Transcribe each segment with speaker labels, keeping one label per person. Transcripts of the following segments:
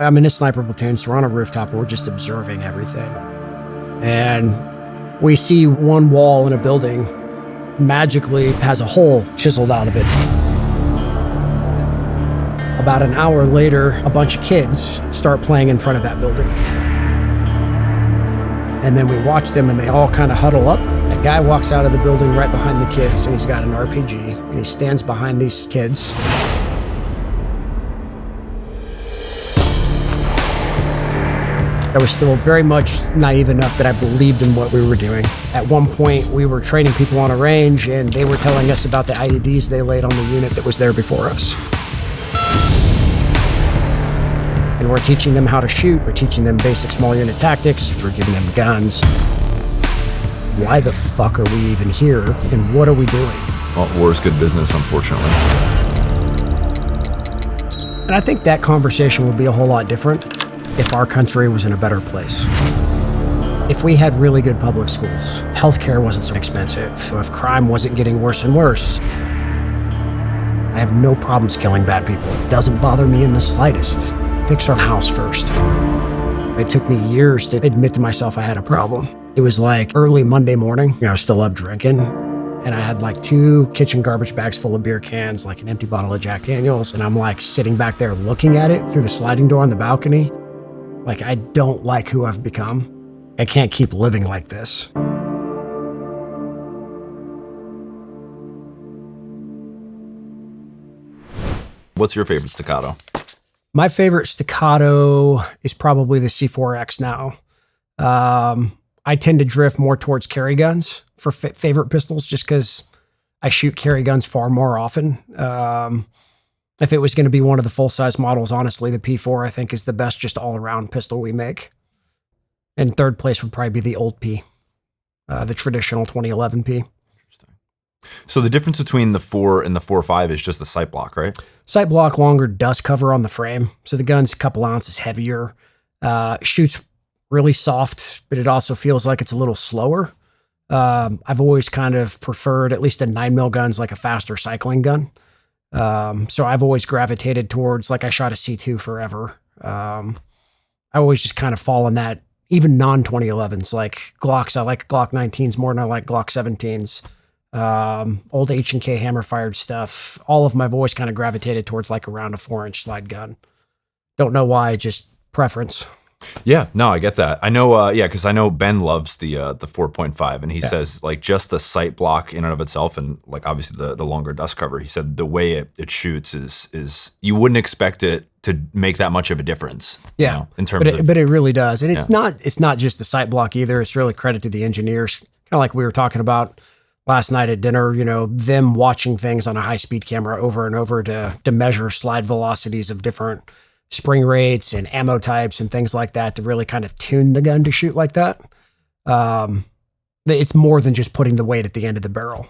Speaker 1: I'm in a sniper platoon, so we're on a rooftop and we're just observing everything. And we see one wall in a building magically has a hole chiseled out of it. About an hour later, a bunch of kids start playing in front of that building. And then we watch them and they all kind of huddle up. A guy walks out of the building right behind the kids and he's got an RPG and he stands behind these kids. I was still very much naive enough that I believed in what we were doing. At one point, we were training people on a range and they were telling us about the IEDs they laid on the unit that was there before us. And we're teaching them how to shoot, we're teaching them basic small unit tactics, we're giving them guns. Why the fuck are we even here, and what are we doing?
Speaker 2: Well, war is good business, unfortunately.
Speaker 1: And I think that conversation would be a whole lot different if our country was in a better place. If we had really good public schools, healthcare wasn't so expensive, if crime wasn't getting worse and worse. I have no problems killing bad people. It doesn't bother me in the slightest. Fix our house first. It took me years to admit to myself I had a problem. It was like early Monday morning, I was still up drinking, and I had like 2 kitchen garbage bags full of beer cans, like an empty bottle of Jack Daniels, and I'm like sitting back there looking at it through the sliding door on the balcony. Like, I don't like who I've become. I can't keep living like this.
Speaker 2: What's your favorite Staccato?
Speaker 1: My favorite Staccato is probably the C4X now. I tend to drift more towards carry guns for favorite pistols just because I shoot carry guns far more often. If it was going to be one of the full-size models, honestly, the P4 I think is the best just all-around pistol we make. And third place would probably be the old P, the traditional 2011 P.
Speaker 2: Interesting. So the difference between the 4 and the 4.5 is just the sight block, right?
Speaker 1: Sight block, longer dust cover on the frame. So the gun's a couple ounces heavier. Shoots really soft, but it also feels like it's a little slower. I've always kind of preferred at least a 9mm gun's like a faster cycling gun. So I've always gravitated towards, like, I shot a C2 forever. I always just kind of fall in that, even non-2011s, like Glocks. I like Glock 19s more than I like Glock 17s. Old H&K hammer-fired stuff. All of my voice kind of gravitated towards like around a 4-inch slide gun. Don't know why, just preference.
Speaker 2: Yeah, no, I get that. I know, because I know Ben loves the 4.5, and he says like just the sight block in and of itself, and like obviously the longer dust cover. He said the way it shoots is you wouldn't expect it to make that much of a difference.
Speaker 1: Yeah,
Speaker 2: you know, in terms
Speaker 1: but it really does, and it's not just the sight block either. It's really credit to the engineers, kind of like we were talking about last night at dinner. You know, them watching things on a high-speed camera over and over to measure slide velocities of different spring rates and ammo types and things like that to really kind of tune the gun to shoot like that. It's more than just putting the weight at the end of the barrel.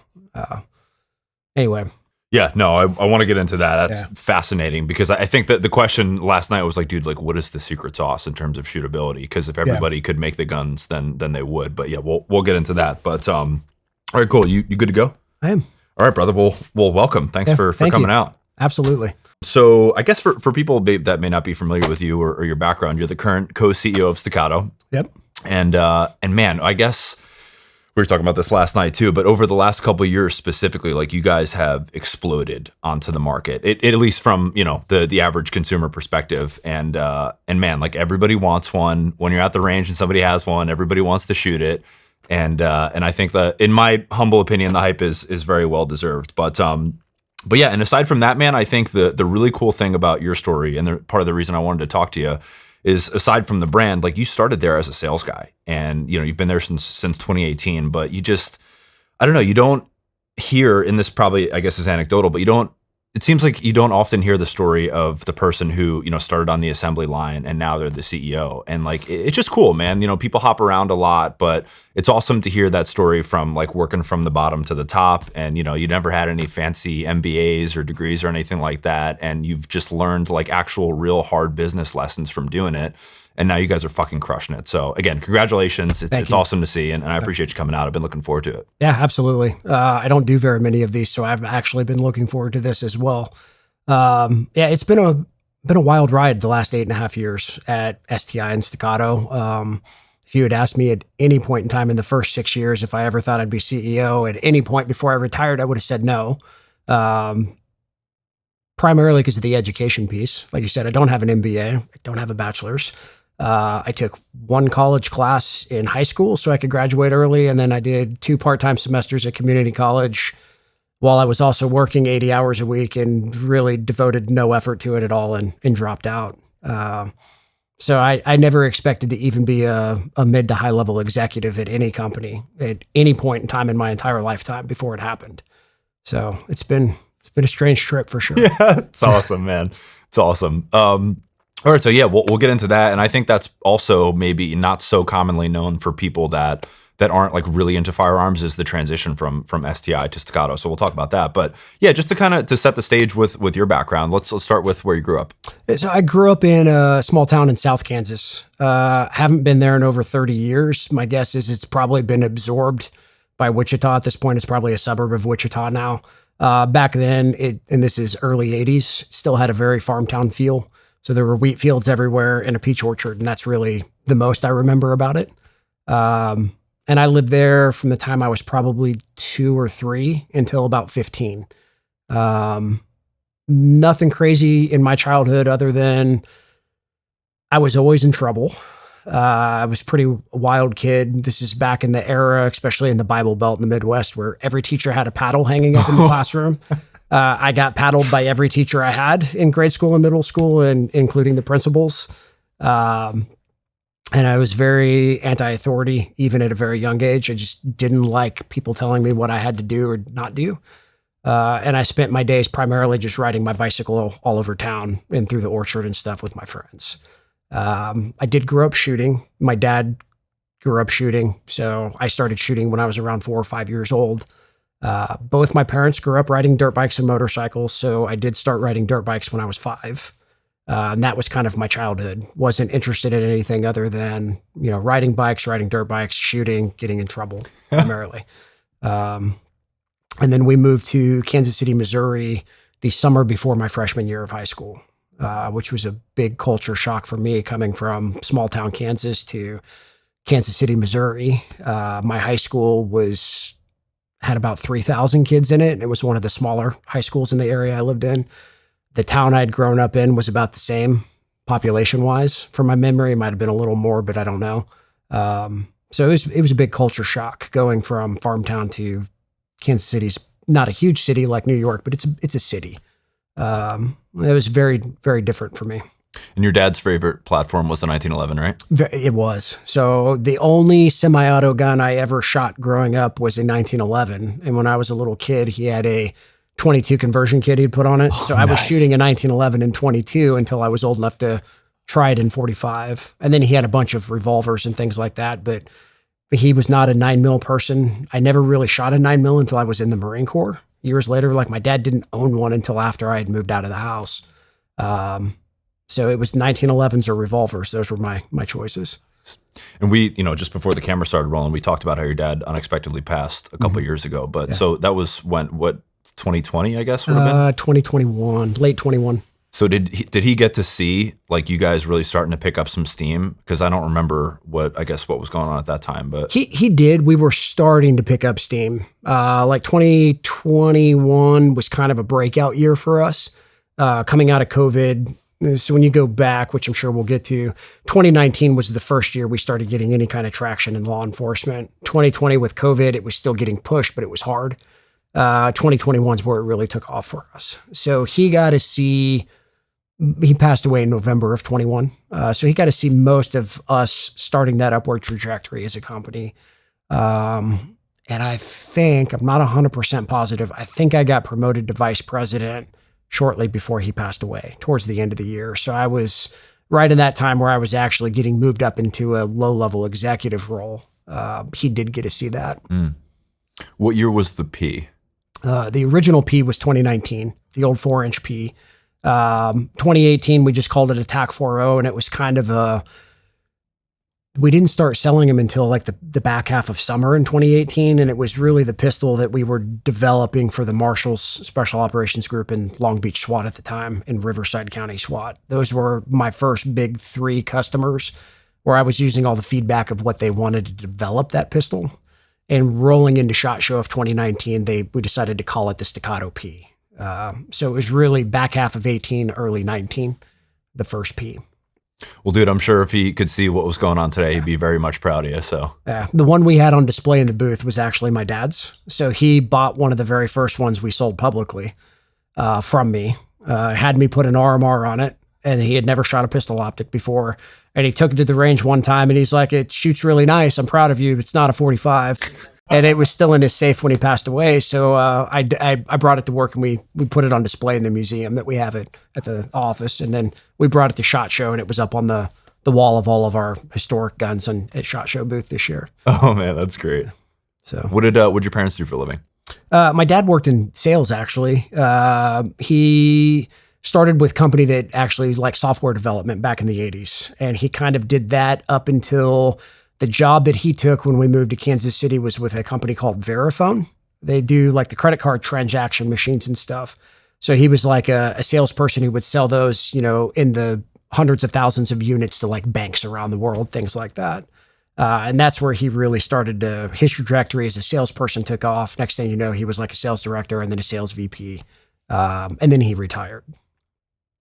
Speaker 1: Anyway.
Speaker 2: Yeah, no, I want to get into that. That's fascinating because I think that the question last night was like, dude, like what is the secret sauce in terms of shootability? Because if everybody could make the guns, then they would. But yeah, we'll get into that. But all right, cool. You good to go?
Speaker 1: I am.
Speaker 2: All right, brother. Well, welcome. Thanks for coming out.
Speaker 1: Absolutely.
Speaker 2: So I guess for people that may not be familiar with you or your background, you're the current co-CEO of Staccato.
Speaker 1: Yep.
Speaker 2: And man, I guess we were talking about this last night too, but over the last couple of years specifically, like you guys have exploded onto the market, at least from, you know, the average consumer perspective. And man, like everybody wants one. When you're at the range and somebody has one, everybody wants to shoot it. And I think that, in my humble opinion, the hype is very well deserved. But yeah, and aside from that, man, I think the really cool thing about your story, and part of the reason I wanted to talk to you, is aside from the brand, like you started there as a sales guy, and you know you've been there since 2018. But you just, I don't know, you don't hear, and this probably I guess is anecdotal, but it seems like you don't often hear the story of the person who, you know, started on the assembly line and now they're the CEO. And like, it's just cool, man. You know, people hop around a lot, but it's awesome to hear that story from like working from the bottom to the top. And, you know, you never had any fancy MBAs or degrees or anything like that. And you've just learned like actual real hard business lessons from doing it. And now you guys are fucking crushing it. So again, congratulations. It's awesome to see. And I appreciate you coming out. I've been looking forward to it.
Speaker 1: Yeah, absolutely. I don't do very many of these, so I've actually been looking forward to this as well. Yeah, it's been been a wild ride the last 8.5 years at STI and Staccato. If you had asked me at any point in time in the first 6 years if I ever thought I'd be CEO at any point before I retired, I would have said no. Primarily because of the education piece. Like you said, I don't have an MBA. I don't have a bachelor's. I took one college class in high school so I could graduate early, and then I did 2 part-time semesters at community college while I was also working 80 hours a week and really devoted no effort to it at all and dropped out. So I never expected to even be a mid to high level executive at any company at any point in time in my entire lifetime before it happened. So it's been a strange trip for sure.
Speaker 2: Yeah, it's awesome, man. It's awesome. All right, so yeah, we'll get into that, and I think that's also maybe not so commonly known for people that aren't like really into firearms is the transition from STI to Staccato. So we'll talk about that. But yeah, just to set the stage with your background, let's start with where you grew up.
Speaker 1: So I grew up in a small town in South Kansas. Haven't been there in over 30 years. My guess is it's probably been absorbed by Wichita. At this point, it's probably a suburb of Wichita now. Back then, and this is early 80s, still had a very farm town feel. So there were wheat fields everywhere and a peach orchard, and that's really the most I remember about it. And I lived there from the time I was probably 2 or 3 until about 15. Nothing crazy in my childhood other than I was always in trouble. I was a pretty wild kid. This is back in the era, especially in the Bible Belt in the Midwest, where every teacher had a paddle hanging up in the classroom. I got paddled by every teacher I had in grade school and middle school, and including the principals. And I was very anti-authority, even at a very young age. I just didn't like people telling me what I had to do or not do. And I spent my days primarily just riding my bicycle all over town and through the orchard and stuff with my friends. I did grow up shooting. My dad grew up shooting, so I started shooting when I was around 4 or 5 years old. Both my parents grew up riding dirt bikes and motorcycles, so I did start riding dirt bikes when I was 5. And that was kind of my childhood. Wasn't interested in anything other than, riding bikes, riding dirt bikes, shooting, getting in trouble primarily. And then we moved to Kansas City, Missouri the summer before my freshman year of high school, which was a big culture shock for me coming from small town Kansas to Kansas City, Missouri. My high school had about 3,000 kids in it, and it was one of the smaller high schools in the area I lived in. The town I'd grown up in was about the same population-wise. From my memory, it might have been a little more, but I don't know. So it was a big culture shock going from farm town to Kansas City's not a huge city like New York, but it's a city. It was very, very different for me.
Speaker 2: And your dad's favorite platform was the 1911, right?
Speaker 1: It was. So the only semi-auto gun I ever shot growing up was a 1911. And when I was a little kid, he had a 22 conversion kit he'd put on it. So I was shooting a 1911 in 22 until I was old enough to try it in 45. And then he had a bunch of revolvers and things like that. But he was not a 9mm person. I never really shot a 9mm until I was in the Marine Corps. Years later, like my dad didn't own one until after I had moved out of the house. So it was 1911s or revolvers. Those were my choices.
Speaker 2: And we, just before the camera started rolling, we talked about how your dad unexpectedly passed a couple of years ago. But so that was what 2020, I guess, would have been?
Speaker 1: 2021, late 21.
Speaker 2: So did he get to see like you guys really starting to pick up some steam? Because I don't remember what was going on at that time. But
Speaker 1: he did. We were starting to pick up steam. Like 2021 was kind of a breakout year for us, coming out of COVID. So when you go back, which I'm sure we'll get to, 2019 was the first year we started getting any kind of traction in law enforcement. 2020 with COVID, it was still getting pushed, but it was hard. 2021 is where it really took off for us. So he passed away in November of 21. So he got to see most of us starting that upward trajectory as a company. And I think, I'm not 100% positive, I think I got promoted to vice president shortly before he passed away, towards the end of the year. So I was right in that time where I was actually getting moved up into a low-level executive role. He did get to see that.
Speaker 2: What year was the P?
Speaker 1: The original P was 2019, the old 4-inch P. 2018, we just called it a TAC 4.0, and it was kind of we didn't start selling them until like the back half of summer in 2018. And it was really the pistol that we were developing for the Marshals Special Operations Group in Long Beach SWAT at the time, in Riverside County SWAT. Those were my first big 3 customers where I was using all the feedback of what they wanted to develop that pistol. And rolling into SHOT Show of 2019, we decided to call it the Staccato P. So it was really back half of 18, early 19, the first P.
Speaker 2: Well, dude, I'm sure if he could see what was going on today, he'd be very much proud of you. So,
Speaker 1: the one we had on display in the booth was actually my dad's. So he bought one of the very first ones we sold publicly from me, had me put an RMR on it, and he had never shot a pistol optic before. And he took it to the range one time, and he's like, "It shoots really nice. I'm proud of you. It's not a 45." And it was still in his safe when he passed away. So I brought it to work, and we put it on display in the museum that we have it at the office. And then we brought it to SHOT Show, and it was up on the wall of all of our historic guns at SHOT Show booth this year.
Speaker 2: Oh man, that's great.
Speaker 1: So
Speaker 2: what did your parents do for a living?
Speaker 1: My dad worked in sales, actually. He started with a company that actually was like software development back in the 80s. And he kind of did that up until the job that he took when we moved to Kansas City was with a company called Verifone. They do like the credit card transaction machines and stuff. So he was like a salesperson who would sell those, in the hundreds of thousands of units to like banks around the world, things like that. And that's where he really started his trajectory as a salesperson took off. Next thing you know, he was like a sales director and then a sales VP. And then he retired.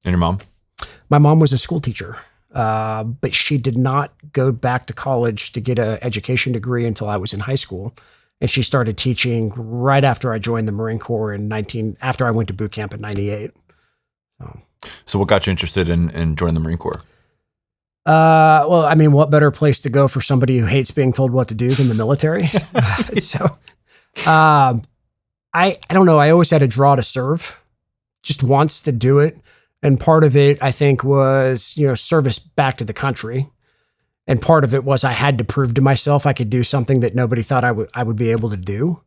Speaker 2: And your mom?
Speaker 1: My mom was a school teacher. But she did not go back to college to get an education degree until I was in high school. And she started teaching right after I joined the Marine Corps after I went to boot camp in 98.
Speaker 2: So what got you interested in joining the Marine Corps?
Speaker 1: Well, I mean, what better place to go for somebody who hates being told what to do than the military? I don't know. I always had a draw to serve, just wants to do it. And part of it, I think, was, service back to the country. And part of it was I had to prove to myself I could do something that nobody thought I would be able to do.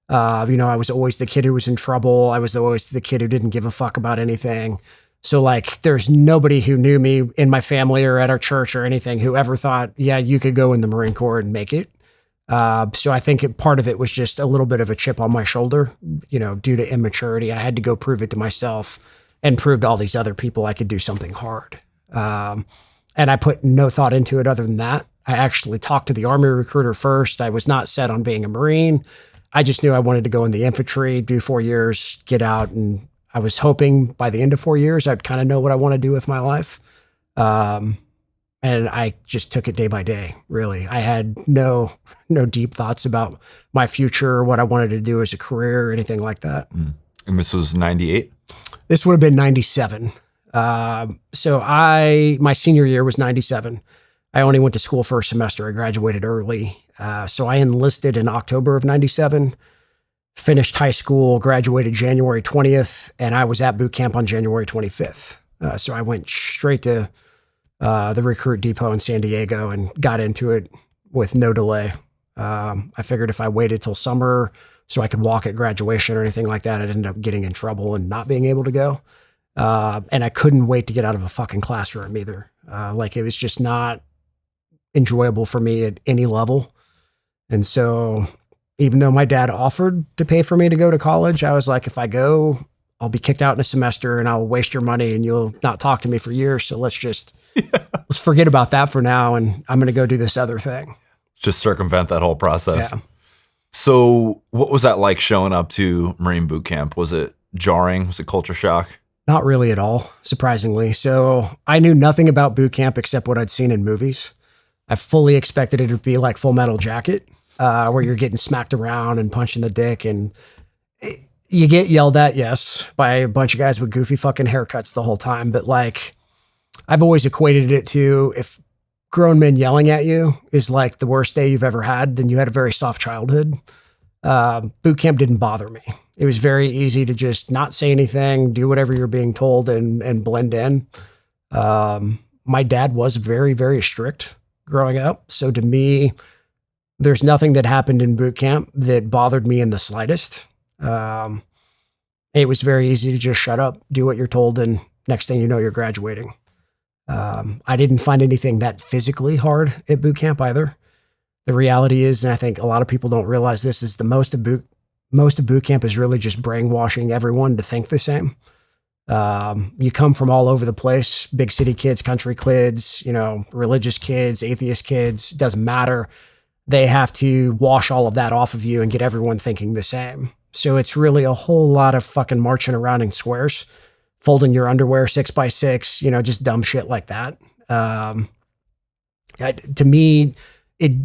Speaker 1: I was always the kid who was in trouble. I was always the kid who didn't give a fuck about anything. So like, there's nobody who knew me in my family or at our church or anything who ever thought, yeah, you could go in the Marine Corps and make it. So I think part of it was just a little bit of a chip on my shoulder, due to immaturity. I had to go prove it to myself and prove to all these other people I could do something hard. And I put no thought into it other than that. I actually talked to the Army recruiter first. I was not set on being a Marine. I just knew I wanted to go in the infantry, do 4 years, get out. And I was hoping by the end of 4 years, I'd kind of know what I want to do with my life. And I just took it day by day, really. I had no deep thoughts about my future, what I wanted to do as a career or anything like that.
Speaker 2: And this was 98?
Speaker 1: This would have been 97. So my senior year was 97. I only went to school for a semester. I graduated early. So I enlisted in October of 97, finished high school, graduated January 20th, and I was at boot camp on January 25th. So I went straight to the recruit depot in San Diego and got into it with no delay. I figured if I waited till summer so I could walk at graduation or anything like that, I'd end up getting in trouble and not being able to go. And I couldn't wait to get out of a fucking classroom either. It was just not enjoyable for me at any level. And so even though my dad offered to pay for me to go to college, I was like, if I go, I'll be kicked out in a semester and I'll waste your money and you'll not talk to me for years. So let's forget about that for now. And I'm going to go do this other thing.
Speaker 2: Just circumvent that whole process.
Speaker 1: Yeah.
Speaker 2: So what was that like showing up to Marine boot camp? Was it jarring? Was it culture shock?
Speaker 1: Not really at all, surprisingly. So I knew nothing about boot camp except what I'd seen in movies. I fully expected it to be like Full Metal Jacket, where you're getting smacked around and punched in the dick. And you get yelled at, yes, by a bunch of guys with goofy fucking haircuts the whole time. But like, I've always equated it to if grown men yelling at you is like the worst day you've ever had, then you had a very soft childhood. Boot camp didn't bother me. It was very easy to just not say anything, do whatever you're being told and blend in. My dad was very, very strict growing up. So to me, there's nothing that happened in boot camp that bothered me in the slightest. It was very easy to just shut up, do what you're told, and next thing you know, you're graduating. I didn't find anything that physically hard at boot camp either. The reality is, and I think a lot of people don't realize this, is most of boot camp is really just brainwashing everyone to think the same. You come from all over the place, big city kids, country kids, religious kids, atheist kids, doesn't matter. They have to wash all of that off of you and get everyone thinking the same. So it's really a whole lot of fucking marching around in squares, folding your underwear 6x6, just dumb shit like that. To me,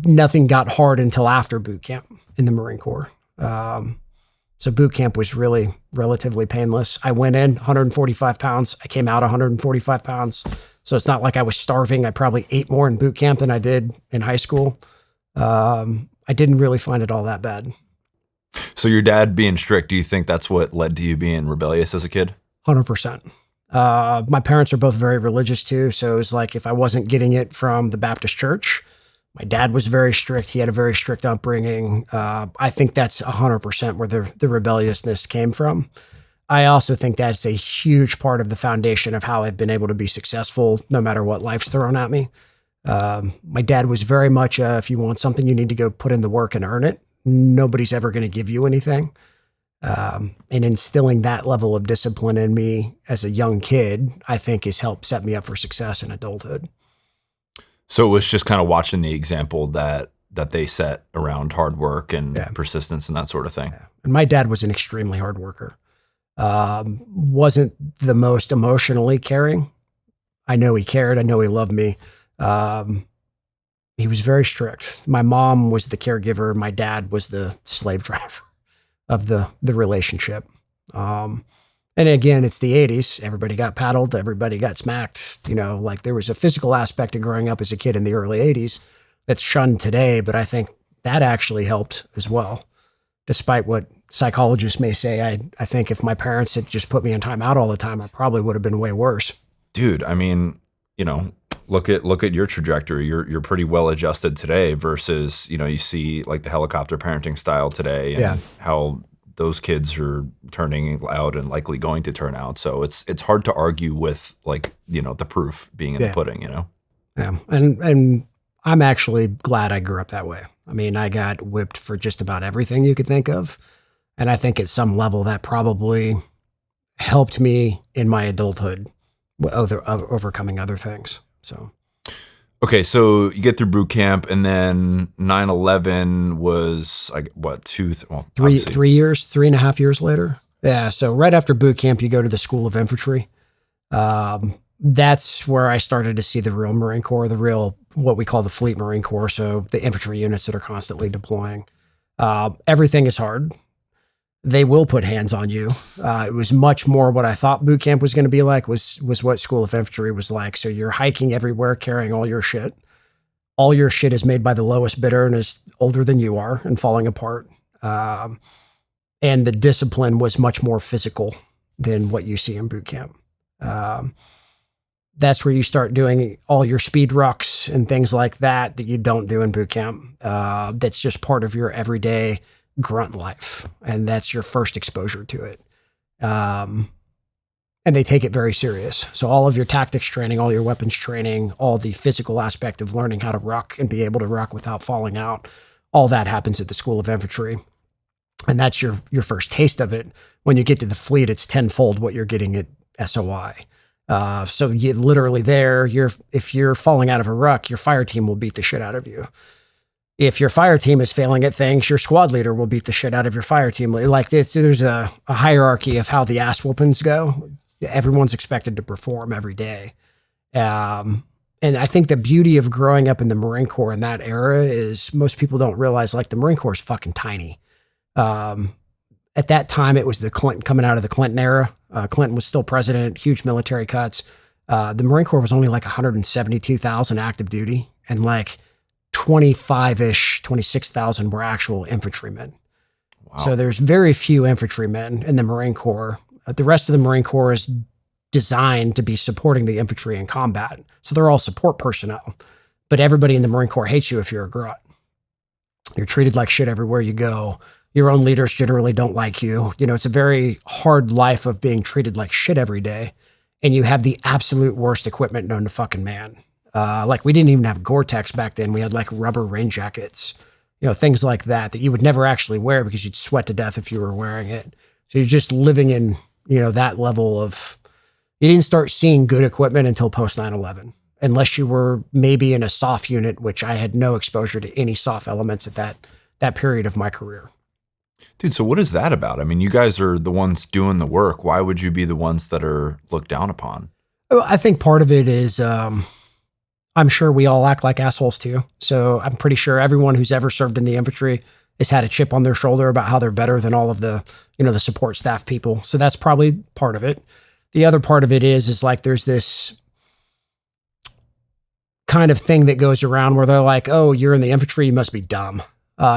Speaker 1: nothing got hard until after boot camp in the Marine Corps. So boot camp was really relatively painless. I went in 145 pounds. I came out 145 pounds. So it's not like I was starving. I probably ate more in boot camp than I did in high school. I didn't really find it all that bad.
Speaker 2: So your dad being strict, do you think that's what led to you being rebellious as a kid?
Speaker 1: 100%. My parents are both very religious too. So it was like if I wasn't getting it from the Baptist church, my dad was very strict. He had a very strict upbringing. I think that's 100% where the rebelliousness came from. I also think that's a huge part of the foundation of how I've been able to be successful no matter what life's thrown at me. My dad was very much, if you want something, you need to go put in the work and earn it. Nobody's ever going to give you anything. And instilling that level of discipline in me as a young kid, I think has helped set me up for success in adulthood.
Speaker 2: So it was just kind of watching the example that they set around hard work and persistence and that sort of thing. Yeah.
Speaker 1: And my dad was an extremely hard worker. Wasn't the most emotionally caring. I know he cared. I know he loved me. He was very strict. My mom was the caregiver. My dad was the slave driver of the relationship. And again, it's the 80s. Everybody got paddled. Everybody got smacked. Like there was a physical aspect of growing up as a kid in the early 80s that's shunned today. But I think that actually helped as well. Despite what psychologists may say, I think if my parents had just put me in timeout all the time, I probably would have been way worse.
Speaker 2: Dude, I mean, look at your trajectory. You're pretty well adjusted today versus, you see like the helicopter parenting style today and how those kids are turning out and likely going to turn out. So it's hard to argue with the proof being in the pudding,
Speaker 1: Yeah. And I'm actually glad I grew up that way. I mean, I got whipped for just about everything you could think of. And I think at some level that probably helped me in my adulthood overcoming other things. So.
Speaker 2: Okay, so you get through boot camp, and then 9/11 was what,
Speaker 1: 3 years, 3.5 years later. Yeah, so right after boot camp, you go to the School of Infantry. That's where I started to see the real Marine Corps, the real what we call the Fleet Marine Corps. So the infantry units that are constantly deploying. Everything is hard. They will put hands on you. It was much more what I thought boot camp was going to be like was what School of Infantry was like. So you're hiking everywhere, carrying all your shit. All your shit is made by the lowest bidder and is older than you are and falling apart. And the discipline was much more physical than what you see in boot camp. That's where you start doing all your speed rucks and things like that you don't do in boot camp. That's just part of your everyday grunt life, and that's your first exposure to it. And they take it very serious. So all of your tactics training, all your weapons training, all the physical aspect of learning how to ruck and be able to ruck without falling out, all that happens at the School of Infantry. And that's your first taste of it. When you get to the fleet, it's tenfold what you're getting at SOI. So you literally if you're falling out of a ruck, your fire team will beat the shit out of you. If your fire team is failing at things, your squad leader will beat the shit out of your fire team. There's a hierarchy of how the ass whoopings go. Everyone's expected to perform every day. And I think the beauty of growing up in the Marine Corps in that era is most people don't realize the Marine Corps is fucking tiny. At that time, it was coming out of the Clinton era. Clinton was still president, huge military cuts. The Marine Corps was only 172,000 active duty and 26,000 were actual infantrymen. Wow. So there's very few infantrymen in the Marine Corps. The rest of the Marine Corps is designed to be supporting the infantry in combat. So they're all support personnel. But everybody in the Marine Corps hates you if you're a grunt. You're treated like shit everywhere you go. Your own leaders generally don't like you. It's a very hard life of being treated like shit every day. and you have the absolute worst equipment known to fucking man. Like we didn't even have Gore-Tex back then. We had like rubber rain jackets, things like that you would never actually wear because you'd sweat to death if you were wearing it. So you're just living in, that level of, you didn't start seeing good equipment until post 9/11, unless you were maybe in a SOF unit, which I had no exposure to any SOF elements at that period of my career.
Speaker 2: Dude, so what is that about? I mean, you guys are the ones doing the work. Why would you be the ones that are looked down upon?
Speaker 1: Well, I think part of it is, I'm sure we all act like assholes too. So I'm pretty sure everyone who's ever served in the infantry has had a chip on their shoulder about how they're better than all of the, the support staff people. So that's probably part of it. The other part of it is like there's this kind of thing that goes around where they're like, oh, you're in the infantry, you must be dumb.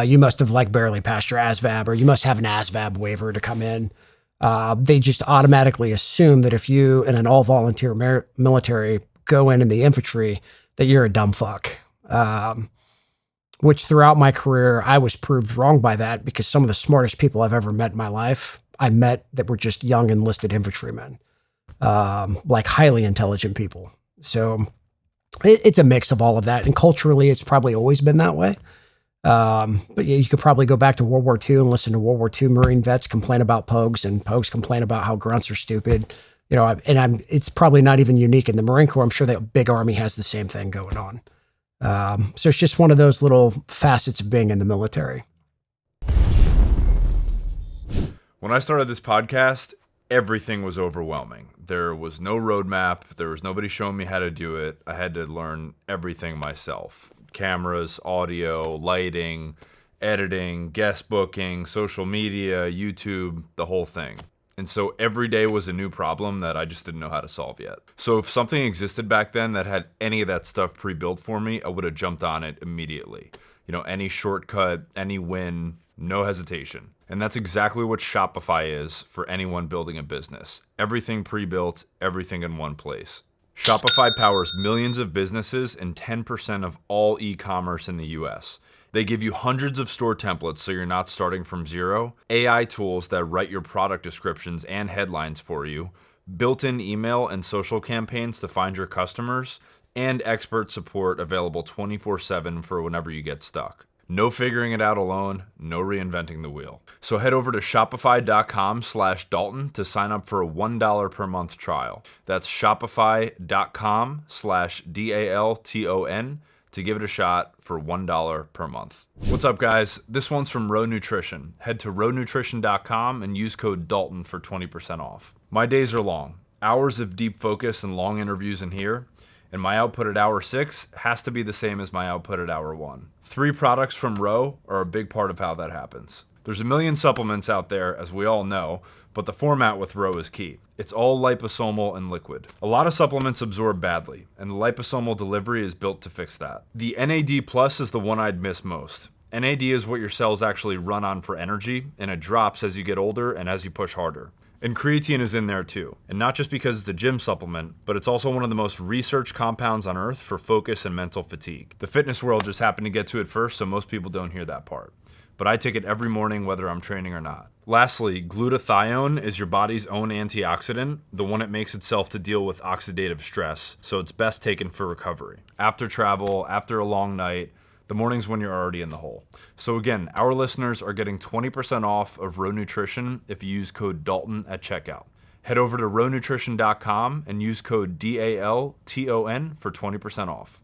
Speaker 1: You must have like barely passed your ASVAB, or you must have an ASVAB waiver to come in. They just automatically assume that if you in an all volunteer military go in the infantry, that you're a dumb fuck. Which throughout my career, I was proved wrong by that, because some of the smartest people I've ever met in my life, I met that were just young enlisted infantrymen, like highly intelligent people. So it's a mix of all of that. And culturally, it's probably always been that way. But yeah, you could probably go back to World War II and listen to World War II Marine vets complain about pogues, and pogues complain about how grunts are stupid. It's probably not even unique in the Marine Corps. I'm sure that big Army has the same thing going on. So it's just one of those little facets of being in the military.
Speaker 2: When I started this podcast, everything was overwhelming. There was no roadmap. There was nobody showing me how to do it. I had to learn everything myself. Cameras, audio, lighting, editing, guest booking, social media, YouTube, the whole thing. And so every day was a new problem that I just didn't know how to solve yet. So if something existed back then that had any of that stuff pre-built for me, I would have jumped on it immediately. Any shortcut, any win, no hesitation. And that's exactly what Shopify is for anyone building a business. Everything pre-built, everything in one place. Shopify powers millions of businesses and 10% of all e-commerce in the US. They give you hundreds of store templates so you're not starting from zero, AI tools that write your product descriptions and headlines for you, built-in email and social campaigns to find your customers, and expert support available 24/7 for whenever you get stuck. No figuring it out alone, no reinventing the wheel. So head over to shopify.com/Dalton to sign up for a $1 per month trial. That's shopify.com/DALTON to give it a shot for $1 per month. What's up, guys? This one's from Row Nutrition. Head to rownutrition.com and use code Dalton for 20% off. My days are long. Hours of deep focus and long interviews in here. And my output at hour 6 has to be the same as my output at hour 1. 3 products from Row are a big part of how that happens. There's a million supplements out there, as we all know, but the format with Row is key. It's all liposomal and liquid. A lot of supplements absorb badly, and the liposomal delivery is built to fix that. The NAD Plus is the one I'd miss most. NAD is what your cells actually run on for energy, and it drops as you get older and as you push harder. And creatine is in there too. And not just because it's a gym supplement, but it's also one of the most researched compounds on earth for focus and mental fatigue. The fitness world just happened to get to it first, so most people don't hear that part. But I take it every morning whether I'm training or not. Lastly, glutathione is your body's own antioxidant, the one it makes itself to deal with oxidative stress, so it's best taken for recovery. After travel, after a long night, the morning's when you're already in the hole. So again, our listeners are getting 20% off of Row Nutrition if you use code Dalton at checkout. Head over to rownutrition.com and use code DALTON for 20% off.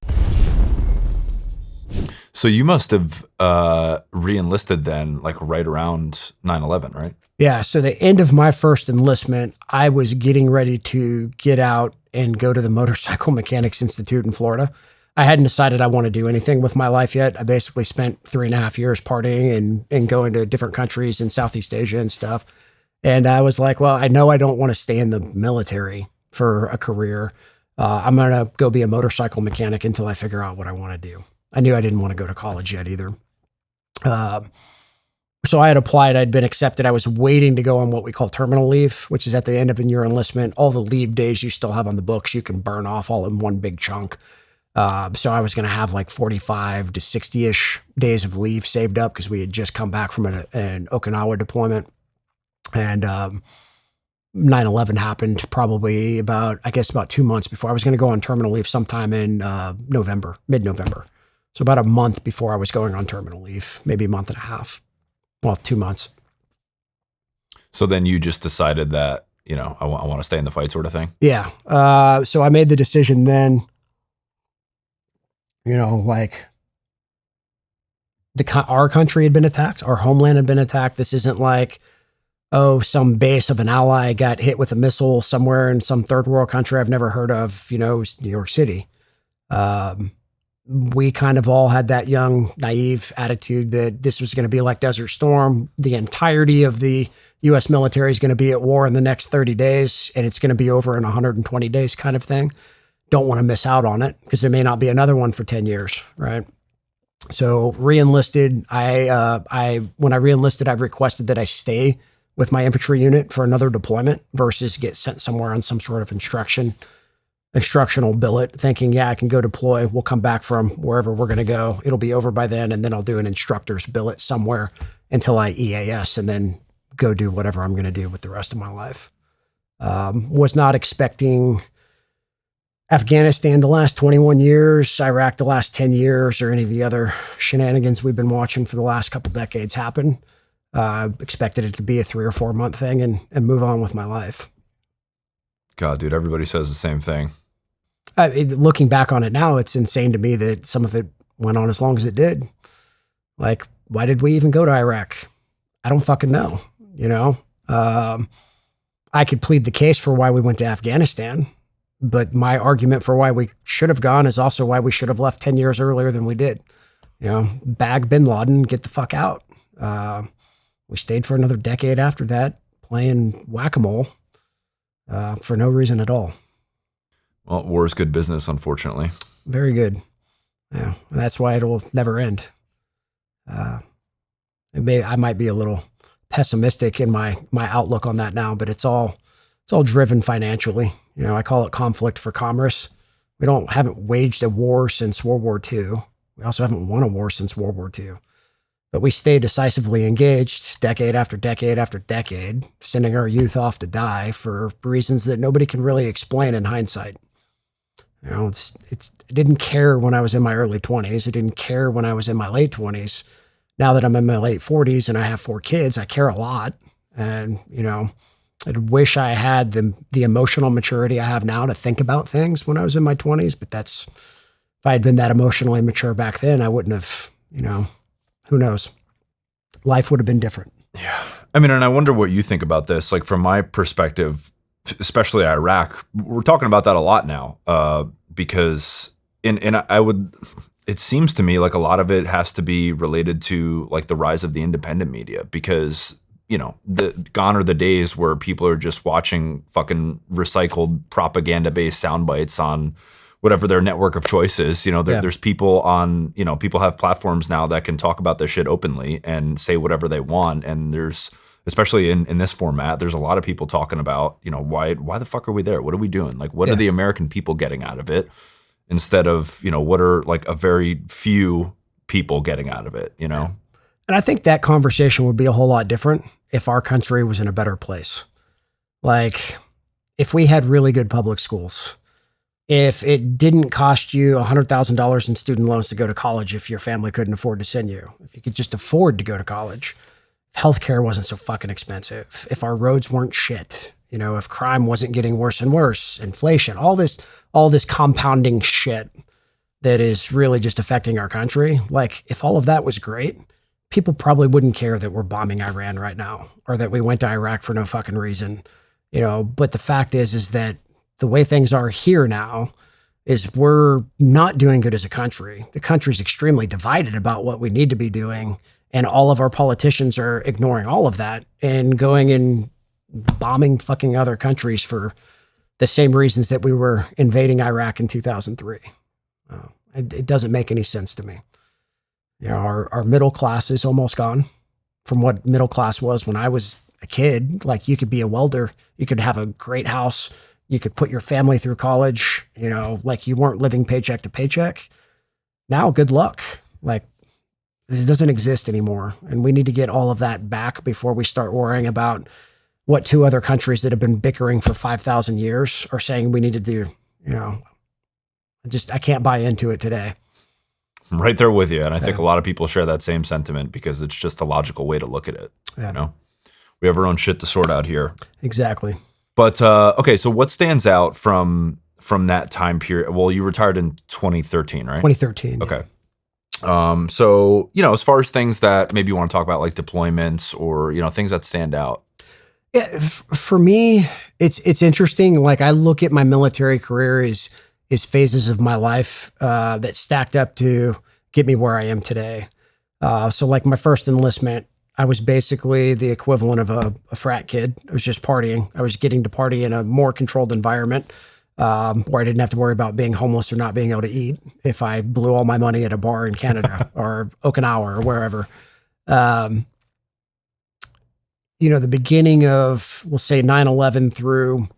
Speaker 2: So you must have re-enlisted then, like right around 9/11, right?
Speaker 1: Yeah, so the end of my first enlistment, I was getting ready to get out and go to the Motorcycle Mechanics Institute in Florida. I hadn't decided I want to do anything with my life yet. I basically spent 3.5 years partying and going to different countries in Southeast Asia and stuff. And I was like, well, I know I don't want to stay in the military for a career. I'm going to go be a motorcycle mechanic until I figure out what I want to do. I knew I didn't want to go to college yet either. So I had applied. I'd been accepted. I was waiting to go on what we call terminal leave, which is at the end of your enlistment. All the leave days you still have on the books, you can burn off all in one big chunk. So I was going to have like 45 to 60-ish days of leave saved up because we had just come back from an Okinawa deployment. And 9/11 happened probably about 2 months before. I was going to go on terminal leave sometime in mid-November. So about a month before I was going on terminal leave, maybe a month and a half. Well, 2 months.
Speaker 2: So then you just decided that, I want to stay in the fight sort of thing?
Speaker 1: Yeah. So I made the decision then, our country had been attacked. Our homeland had been attacked. This isn't like, some base of an ally got hit with a missile somewhere in some third world country I've never heard of, New York City. We kind of all had that young, naive attitude that this was going to be like Desert Storm. The entirety of the U.S. military is going to be at war in the next 30 days, and it's going to be over in 120 days kind of thing. Don't want to miss out on it because there may not be another one for 10 years, right? So re-enlisted. When I re-enlisted, I requested that I stay with my infantry unit for another deployment versus get sent somewhere on some sort of instructional billet, thinking, I can go deploy. We'll come back from wherever we're going to go. It'll be over by then, and then I'll do an instructor's billet somewhere until I EAS, and then go do whatever I'm going to do with the rest of my life. Was not expecting Afghanistan the last 21 years, Iraq the last 10 years, or any of the other shenanigans we've been watching for the last couple decades happen. Expected it to be a 3 or 4 month thing and move on with my life.
Speaker 2: God, dude, everybody says the same thing.
Speaker 1: Looking back on it now, it's insane to me that some of it went on as long as it did. Like, why did we even go to Iraq? I don't fucking know. I could plead the case for why we went to Afghanistan, but my argument for why we should have gone is also why we should have left 10 years earlier than we did. Bag bin Laden, get the fuck out. We stayed for another decade after that, playing whack-a-mole for no reason at all.
Speaker 2: Well, war is good business, unfortunately.
Speaker 1: Very good. Yeah, that's why it'll never end. I might be a little pessimistic in my outlook on that now, but it's all driven financially. I call it conflict for commerce. We haven't waged a war since World War II. We also haven't won a war since World War II. But we stay decisively engaged decade after decade after decade, sending our youth off to die for reasons that nobody can really explain in hindsight. I didn't care when I was in my early 20s. I didn't care when I was in my late 20s. Now that I'm in my late 40s and I have 4 kids, I care a lot. And, I wish I had the emotional maturity I have now to think about things when I was in my 20s. But if I had been that emotionally mature back then, I wouldn't have, who knows? Life would have been different.
Speaker 2: Yeah. I mean, and I wonder what you think about this. Like, from my perspective, especially Iraq, we're talking about that a lot now because it seems to me like a lot of it has to be related to like the rise of the independent media because, gone are the days where people are just watching fucking recycled propaganda-based sound bites on whatever their network of choice is. There's people on, people have platforms now that can talk about this shit openly and say whatever they want. And there's, especially in this format, there's a lot of people talking about, why the fuck are we there? What are we doing? Like, what are the American people getting out of it? Instead of, what are like a very few people getting out of it, And
Speaker 1: I think that conversation would be a whole lot different if our country was in a better place. Like, if we had really good public schools, if it didn't cost you $100,000 in student loans to go to college if your family couldn't afford to send you, if you could just afford to go to college, if healthcare wasn't so fucking expensive, if our roads weren't shit, if crime wasn't getting worse and worse, inflation, all this compounding shit that is really just affecting our country. Like, if all of that was great, people probably wouldn't care that we're bombing Iran right now or that we went to Iraq for no fucking reason, but the fact is that the way things are here now is we're not doing good as a country. The country's extremely divided about what we need to be doing. And all of our politicians are ignoring all of that and going and bombing fucking other countries for the same reasons that we were invading Iraq in 2003. It doesn't make any sense to me. Our middle class is almost gone from what middle class was when I was a kid. Like, you could be a welder, you could have a great house, you could put your family through college, like you weren't living paycheck to paycheck. Now, good luck. Like, it doesn't exist anymore. And we need to get all of that back before we start worrying about what two other countries that have been bickering for 5,000 years are saying we need to do. I can't buy into it today.
Speaker 2: I'm right there with you. And I think a lot of people share that same sentiment because it's just a logical way to look at it.
Speaker 1: Yeah.
Speaker 2: We have our own shit to sort out here.
Speaker 1: Exactly.
Speaker 2: But, okay, so what stands out from that time period? Well, you retired in 2013, right?
Speaker 1: 2013.
Speaker 2: Okay. So, as far as things that maybe you want to talk about, like deployments or, things that stand out.
Speaker 1: Yeah, for me, it's interesting. Like I look at my military career as phases of my life that stacked up to get me where I am today. So like my first enlistment, I was basically the equivalent of a frat kid. I was just partying. I was getting to party in a more controlled environment where I didn't have to worry about being homeless or not being able to eat if I blew all my money at a bar in Canada or Okinawa or wherever. The beginning of, we'll say 9/11 through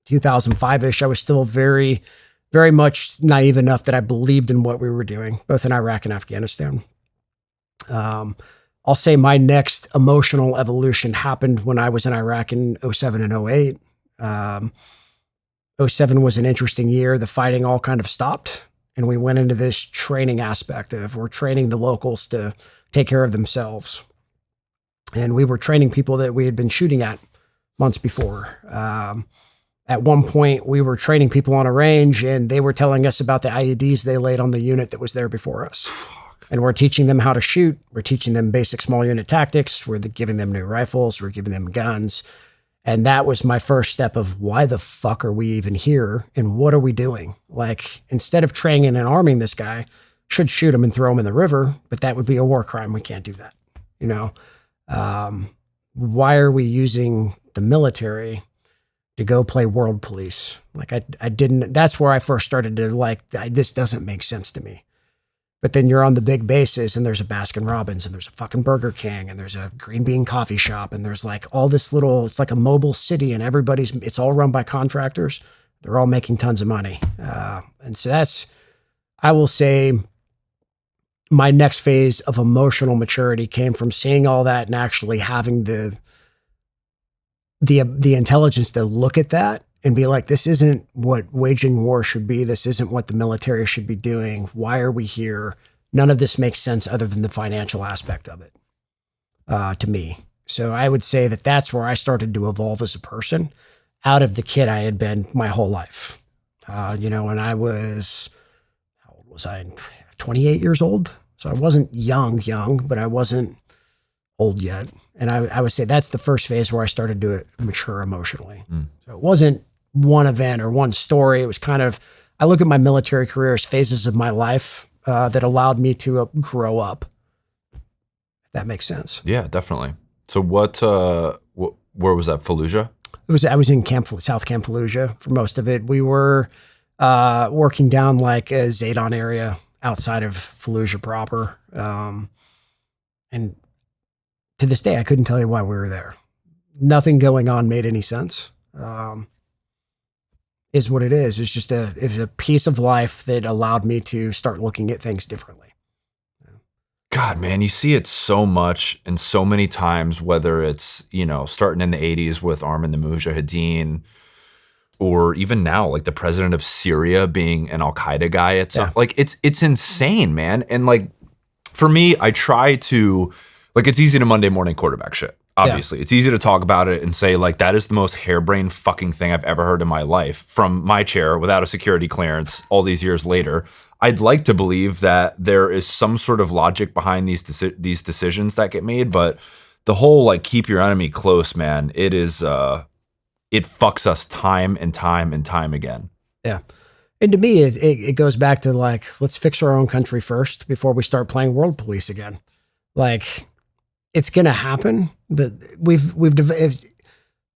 Speaker 1: 2005-ish, I was still very, very much naive enough that I believed in what we were doing, both in Iraq and Afghanistan. I'll say my next emotional evolution happened when I was in Iraq in 07 and 08. 07 was an interesting year. The fighting all kind of stopped, and we went into this training aspect of we're training the locals to take care of themselves. And we were training people that we had been shooting at months before. At one point, we were training people on a range, and they were telling us about the IEDs they laid on the unit that was there before us. And we're teaching them how to shoot. We're teaching them basic small unit tactics. We're giving them new rifles. We're giving them guns. And that was my first step of why the fuck are we even here? And what are we doing? Like, instead of training and arming this guy, should shoot him and throw him in the river, but that would be a war crime. We can't do that. Why are we using the military to go play world police? Like I didn't, that's where I first started to this doesn't make sense to me. But then you're on the big bases and there's a Baskin Robbins and there's a fucking Burger King and there's a Green Bean coffee shop and there's like all this little, it's like a mobile city and it's all run by contractors. They're all making tons of money. And so I will say my next phase of emotional maturity came from seeing all that and actually having the intelligence to look at that and be like, this isn't what waging war should be. This isn't what the military should be doing. Why are we here? None of this makes sense other than the financial aspect of it to me. So I would say that that's where I started to evolve as a person out of the kid I had been my whole life. When I was, how old was I? 28 years old. So I wasn't young, but I wasn't old yet. And I would say that's the first phase where I started to mature emotionally. So it wasn't one event or one story. It was kind of, I look at my military career as phases of my life that allowed me to grow up. If that makes sense.
Speaker 2: Yeah, definitely. So where was that? Fallujah?
Speaker 1: I was in South Camp Fallujah for most of it. We were working down like a Zaydan area outside of Fallujah proper. And to this day, I couldn't tell you why we were there. Nothing going on made any sense. Is what it is. It's just a piece of life that allowed me to start looking at things differently.
Speaker 2: God, man, you see it so much and so many times, whether it's, starting in the 80s with arming the Mujahideen, or even now, like the president of Syria being an Al-Qaeda guy. It's insane, man. And like, for me, I try to, it's easy to Monday morning quarterback shit. Obviously, It's easy to talk about it and say like, that is the most harebrained fucking thing I've ever heard in my life from my chair without a security clearance all these years later. I'd like to believe that there is some sort of logic behind these decisions that get made, but the whole like keep your enemy close, man, it is it fucks us time and time and time again.
Speaker 1: Yeah. And to me, it goes back to like, let's fix our own country first before we start playing world police again. Like, it's going to happen, but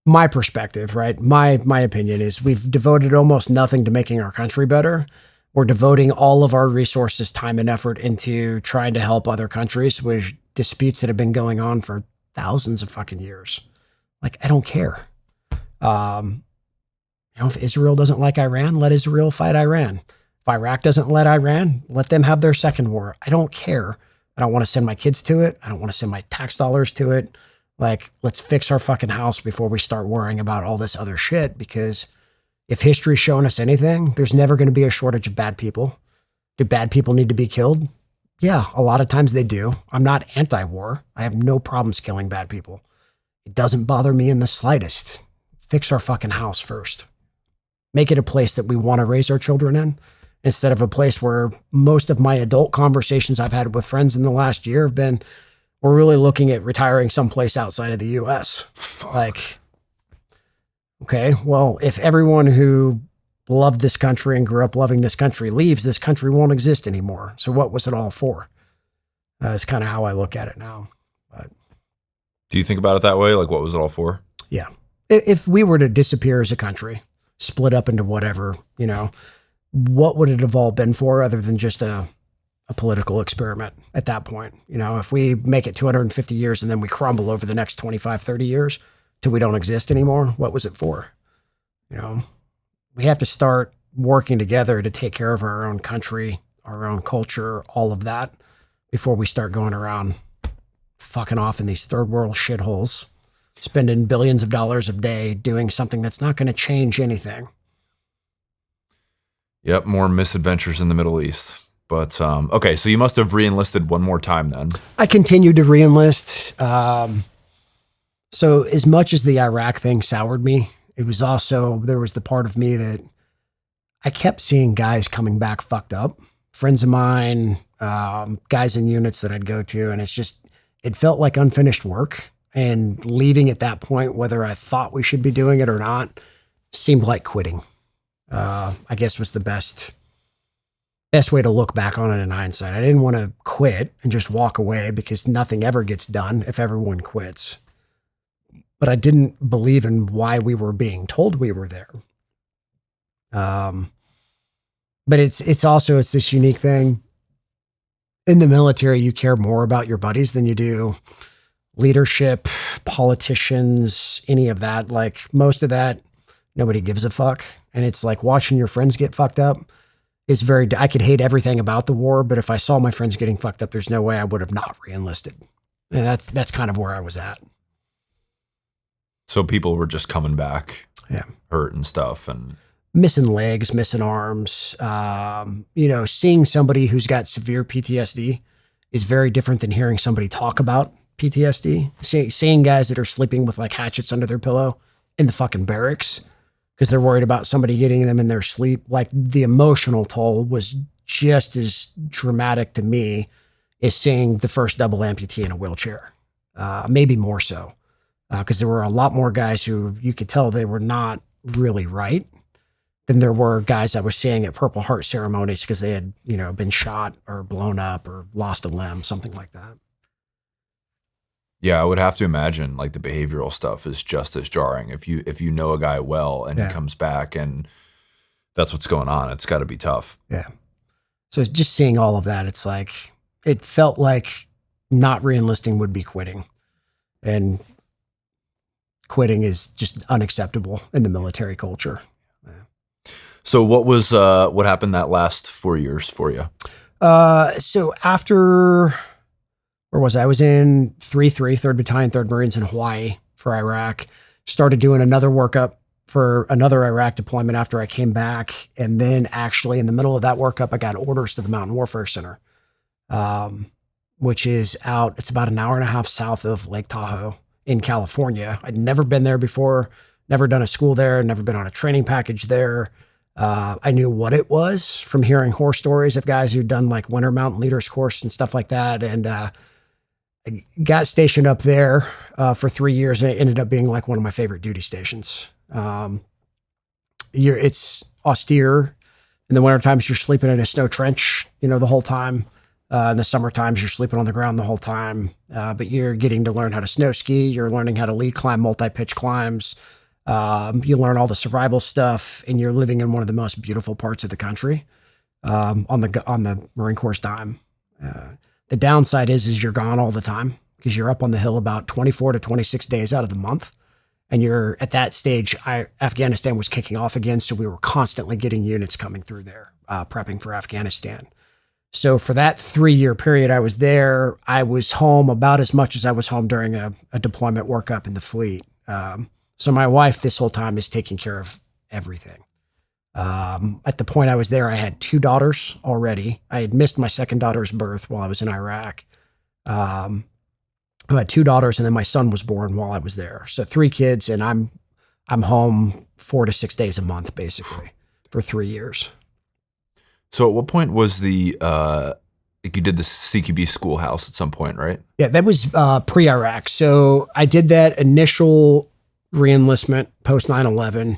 Speaker 1: my perspective, right? My opinion is we've devoted almost nothing to making our country better. We're devoting all of our resources, time, and effort into trying to help other countries with disputes that have been going on for thousands of fucking years. Like, I don't care. If Israel doesn't like Iran, let Israel fight Iran. If Iraq doesn't let Iran, let them have their second war. I don't care. I don't want to send my kids to it. I don't want to send my tax dollars to it. Like, let's fix our fucking house before we start worrying about all this other shit, because if history's shown us anything, there's never going to be a shortage of bad people. Do bad people need to be killed? Yeah, a lot of times they do. I'm not anti-war. I have no problems killing bad people. It doesn't bother me in the slightest. Fix our fucking house first. Make it a place that we want to raise our children in, instead of a place where most of my adult conversations I've had with friends in the last year have been, we're really looking at retiring someplace outside of the U.S.
Speaker 2: Fuck.
Speaker 1: Like, okay, well, if everyone who loved this country and grew up loving this country leaves, this country won't exist anymore. So what was it all for? That's kind of how I look at it now. But
Speaker 2: Do you think about it that way? Like, what was it all for?
Speaker 1: yeah, if we were to disappear as a country, split up into whatever, what would it have all been for other than just a political experiment at that point? If we make it 250 years and then we crumble over the next 25, 30 years till we don't exist anymore, what was it for? We have to start working together to take care of our own country, our own culture, all of that, before we start going around fucking off in these third world shitholes, spending billions of dollars a day doing something that's not going to change anything.
Speaker 2: Yep, more misadventures in the Middle East. But, okay, so you must have re-enlisted one more time then.
Speaker 1: I continued to re-enlist. So as much as the Iraq thing soured me, it was also, there was the part of me that I kept seeing guys coming back fucked up. Friends of mine, guys in units that I'd go to, and it felt like unfinished work. And leaving at that point, whether I thought we should be doing it or not, seemed like quitting. I guess was the best way to look back on it in hindsight. I didn't want to quit and just walk away, because nothing ever gets done if everyone quits. But I didn't believe in why we were being told we were there. But it's this unique thing. In the military, you care more about your buddies than you do leadership, politicians, any of that. Like, most of that, nobody gives a fuck. And it's like watching your friends get fucked up is I could hate everything about the war, but if I saw my friends getting fucked up, there's no way I would have not re-enlisted. And that's kind of where I was at.
Speaker 2: So people were just coming back,
Speaker 1: Yeah.
Speaker 2: hurt and stuff, and
Speaker 1: Missing legs, missing arms. Seeing somebody who's got severe PTSD is very different than hearing somebody talk about PTSD. Seeing guys that are sleeping with like hatchets under their pillow in the fucking barracks because they're worried about somebody getting them in their sleep. Like, the emotional toll was just as dramatic to me as seeing the first double amputee in a wheelchair. Maybe more so, because there were a lot more guys who you could tell they were not really right than there were guys I was seeing at Purple Heart ceremonies because they had, been shot or blown up or lost a limb, something like that.
Speaker 2: yeah, I would have to imagine like the behavioral stuff is just as jarring. If you know a guy well and
Speaker 1: Yeah.
Speaker 2: he comes back and that's what's going on, it's got to be tough.
Speaker 1: Yeah. So just seeing all of that, it's like, it felt like not re-enlisting would be quitting. And quitting is just unacceptable in the military culture.
Speaker 2: So what happened that last 4 years for you?
Speaker 1: So after, where was I? I was in 3rd Battalion, 3rd Marines in Hawaii for Iraq. Started doing another workup for another Iraq deployment after I came back. And then actually in the middle of that workup, I got orders to the Mountain Warfare Center, which is it's about an hour and a half south of Lake Tahoe in California. I'd never been there before, never done a school there, never been on a training package there. I knew what it was from hearing horror stories of guys who'd done like Winter Mountain Leaders course and stuff like that. And I got stationed up there for 3 years, and it ended up being like one of my favorite duty stations. It's austere. In the winter times, you're sleeping in a snow trench, the whole time. In the summer times, you're sleeping on the ground the whole time. But you're getting to learn how to snow ski. You're learning how to lead climb, multi-pitch climbs. You learn all the survival stuff, and you're living in one of the most beautiful parts of the country on the Marine Corps dime. The downside is you're gone all the time because you're up on the hill about 24 to 26 days out of the month. And you're at that stage, Afghanistan was kicking off again. So we were constantly getting units coming through there, prepping for Afghanistan. So for that 3-year period I was there, I was home about as much as I was home during a deployment workup in the fleet. So my wife this whole time is taking care of everything. At the point I was there, I had 2 daughters already. I had missed my second daughter's birth while I was in Iraq. I had 2 daughters, and then my son was born while I was there. So 3 kids, and I'm home 4 to 6 days a month, basically, for 3 years.
Speaker 2: So at what point was you did the CQB schoolhouse at some point, right?
Speaker 1: Yeah, that was pre-Iraq. So I did that initial reenlistment post 9/11,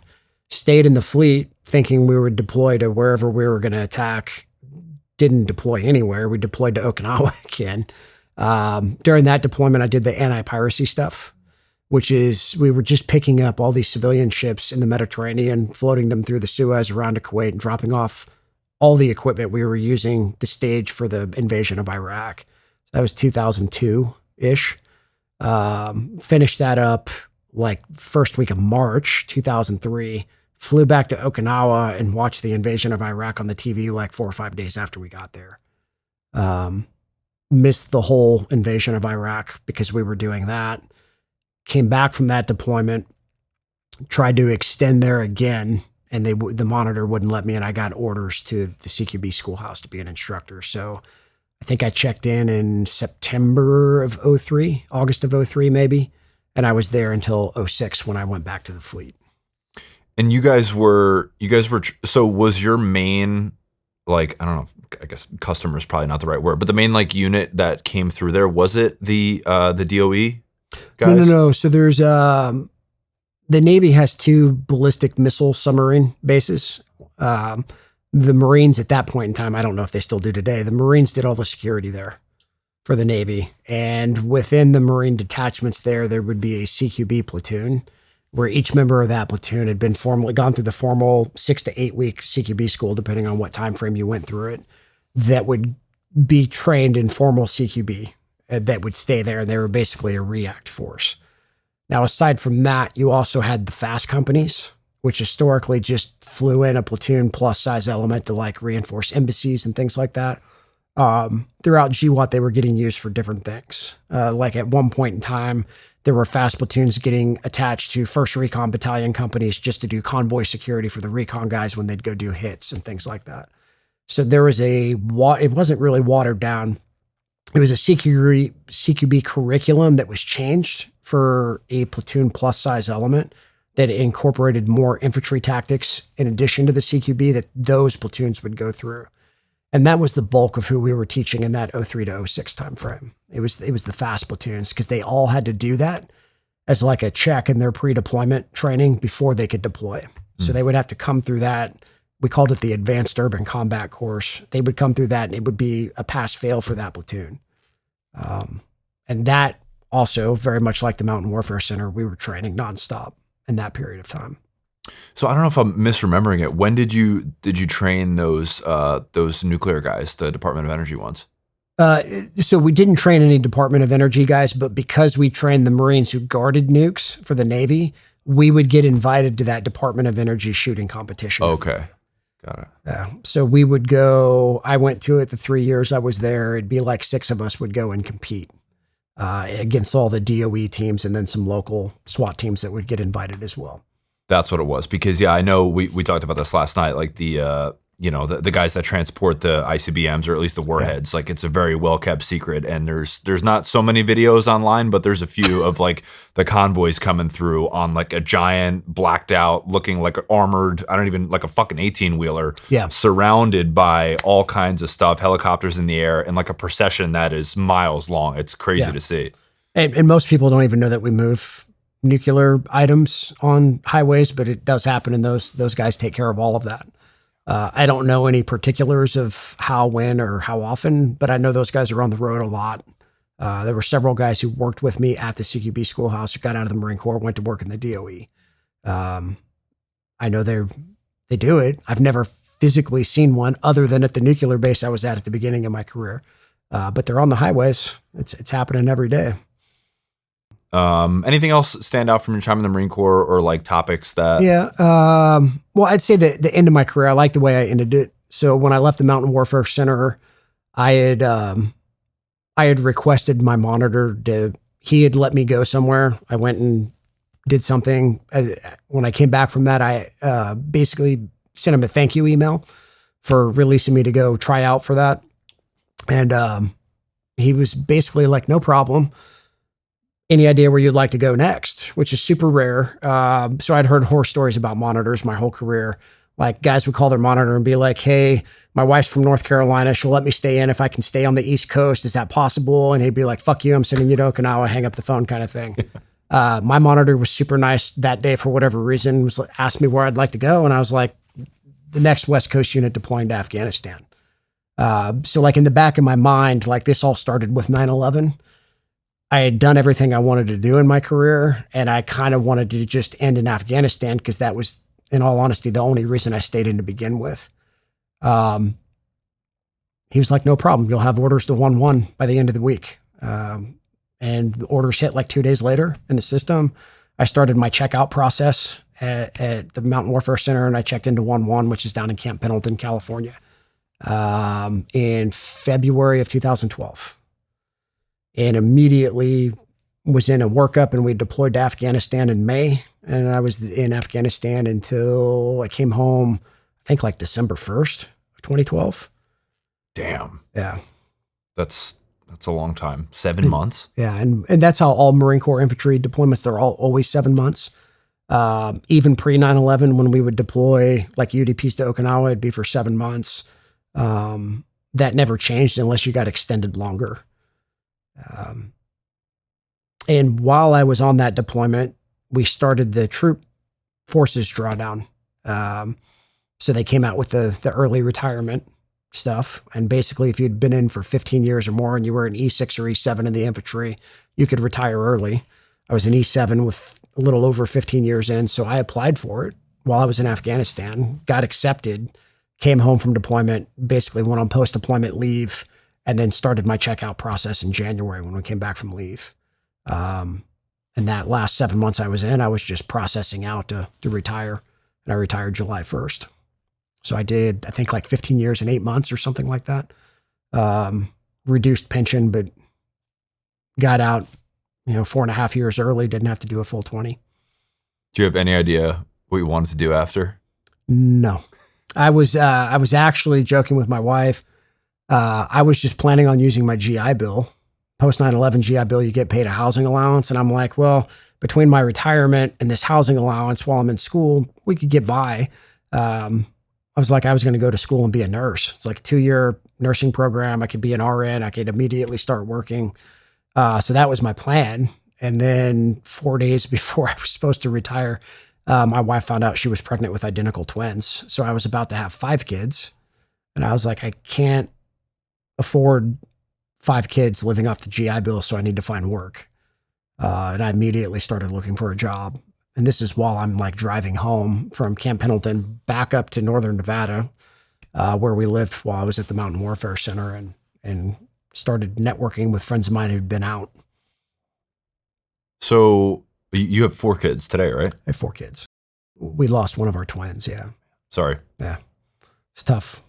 Speaker 1: stayed in the fleet thinking we would deploy to wherever we were going to attack. Didn't deploy anywhere. We deployed to Okinawa again. During that deployment, I did the anti-piracy stuff, which is we were just picking up all these civilian ships in the Mediterranean, floating them through the Suez around to Kuwait and dropping off all the equipment we were using to stage for the invasion of Iraq. That was 2002-ish. Finished that up like first week of March 2003. Flew back to Okinawa and watched the invasion of Iraq on the TV like 4 or 5 days after we got there. Missed the whole invasion of Iraq because we were doing that. Came back from that deployment, tried to extend there again, and the monitor wouldn't let me, and I got orders to the CQB schoolhouse to be an instructor. So I think I checked in September of 03, August of 03 maybe, and I was there until 06 when I went back to the fleet.
Speaker 2: And you guys were, so was your main, like, I don't know, I guess customer is probably not the right word, but the main like unit that came through there, was it the DOE guys?
Speaker 1: No. So there's, the Navy has 2 ballistic missile submarine bases. The Marines at that point in time, I don't know if they still do today, the Marines did all the security there for the Navy. And within the Marine detachments there would be a CQB platoon, where each member of that platoon had been gone through the formal 6 to 8 week CQB school, depending on what time frame you went through it, that would be trained in formal CQB that would stay there. And they were basically a react force. Now, aside from that, you also had the fast companies, which historically just flew in a platoon plus size element to like reinforce embassies and things like that. Throughout GWAT, they were getting used for different things. Like at one point in time, there were fast platoons getting attached to 1st Recon Battalion companies just to do convoy security for the recon guys when they'd go do hits and things like that. So there was it wasn't really watered down. It was a CQB curriculum that was changed for a platoon plus size element that incorporated more infantry tactics in addition to the CQB that those platoons would go through. And that was the bulk of who we were teaching in that 03 to 06 timeframe. It was the fast platoons because they all had to do that as like a check in their pre-deployment training before they could deploy. So they would have to come through that. We called it the Advanced Urban Combat Course. They would come through that, and it would be a pass-fail for that platoon. And that also, very much like the Mountain Warfare Center, we were training nonstop in that period of time.
Speaker 2: So I don't know if I'm misremembering it. When did you train those nuclear guys, the Department of Energy ones?
Speaker 1: So we didn't train any Department of Energy guys, but because we trained the Marines who guarded nukes for the Navy, we would get invited to that Department of Energy shooting competition.
Speaker 2: Okay. Got it.
Speaker 1: Yeah. So we would go, I went to it the 3 years I was there. It'd be like 6 of us would go and compete against all the DOE teams and then some local SWAT teams that would get invited as well.
Speaker 2: That's what it was. Because I know we talked about this last night, like the guys that transport the ICBMs or at least the warheads, like it's a very well kept secret. And there's not so many videos online, but there's a few of like the convoys coming through on like a giant blacked out looking like armored, like a fucking 18-wheeler, surrounded by all kinds of stuff, helicopters in the air, and like a procession that is miles long. It's crazy to see.
Speaker 1: And most people don't even know that we move nuclear items on highways, but it does happen, and those guys take care of all of that. I don't know any particulars of how, when, or how often, but I know those guys are on the road a lot. There were several guys who worked with me at the CQB schoolhouse who got out of the Marine Corps, went to work in the DOE. I know they do it. I've never physically seen one other than at the nuclear base I was at the beginning of my career. But they're on the highways. It's happening every day.
Speaker 2: Anything else stand out from your time in the Marine Corps or like topics that?
Speaker 1: Yeah. Well, I'd say the end of my career, I like the way I ended it. So when I left the Mountain Warfare Center, I had requested my monitor he had let me go somewhere. I went and did something. When I came back from that, I basically sent him a thank you email for releasing me to go try out for that. And he was basically like, no problem. Any idea where you'd like to go next? Which is super rare. So I'd heard horror stories about monitors my whole career. Like guys would call their monitor and be like, hey, my wife's from North Carolina. She'll let me stay in if I can stay on the East Coast. Is that possible? And he'd be like, fuck you, I'm sending you to Okinawa, hang up the phone kind of thing. My monitor was super nice that day for whatever reason, asked me where I'd like to go. And I was like, the next West Coast unit deploying to Afghanistan. So like in the back of my mind, like this all started with 9/11. I had done everything I wanted to do in my career, and I kind of wanted to just end in Afghanistan because that was, in all honesty, the only reason I stayed in to begin with. He was like, no problem. You'll have orders to 1-1 by the end of the week. And the orders hit like 2 days later in the system. I started my checkout process at the Mountain Warfare Center, and I checked into 1-1, which is down in Camp Pendleton, California, in February of 2012. And immediately was in a workup, and we deployed to Afghanistan in May. And I was in Afghanistan until I came home, I think like December 1st of 2012.
Speaker 2: Damn.
Speaker 1: Yeah.
Speaker 2: That's a long time. 7 months.
Speaker 1: Yeah. And that's how all Marine Corps infantry deployments, they're always 7 months. Even pre 9/11, when we would deploy like UDPs to Okinawa, it'd be for 7 months. That never changed unless you got extended longer. And while I was on that deployment, we started the troop forces drawdown. So they came out with the early retirement stuff. And basically, if you'd been in for 15 years or more and you were an E6 or E7 in the infantry, you could retire early. I was an E7 with a little over 15 years in. So I applied for it while I was in Afghanistan, got accepted, came home from deployment, basically went on post-deployment leave, and then started my checkout process in January when we came back from leave. And that last 7 months I was in, I was just processing out to retire. And I retired July 1st. So I did, I think like 15 years and 8 months or something like that. Reduced pension, but got out, 4.5 years early, didn't have to do a full 20.
Speaker 2: Do you have any idea what you wanted to do after?
Speaker 1: No. I was actually joking with my wife. I was just planning on using my GI Bill. Post 9/11 GI Bill, you get paid a housing allowance. And I'm like, well, between my retirement and this housing allowance while I'm in school, we could get by. I was like, I was going to go to school and be a nurse. It's like a 2-year nursing program. I could be an RN. I could immediately start working. So that was my plan. And then 4 days before I was supposed to retire, my wife found out she was pregnant with identical twins. So I was about to have 5 kids. And I was like, I can't afford 5 kids living off the GI Bill, so I need to find work. And I immediately started looking for a job. And this is while I'm like driving home from Camp Pendleton back up to Northern Nevada, where we lived while I was at the Mountain Warfare Center, and started networking with friends of mine who'd been out.
Speaker 2: So you have 4 kids today, right?
Speaker 1: I have 4 kids. We lost one of our twins. Yeah.
Speaker 2: Sorry.
Speaker 1: Yeah. It's tough.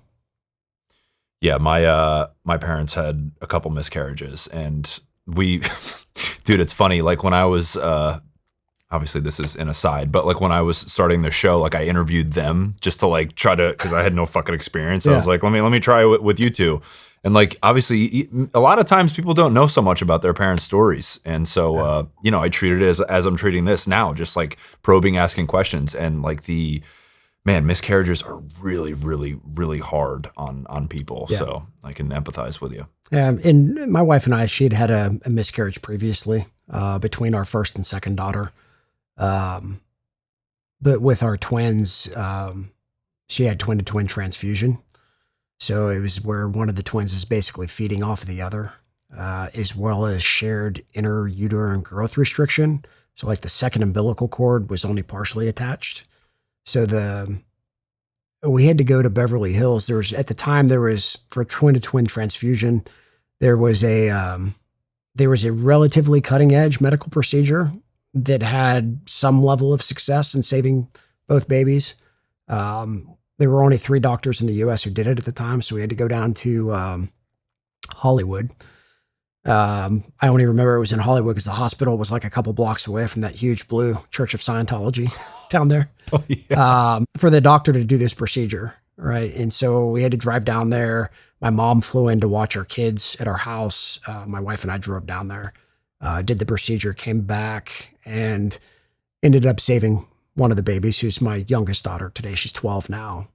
Speaker 2: Yeah. My parents had a couple miscarriages, and dude, it's funny. Like when I was, obviously this is an aside, but like when I was starting the show, like I interviewed them just to like try to, cause I had no fucking experience. I was like, let me try it with you two. And like, obviously a lot of times people don't know so much about their parents' stories. And so, I treated it as I'm treating this now, just like probing, asking questions. And like miscarriages are really, really, really hard on people. Yeah. So I can empathize with you.
Speaker 1: Yeah. And my wife and I, she'd had a miscarriage previously, between our first and second daughter. But with our twins, she had twin-to-twin transfusion. So it was where one of the twins is basically feeding off of the other, as well as shared intrauterine growth restriction. So like the second umbilical cord was only partially attached. So we had to go to Beverly Hills. At the time for twin-to-twin transfusion, there was a relatively cutting edge medical procedure that had some level of success in saving both babies. There were only 3 doctors in the U.S. who did it at the time, so we had to go down to Hollywood. I only remember it was in Hollywood because the hospital was like a couple blocks away from that huge blue Church of Scientology down there.
Speaker 2: Oh, yeah.
Speaker 1: For the doctor to do this procedure, right? And so we had to drive down there. My mom flew in to watch our kids at our house. My wife and I drove down there, did the procedure, came back, and ended up saving one of the babies, who's my youngest daughter today. She's 12 now.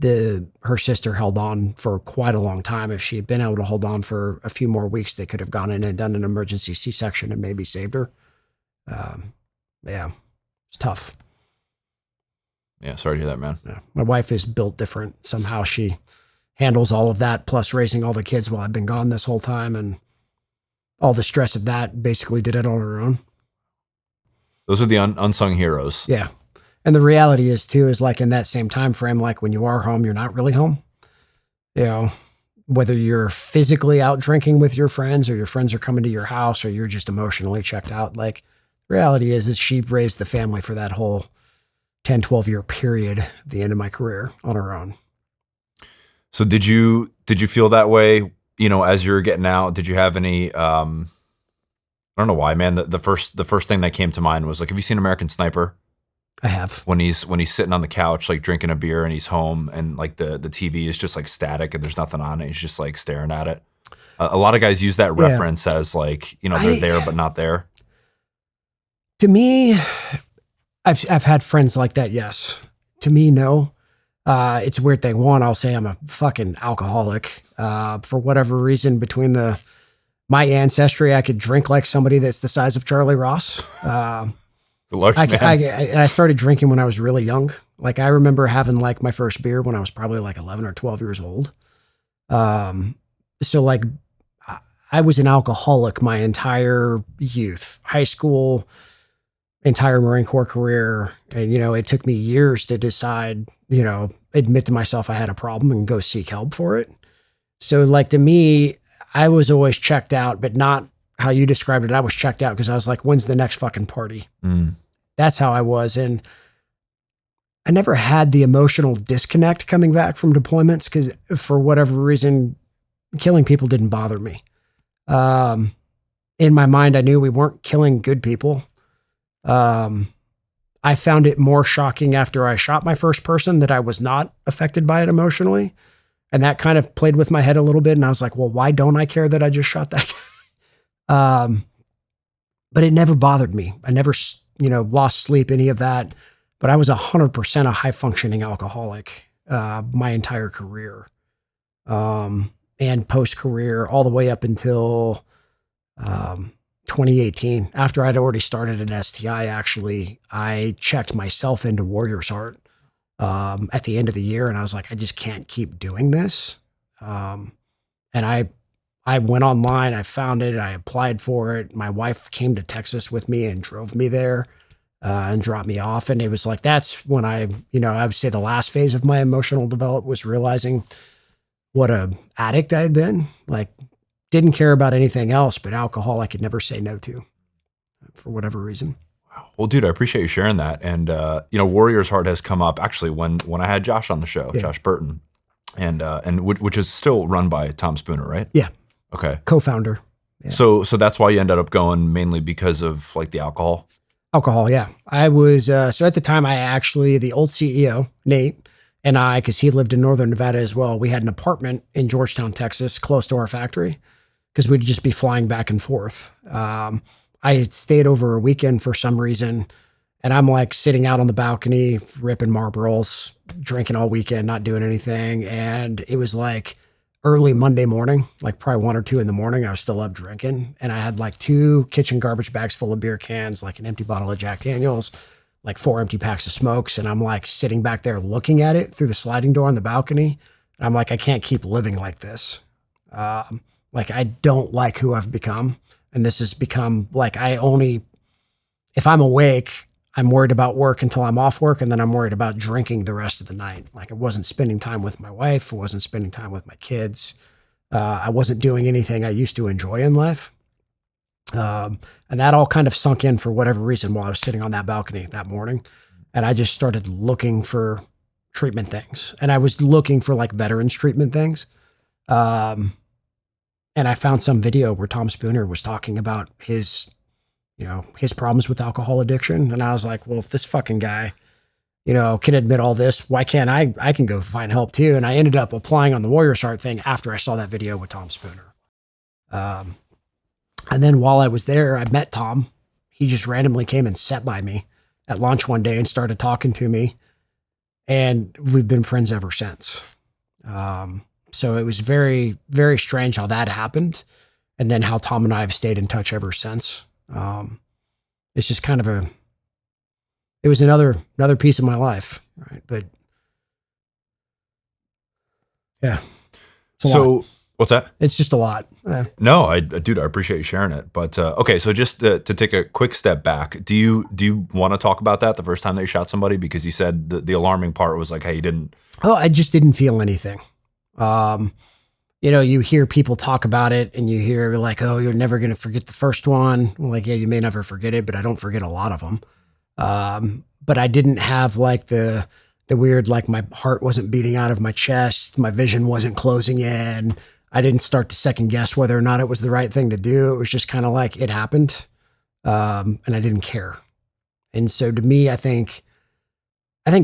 Speaker 1: Her sister held on for quite a long time. If she had been able to hold on for a few more weeks, they could have gone in and done an emergency C-section and maybe saved her. Yeah, it's tough.
Speaker 2: Yeah, sorry to hear that, man.
Speaker 1: Yeah. My wife is built different. Somehow she handles all of that, plus raising all the kids while I've been gone this whole time, and all the stress of that. Basically did it on her own.
Speaker 2: Those are the unsung heroes.
Speaker 1: Yeah. And the reality is too, is like in that same time frame, like when you are home, you're not really home. You know, whether you're physically out drinking with your friends or your friends are coming to your house or you're just emotionally checked out. Like reality is that she raised the family for that whole 10, 12 year period at the end of my career on her own.
Speaker 2: So did you feel that way, you know, as you were getting out? Did you have any, I don't know why, man. The first thing that came to mind was like, have you seen American Sniper?
Speaker 1: I have.
Speaker 2: When he's sitting on the couch, like drinking a beer and he's home and like the TV is just like static and there's nothing on it. He's just like staring at it. A lot of guys use that reference as like, you know, they're there, but not there.
Speaker 1: To me, I've had friends like that. Yes. To me, no. It's a weird thing. One, I'll say I'm a fucking alcoholic. For whatever reason, between my ancestry, I could drink like somebody that's the size of Charlie Ross.
Speaker 2: The large man.
Speaker 1: And I started drinking when I was really young. Like I remember having like my first beer when I was probably like 11 or 12 years old. So like I was an alcoholic my entire youth, high school, entire Marine Corps career. And, you know, it took me years to decide, you know, admit to myself I had a problem and go seek help for it. So like to me, I was always checked out, but not how you described it. I was checked out because I was like, when's the next fucking party? That's how I was. And I never had the emotional disconnect coming back from deployments because for whatever reason, killing people didn't bother me. In my mind, I knew we weren't killing good people. I found it more shocking after I shot my first person that I was not affected by it emotionally. And that kind of played with my head a little bit. And I was like, well, why don't I care that I just shot that guy? But it never bothered me. I never, you know, lost sleep, any of that. But I was 100% a high functioning alcoholic, my entire career, and post career all the way up until, 2018. After I'd already started an STI, actually, I checked myself into Warrior's Heart, at the end of the year. And I was like, I just can't keep doing this. And I went online, I found it, I applied for it. My wife came to Texas with me and drove me there, and dropped me off. And it was like, that's when I would say the last phase of my emotional development was realizing what a addict I had been. Like, didn't care about anything else, but alcohol I could never say no to for whatever reason.
Speaker 2: Wow. Well, dude, I appreciate you sharing that. And, you know, Warrior's Heart has come up actually when I had Josh on the show, Josh Burton, and which is still run by Tom Spooner, right?
Speaker 1: Yeah.
Speaker 2: Okay.
Speaker 1: Co-founder. Yeah.
Speaker 2: So that's why you ended up going mainly because of like the alcohol?
Speaker 1: Alcohol, yeah. I was, so at the time the old CEO, Nate, and I, because he lived in Northern Nevada as well, we had an apartment in Georgetown, Texas, close to our factory, because we'd just be flying back and forth. I had stayed over a weekend for some reason, and I'm like sitting out on the balcony, ripping Marlboros, drinking all weekend, not doing anything. And it was like early Monday morning, like probably 1 or 2 in the morning, I was still up drinking. And I had like 2 kitchen garbage bags full of beer cans, like an empty bottle of Jack Daniels, like 4 empty packs of smokes. And I'm like sitting back there looking at it through the sliding door on the balcony. And I'm like, I can't keep living like this. Like, I don't like who I've become. And this has become like, if I'm awake, I'm worried about work until I'm off work. And then I'm worried about drinking the rest of the night. Like, I wasn't spending time with my wife. I wasn't spending time with my kids. I wasn't doing anything I used to enjoy in life. And that all kind of sunk in for whatever reason while I was sitting on that balcony that morning. And I just started looking for treatment things. And I was looking for like veterans treatment things. And I found some video where Tom Spooner was talking about his problems with alcohol addiction. And I was like, well, if this fucking guy, can admit all this, why can't I can go find help too. And I ended up applying on the Warriors Heart thing after I saw that video with Tom Spooner. And then while I was there, I met Tom. He just randomly came and sat by me at lunch one day and started talking to me. And we've been friends ever since. So it was very, very strange how that happened. And then how Tom and I have stayed in touch ever since. It's just kind of it was another piece of my life. Right. But yeah.
Speaker 2: So what's that?
Speaker 1: It's just a lot.
Speaker 2: No, dude, I appreciate you sharing it. But okay, so just to take a quick step back, do you want to talk about that the first time that you shot somebody? Because you said the alarming part was like, hey, you didn't.
Speaker 1: Oh, I just didn't feel anything. You hear people talk about it and you hear like, oh, you're never going to forget the first one. I'm like, yeah, you may never forget it, but I don't forget a lot of them. But I didn't have like the weird, like my heart wasn't beating out of my chest. My vision wasn't closing in. I didn't start to second guess whether or not it was the right thing to do. It was just kind of like it happened. And I didn't care. And so to me, I think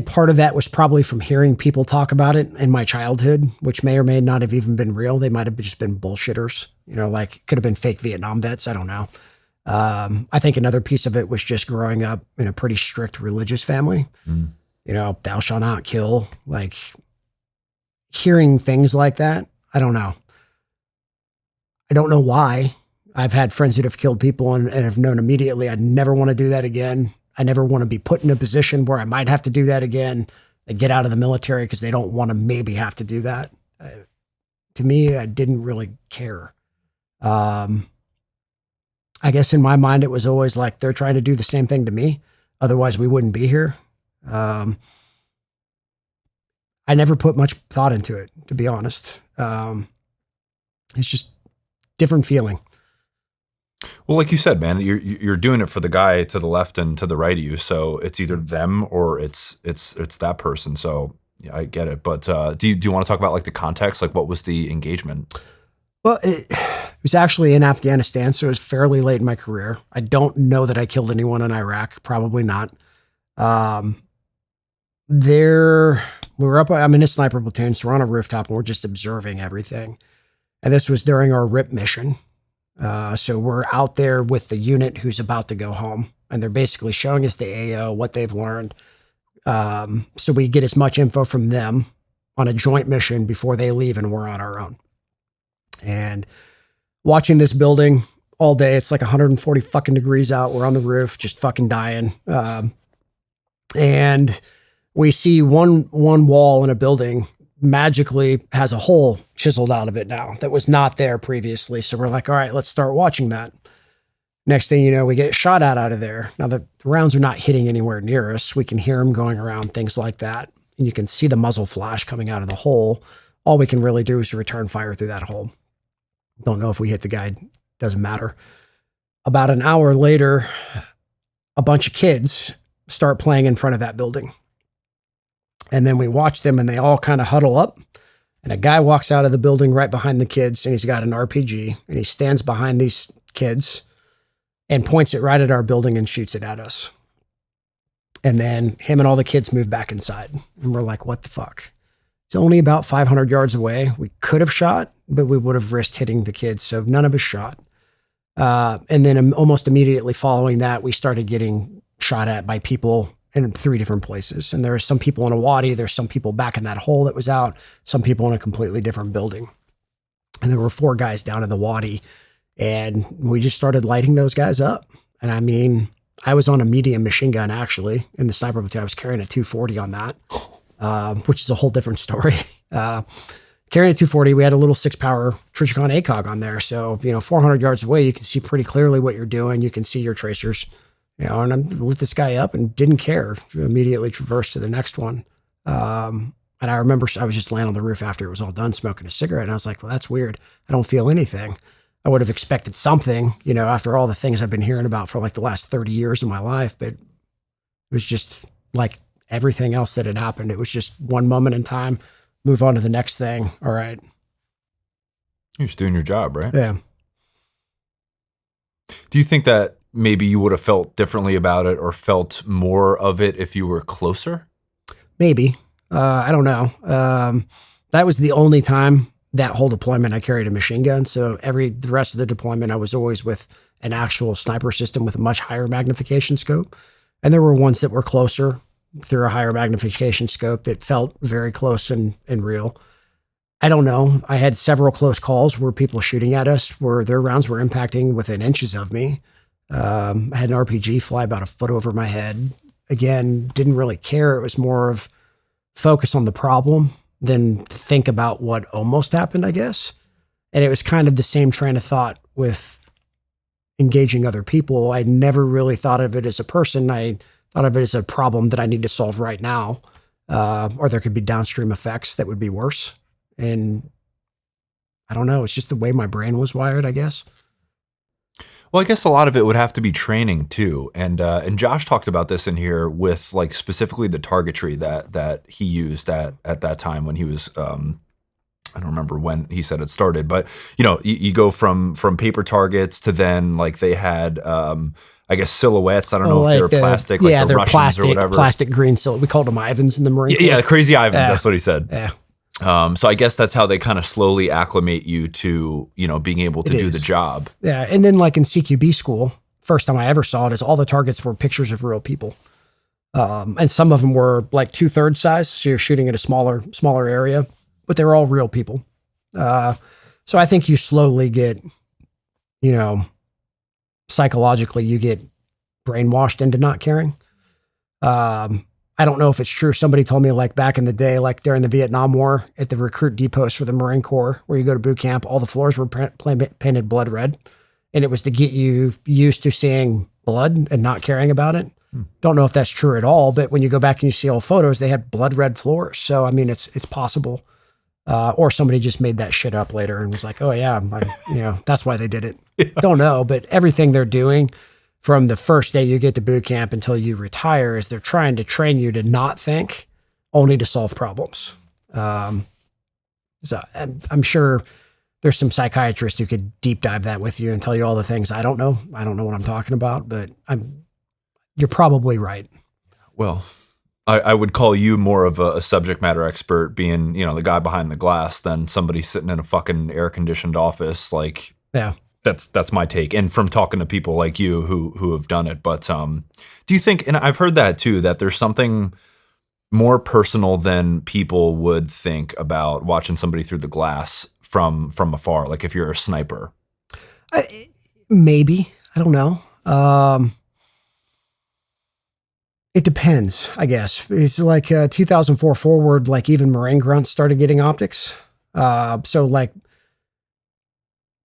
Speaker 1: part of that was probably from hearing people talk about it in my childhood, which may or may not have even been real. They might have just been bullshitters, like could have been fake Vietnam vets. I don't know. I think another piece of it was just growing up in a pretty strict religious family. Thou shalt not kill, like hearing things like that. I don't know. I don't know why. I've had friends that have killed people and have known immediately I'd never want to do that again. I never want to be put in a position where I might have to do that again. They get out of the military because they don't want to maybe have to do that. To me, I didn't really care. I guess in my mind, it was always like they're trying to do the same thing to me. Otherwise, we wouldn't be here. I never put much thought into it, to be honest. It's just different feeling.
Speaker 2: Well, like you said, man, you're doing it for the guy to the left and to the right of you. So it's either them or it's that person. So yeah, I get it. But do you want to talk about like the context? Like what was the engagement?
Speaker 1: Well, it was actually in Afghanistan, so it was fairly late in my career. I don't know that I killed anyone in Iraq. Probably not. I'm in a sniper platoon, so we're on a rooftop and we're just observing everything. And this was during our RIP mission. So we're out there with the unit who's about to go home, and they're basically showing us the AO, what they've learned. So we get as much info from them on a joint mission before they leave and we're on our own. And watching this building all day, it's like 140 fucking degrees out. We're on the roof, just fucking dying. And we see one wall in a building magically has a hole chiseled out of it now that was not there previously. So we're like, all right, let's start watching that. Next thing you know, we get shot at out of there. Now the rounds are not hitting anywhere near us. We can hear them going around, things like that. And you can see the muzzle flash coming out of the hole. All we can really do is return fire through that hole. Don't know if we hit the guy. Doesn't matter. About an hour later, a bunch of kids start playing in front of that building. And then we watch them and they all kind of huddle up. And a guy walks out of the building right behind the kids and he's got an RPG and he stands behind these kids and points it right at our building and shoots it at us. And then him and all the kids move back inside. And we're like, what the fuck? It's only about 500 yards away. We could have shot, but we would have risked hitting the kids. So none of us shot. And then almost immediately following that, we started getting shot at by people in 3 different places. And there are some people in a wadi, there's some people back in that hole that was out, some people in a completely different building. And there were 4 guys down in the wadi. And we just started lighting those guys up. And I mean, I was on a medium machine gun, actually, in the sniper platoon. I was carrying a 240 on that, which is a whole different story. Carrying a 240, we had a little 6-power Trichicon ACOG on there. So, 400 yards away, you can see pretty clearly what you're doing. You can see your tracers, and I lit this guy up and didn't care. Immediately traversed to the next one. And I remember I was just laying on the roof after it was all done, smoking a cigarette. And I was like, well, that's weird. I don't feel anything. I would have expected something, after all the things I've been hearing about for like the last 30 years of my life. But it was just like everything else that had happened. It was just one moment in time, move on to the next thing. All right.
Speaker 2: You're just doing your job, right?
Speaker 1: Yeah.
Speaker 2: Do you think that maybe you would have felt differently about it or felt more of it if you were closer?
Speaker 1: Maybe. I don't know. That was the only time that whole deployment I carried a machine gun. So the rest of the deployment, I was always with an actual sniper system with a much higher magnification scope. And there were ones that were closer through a higher magnification scope that felt very close and real. I don't know. I had several close calls where people shooting at us where their rounds were impacting within inches of me. I had an RPG fly about a foot over my head. Again, didn't really care. It was more of focus on the problem than think about what almost happened, I guess. And it was kind of the same train of thought with engaging other people. I never really thought of it as a person. I thought of it as a problem that I need to solve right now. Or there could be downstream effects that would be worse. And I don't know. It's just the way my brain was wired, I guess.
Speaker 2: Well, I guess a lot of it would have to be training too, and Josh talked about this in here with like specifically the targetry that he used at that time when he was I don't remember when he said it started, but you go from paper targets to then like they had I guess silhouettes. I don't know if they're plastic, like the
Speaker 1: they're
Speaker 2: Russians
Speaker 1: plastic,
Speaker 2: or whatever.
Speaker 1: plastic green silhouette. We called them Ivans in the Marine Corps.
Speaker 2: Yeah, the crazy Ivans. That's what he said.
Speaker 1: Yeah.
Speaker 2: So I guess that's how they kind of slowly acclimate you to, being able to do the job.
Speaker 1: Yeah. And then like in CQB school, first time I ever saw it is all the targets were pictures of real people. And some of them were like 2/3 size. So you're shooting at a smaller area, but they were all real people. So I think you slowly get, psychologically you get brainwashed into not caring. I don't know if it's true. Somebody told me like back in the day, like during the Vietnam War at the recruit depots for the Marine Corps, where you go to boot camp, all the floors were painted blood red. And it was to get you used to seeing blood and not caring about it. Don't know if that's true at all, but when you go back and you see old photos, they had blood red floors. So, I mean, it's possible. Or somebody just made that shit up later and was like, oh yeah, that's why they did it. Yeah. Don't know, but everything they're doing from the first day you get to boot camp until you retire is they're trying to train you to not think, only to solve problems. So I'm sure there's some psychiatrists who could deep dive that with you and tell you all the things I don't know. I don't know what I'm talking about, but you're probably right.
Speaker 2: Well, I would call you more of a subject matter expert being, the guy behind the glass than somebody sitting in a fucking air conditioned office. Like,
Speaker 1: yeah.
Speaker 2: That's my take. And from talking to people like you who have done it. But do you think, and I've heard that too, that there's something more personal than people would think about watching somebody through the glass from afar, like if you're a sniper?
Speaker 1: Maybe. I don't know. It depends, I guess. It's like 2004 forward, like even Marine grunts started getting optics. So like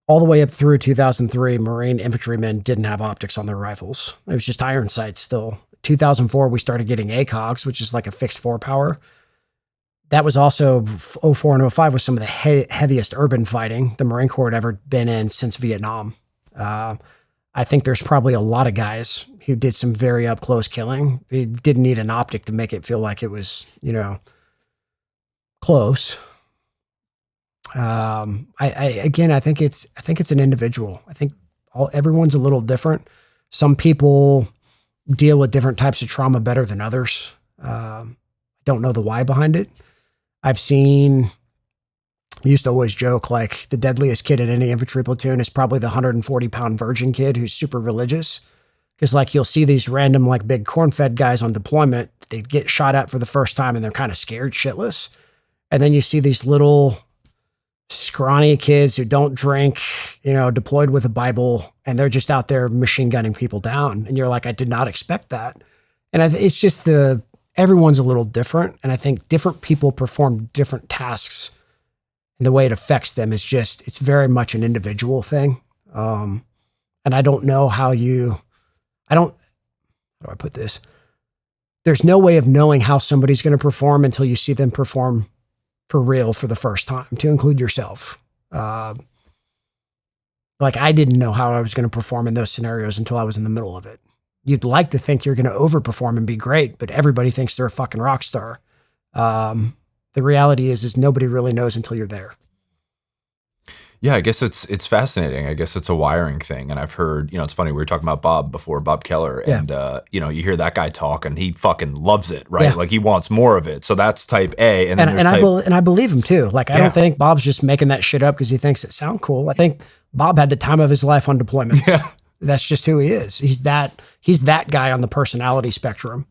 Speaker 1: all the way up through 2003, Marine infantrymen didn't have optics on their rifles. It was just iron sights still. 2004, we started getting ACOGs, which is like a fixed forepower. That was also 04 and 05 was some of the heaviest urban fighting the Marine Corps had ever been in since Vietnam. I think there's probably a lot of guys who did some very up close killing. They didn't need an optic to make it feel like it was, close. I think it's an individual. I think everyone's a little different. Some people deal with different types of trauma better than others. Don't know the why behind it. I've seen, I used to always joke like the deadliest kid in any infantry platoon is probably the 140-pound virgin kid who's super religious. Because like you'll see these random like big corn-fed guys on deployment, they get shot at for the first time and they're kind of scared shitless. And then you see these little scrawny kids who don't drink, deployed with a Bible, and they're just out there machine gunning people down. And you're like, I did not expect that. And it's just everyone's a little different. And I think different people perform different tasks, and the way it affects them is it's very much an individual thing. And I don't know how do I put this? There's no way of knowing how somebody's going to perform until you see them perform for real for the first time, to include yourself. Like I didn't know how I was going to perform in those scenarios until I was in the middle of it. You'd like to think you're going to overperform and be great, but everybody thinks they're a fucking rock star. The reality is nobody really knows until you're there.
Speaker 2: Yeah, I guess it's fascinating. I guess it's a wiring thing. And I've heard, it's funny, we were talking about Bob before, Bob Keller,
Speaker 1: Yeah.
Speaker 2: and you hear that guy talk and he fucking loves it, right?
Speaker 1: Yeah.
Speaker 2: Like he wants more of it. So that's type A. And then there's type,
Speaker 1: I believe him too. Like I don't think Bob's just making that shit up because he thinks it sounds cool. I think Bob had the time of his life on deployments.
Speaker 2: Yeah.
Speaker 1: That's just who he is. He's that guy on the personality spectrum.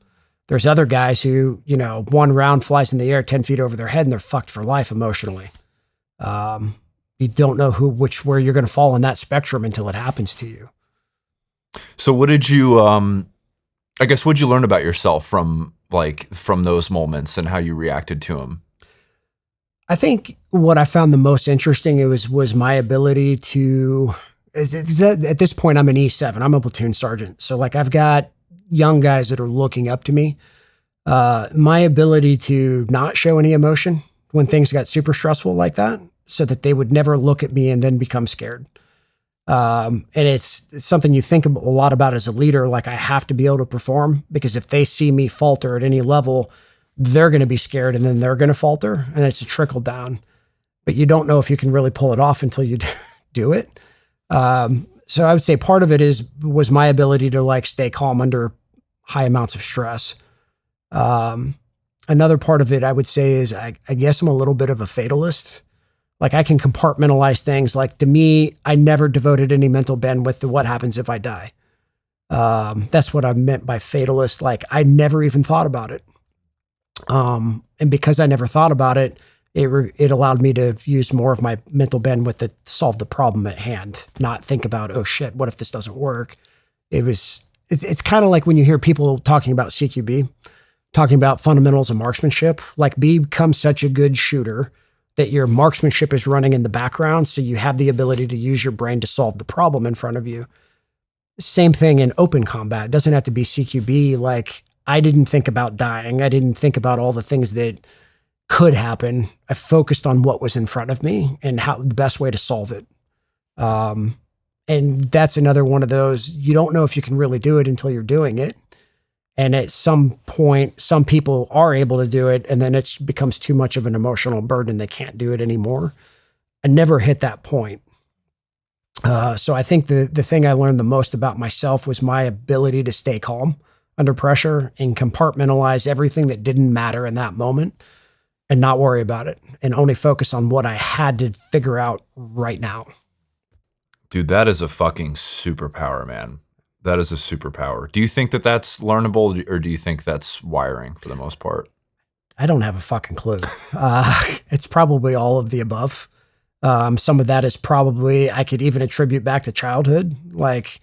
Speaker 1: There's other guys who, one round flies in the air 10 feet over their head and they're fucked for life emotionally. You don't know where you're going to fall on that spectrum until it happens to you.
Speaker 2: So what did you, what'd you learn about yourself from those moments and how you reacted to them?
Speaker 1: I think what I found the most interesting was my ability to, at this point, I'm an E7. I'm a platoon sergeant. So like I've got young guys that are looking up to me. My ability to not show any emotion when things got super stressful like that, so that they would never look at me and then become scared. And it's something you think a lot about as a leader. Like I have to be able to perform, because if they see me falter at any level, they're going to be scared and then they're going to falter, and it's a trickle down. But you don't know if you can really pull it off until you do it. So I would say part of it was my ability to like stay calm under high amounts of stress. Another part of it I would say is I guess I'm a little bit of a fatalist. Like I can compartmentalize things. Like to me, I never devoted any mental bandwidth to what happens if I die. That's what I meant by fatalist. Like I never even thought about it. And because I never thought about it, it allowed me to use more of my mental bandwidth to solve the problem at hand, not think about, oh shit, what if this doesn't work? It's kind of like when you hear people talking about CQB, talking about fundamentals of marksmanship, like become such a good shooter that your marksmanship is running in the background, so you have the ability to use your brain to solve the problem in front of you. Same thing in open combat. It doesn't have to be CQB. Like, I didn't think about dying. I didn't think about all the things that could happen. I focused on what was in front of me and how the best way to solve it. And that's another one of those, you don't know if you can really do it until you're doing it. And at some point, some people are able to do it, and then it becomes too much of an emotional burden. They can't do it anymore. I never hit that point. So I think the thing I learned the most about myself was my ability to stay calm under pressure and compartmentalize everything that didn't matter in that moment and not worry about it and only focus on what I had to figure out right now.
Speaker 2: Dude, that is a fucking superpower, man. That is a superpower. Do you think that that's learnable, or do you think that's wiring for the most part?
Speaker 1: I don't have a fucking clue. It's probably all of the above. Some of that is probably, I could even attribute back to childhood, like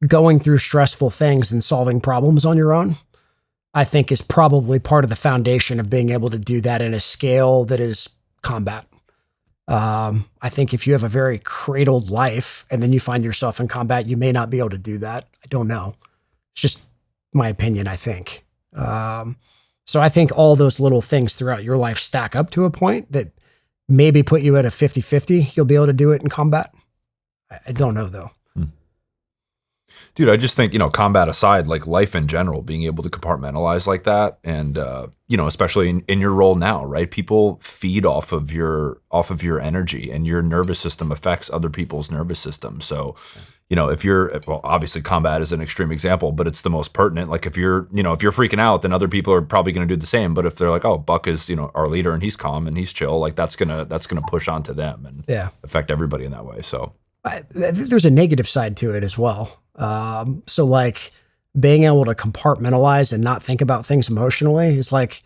Speaker 1: going through stressful things and solving problems on your own, I think is probably part of the foundation of being able to do that in a scale that is combat. I think if you have a very cradled life and then you find yourself in combat, you may not be able to do that. I don't know. It's just my opinion, I think. So I think all those little things throughout your life stack up to a point that maybe put you at a 50-50. You'll be able to do it in combat. I don't know though.
Speaker 2: Dude, I just think, combat aside, like life in general, being able to compartmentalize like that. And, especially in your role now, right? People feed off of your energy, and your nervous system affects other people's nervous system. So, if obviously combat is an extreme example, but it's the most pertinent. Like if you're freaking out, then other people are probably going to do the same. But if they're like, oh, Buck is, our leader and he's calm and he's chill, like that's going to push onto them and affect everybody in that way. So
Speaker 1: there's a negative side to it as well. So like being able to compartmentalize and not think about things emotionally is like,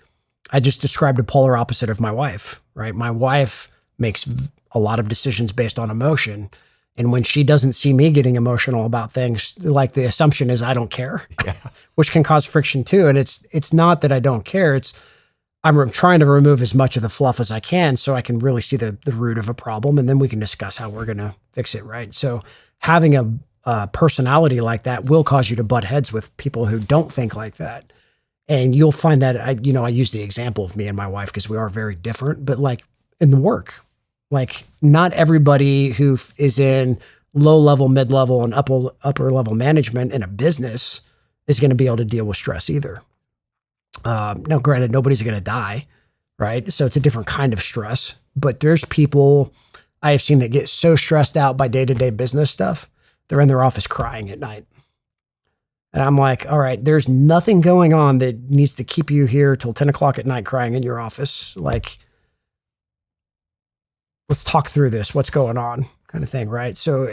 Speaker 1: I just described a polar opposite of my wife, right? My wife makes a lot of decisions based on emotion. And when she doesn't see me getting emotional about things, like the assumption is I don't care, which can cause friction too. And it's not that I don't care. I'm trying to remove as much of the fluff as I can so I can really see the root of a problem. And then we can discuss how we're going to fix it, right? So having a personality like that will cause you to butt heads with people who don't think like that. And you'll find that, I use the example of me and my wife because we are very different, but like in the work, like not everybody who is in low level, mid level, and upper level management in a business is going to be able to deal with stress either. Now, granted, nobody's going to die, right? So it's a different kind of stress, but there's people, I have seen that get so stressed out by day-to-day business stuff, they're in their office crying at night. And I'm like, all right, there's nothing going on that needs to keep you here till 10 o'clock at night crying in your office. Like, let's talk through this. What's going on? Kind of thing, right? So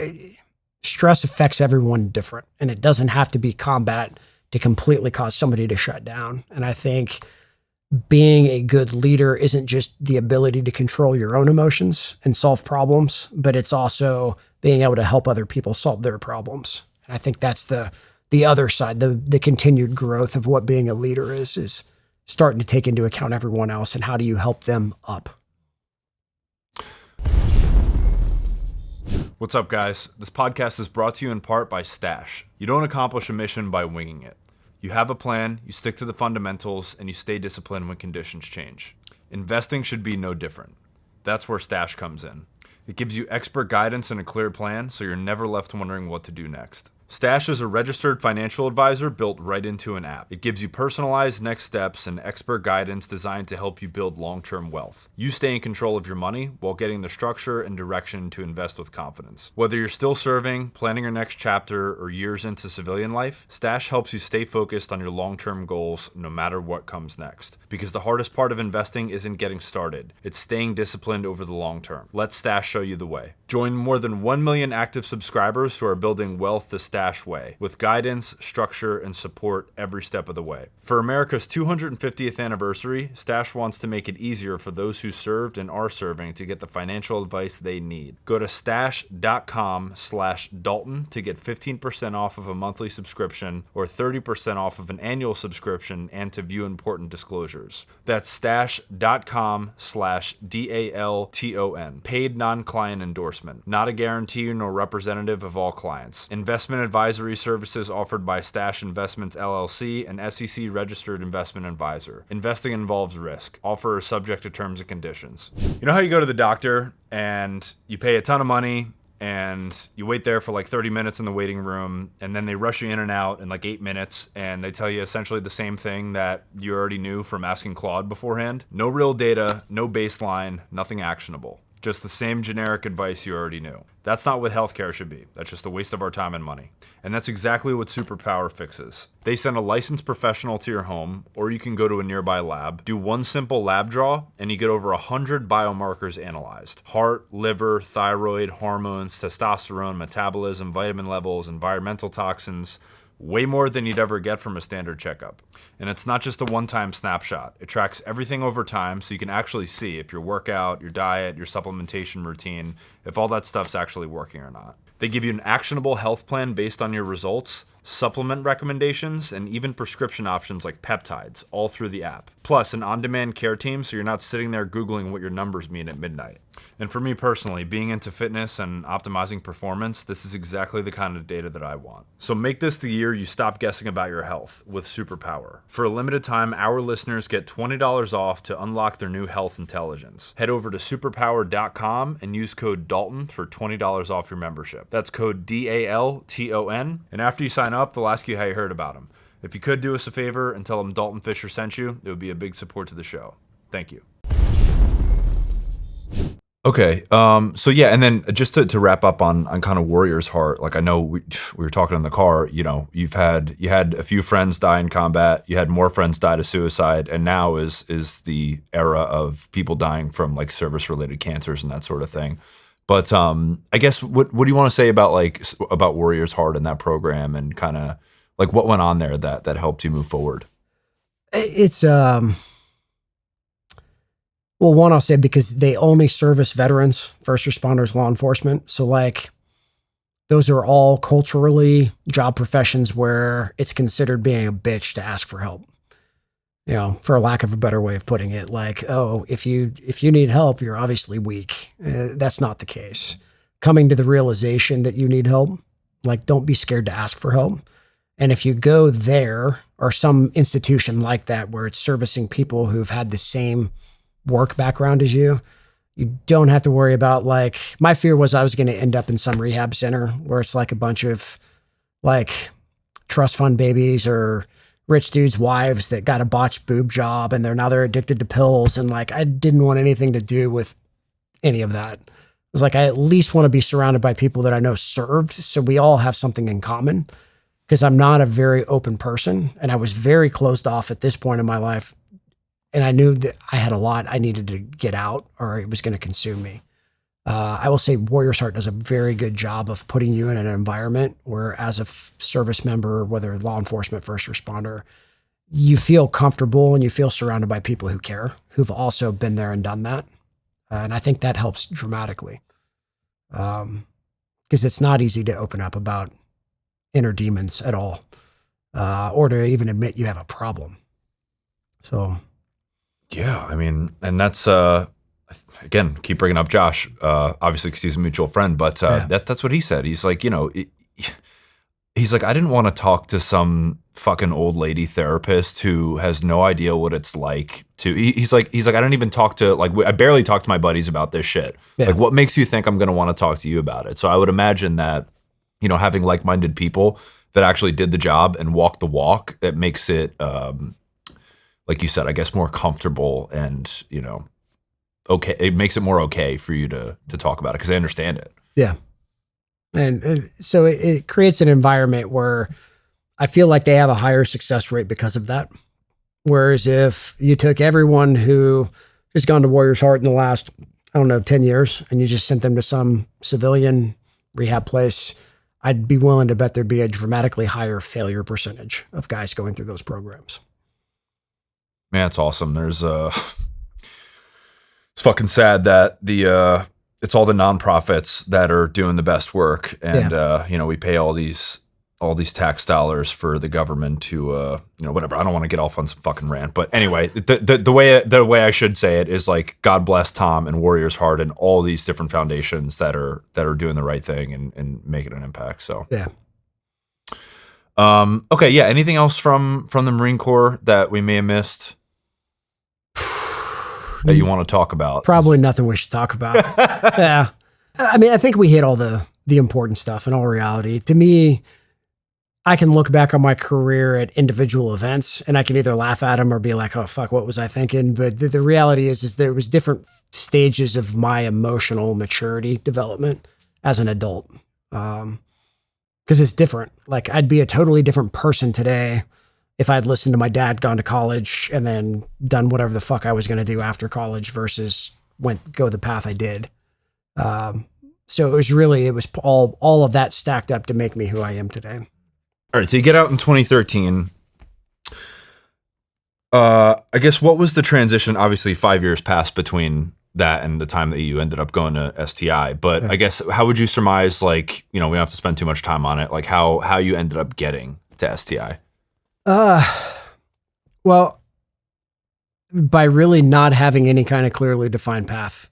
Speaker 1: stress affects everyone different, and it doesn't have to be combat to completely cause somebody to shut down. And I think being a good leader isn't just the ability to control your own emotions and solve problems, but it's also being able to help other people solve their problems. And I think that's the other side, the continued growth of what being a leader is starting to take into account everyone else and how do you help them up.
Speaker 2: What's up, guys? This podcast is brought to you in part by Stash. You don't accomplish a mission by winging it. You have a plan, you stick to the fundamentals, and you stay disciplined when conditions change. Investing should be no different. That's where Stash comes in. It gives you expert guidance and a clear plan, so you're never left wondering what to do next. Stash is a registered financial advisor built right into an app. It gives you personalized next steps and expert guidance designed to help you build long-term wealth. You stay in control of your money while getting the structure and direction to invest with confidence. Whether you're still serving, planning your next chapter, or years into civilian life, Stash helps you stay focused on your long-term goals no matter what comes next. Because the hardest part of investing isn't getting started, it's staying disciplined over the long term. Let Stash show you the way. Join more than 1 million active subscribers who are building wealth the Stash way, with guidance, structure, and support every step of the way. For America's 250th anniversary, Stash wants to make it easier for those who served and are serving to get the financial advice they need. Go to stash.com/Dalton to get 15% off of a monthly subscription or 30% off of an annual subscription and to view important disclosures. That's stash.com/DALTON. Paid non-client endorsement. Not a guarantee nor representative of all clients. Investment advisory services offered by Stash Investments LLC, an SEC registered investment advisor. Investing involves risk. Offer is subject to terms and conditions. You know how you go to the doctor and you pay a ton of money and you wait there for like 30 minutes in the waiting room, and then they rush you in and out in like 8 minutes, and they tell you essentially the same thing that you already knew from asking Claude beforehand? No real data, no baseline, nothing actionable. Just the same generic advice you already knew. That's not what healthcare should be. That's just a waste of our time and money. And that's exactly what Superpower fixes. They send a licensed professional to your home, or you can go to a nearby lab, do one simple lab draw, and you get over 100 biomarkers analyzed. Heart, liver, thyroid, hormones, testosterone, metabolism, vitamin levels, environmental toxins. Way more than you'd ever get from a standard checkup. And it's not just a one-time snapshot. It tracks everything over time so you can actually see if your workout, your diet, your supplementation routine, if all that stuff's actually working or not. They give you an actionable health plan based on your results, supplement recommendations, and even prescription options like peptides, all through the app. Plus, an on-demand care team so you're not sitting there Googling what your numbers mean at midnight. And for me personally, being into fitness and optimizing performance, this is exactly the kind of data that I want. So make this the year you stop guessing about your health with Superpower. For a limited time, our listeners get $20 off to unlock their new health intelligence. Head over to superpower.com and use code Dalton for $20 off your membership. That's code DALTON. And after you sign up, they'll ask you how you heard about them. If you could do us a favor and tell them Dalton Fisher sent you, it would be a big support to the show. Thank you. Okay, so yeah, and then just to wrap up on kind of Warrior's Heart, like I know we were talking in the car, you know, you had a few friends die in combat, you had more friends die to suicide, and now is the era of people dying from like service-related cancers and that sort of thing. But I guess what do you want to say about Warrior's Heart and that program and kind of like what went on there that helped you move forward?
Speaker 1: It's well, one, I'll say because they only service veterans, first responders, law enforcement. So like those are all culturally job professions where it's considered being a bitch to ask for help. You know, for lack of a better way of putting it, like, oh, if you need help, you're obviously weak. That's not the case. Coming to the realization that you need help, like, don't be scared to ask for help. And if you go there or some institution like that where it's servicing people who've had the same work background as you don't have to worry about, like, my fear was I was going to end up in some rehab center where it's like a bunch of like trust fund babies or rich dudes' wives that got a botched boob job and they're addicted to pills. And like, I didn't want anything to do with any of that. was like, I at least want to be surrounded by people that I know served. So we all have something in common, because I'm not a very open person. And I was very closed off at this point in my life. And I knew that I had a lot I needed to get out, or it was going to consume me. I will say Warrior's Heart does a very good job of putting you in an environment where, as a service member, whether law enforcement, first responder, you feel comfortable and you feel surrounded by people who care, who've also been there and done that. And I think that helps dramatically, because it's not easy to open up about inner demons at all, or to even admit you have a problem. So,
Speaker 2: yeah, I mean, and that's again, keep bringing up Josh, obviously because he's a mutual friend, but that's what he said. He's like, he's like, I didn't want to talk to some fucking old lady therapist who has no idea what it's like to. He's like, I don't even talk to, like, I barely talk to my buddies about this shit. Yeah. Like, what makes you think I'm going to want to talk to you about it? So I would imagine that, having like-minded people that actually did the job and walked the walk, it makes it, like you said, I guess more comfortable and, okay. It makes it more okay for you to talk about it because they understand it.
Speaker 1: Yeah. And so it creates an environment where I feel like they have a higher success rate because of that. Whereas if you took everyone who has gone to Warrior's Heart in the last, 10 years, and you just sent them to some civilian rehab place, I'd be willing to bet there'd be a dramatically higher failure percentage of guys going through those programs.
Speaker 2: Man, it's awesome. There's it's fucking sad that it's all the nonprofits that are doing the best work, and we pay all these tax dollars for the government to whatever. I don't want to get off on some fucking rant, but anyway, the way I should say it is like, God bless Tom and Warrior's Heart and all these different foundations that are doing the right thing and making an impact. So
Speaker 1: yeah.
Speaker 2: Okay, yeah. Anything else from the Marine Corps that we may have missed that you want to talk about?
Speaker 1: Probably nothing we should talk about. Yeah. I mean, I think we hit all the important stuff in all reality. To me, I can look back on my career at individual events and I can either laugh at them or be like, oh, fuck, what was I thinking? But the reality is there was different stages of my emotional maturity development as an adult. Because it's different. Like, I'd be a totally different person today if I'd listened to my dad, gone to college, and then done whatever the fuck I was going to do after college versus go the path I did. So it was all of that stacked up to make me who I am today.
Speaker 2: All right. So you get out in 2013. I guess, what was the transition? Obviously 5 years passed between that and the time that you ended up going to STI, but I guess, how would you surmise, like, we don't have to spend too much time on it, like how you ended up getting to STI?
Speaker 1: Well, by really not having any kind of clearly defined path.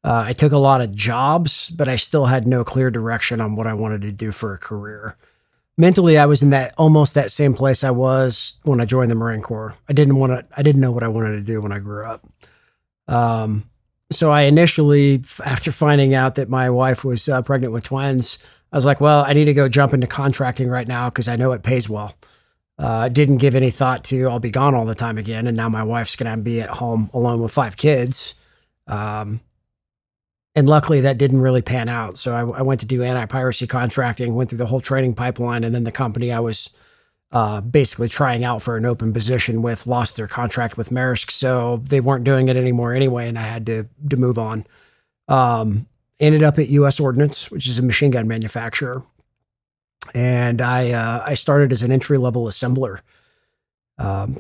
Speaker 1: I took a lot of jobs, but I still had no clear direction on what I wanted to do for a career. Mentally, I was in almost that same place I was when I joined the Marine Corps. I didn't know what I wanted to do when I grew up. So I initially, after finding out that my wife was pregnant with twins, I was like, well, I need to go jump into contracting right now because I know it pays well. Didn't give any thought to I'll be gone all the time again. And now my wife's going to be at home alone with 5 kids. And luckily that didn't really pan out. So I went to do anti-piracy contracting, went through the whole training pipeline. And then the company I was basically trying out for an open position with lost their contract with Maersk. So they weren't doing it anymore anyway. And I had to move on. Ended up at U.S. Ordnance, which is a machine gun manufacturer. And I started as an entry-level assembler.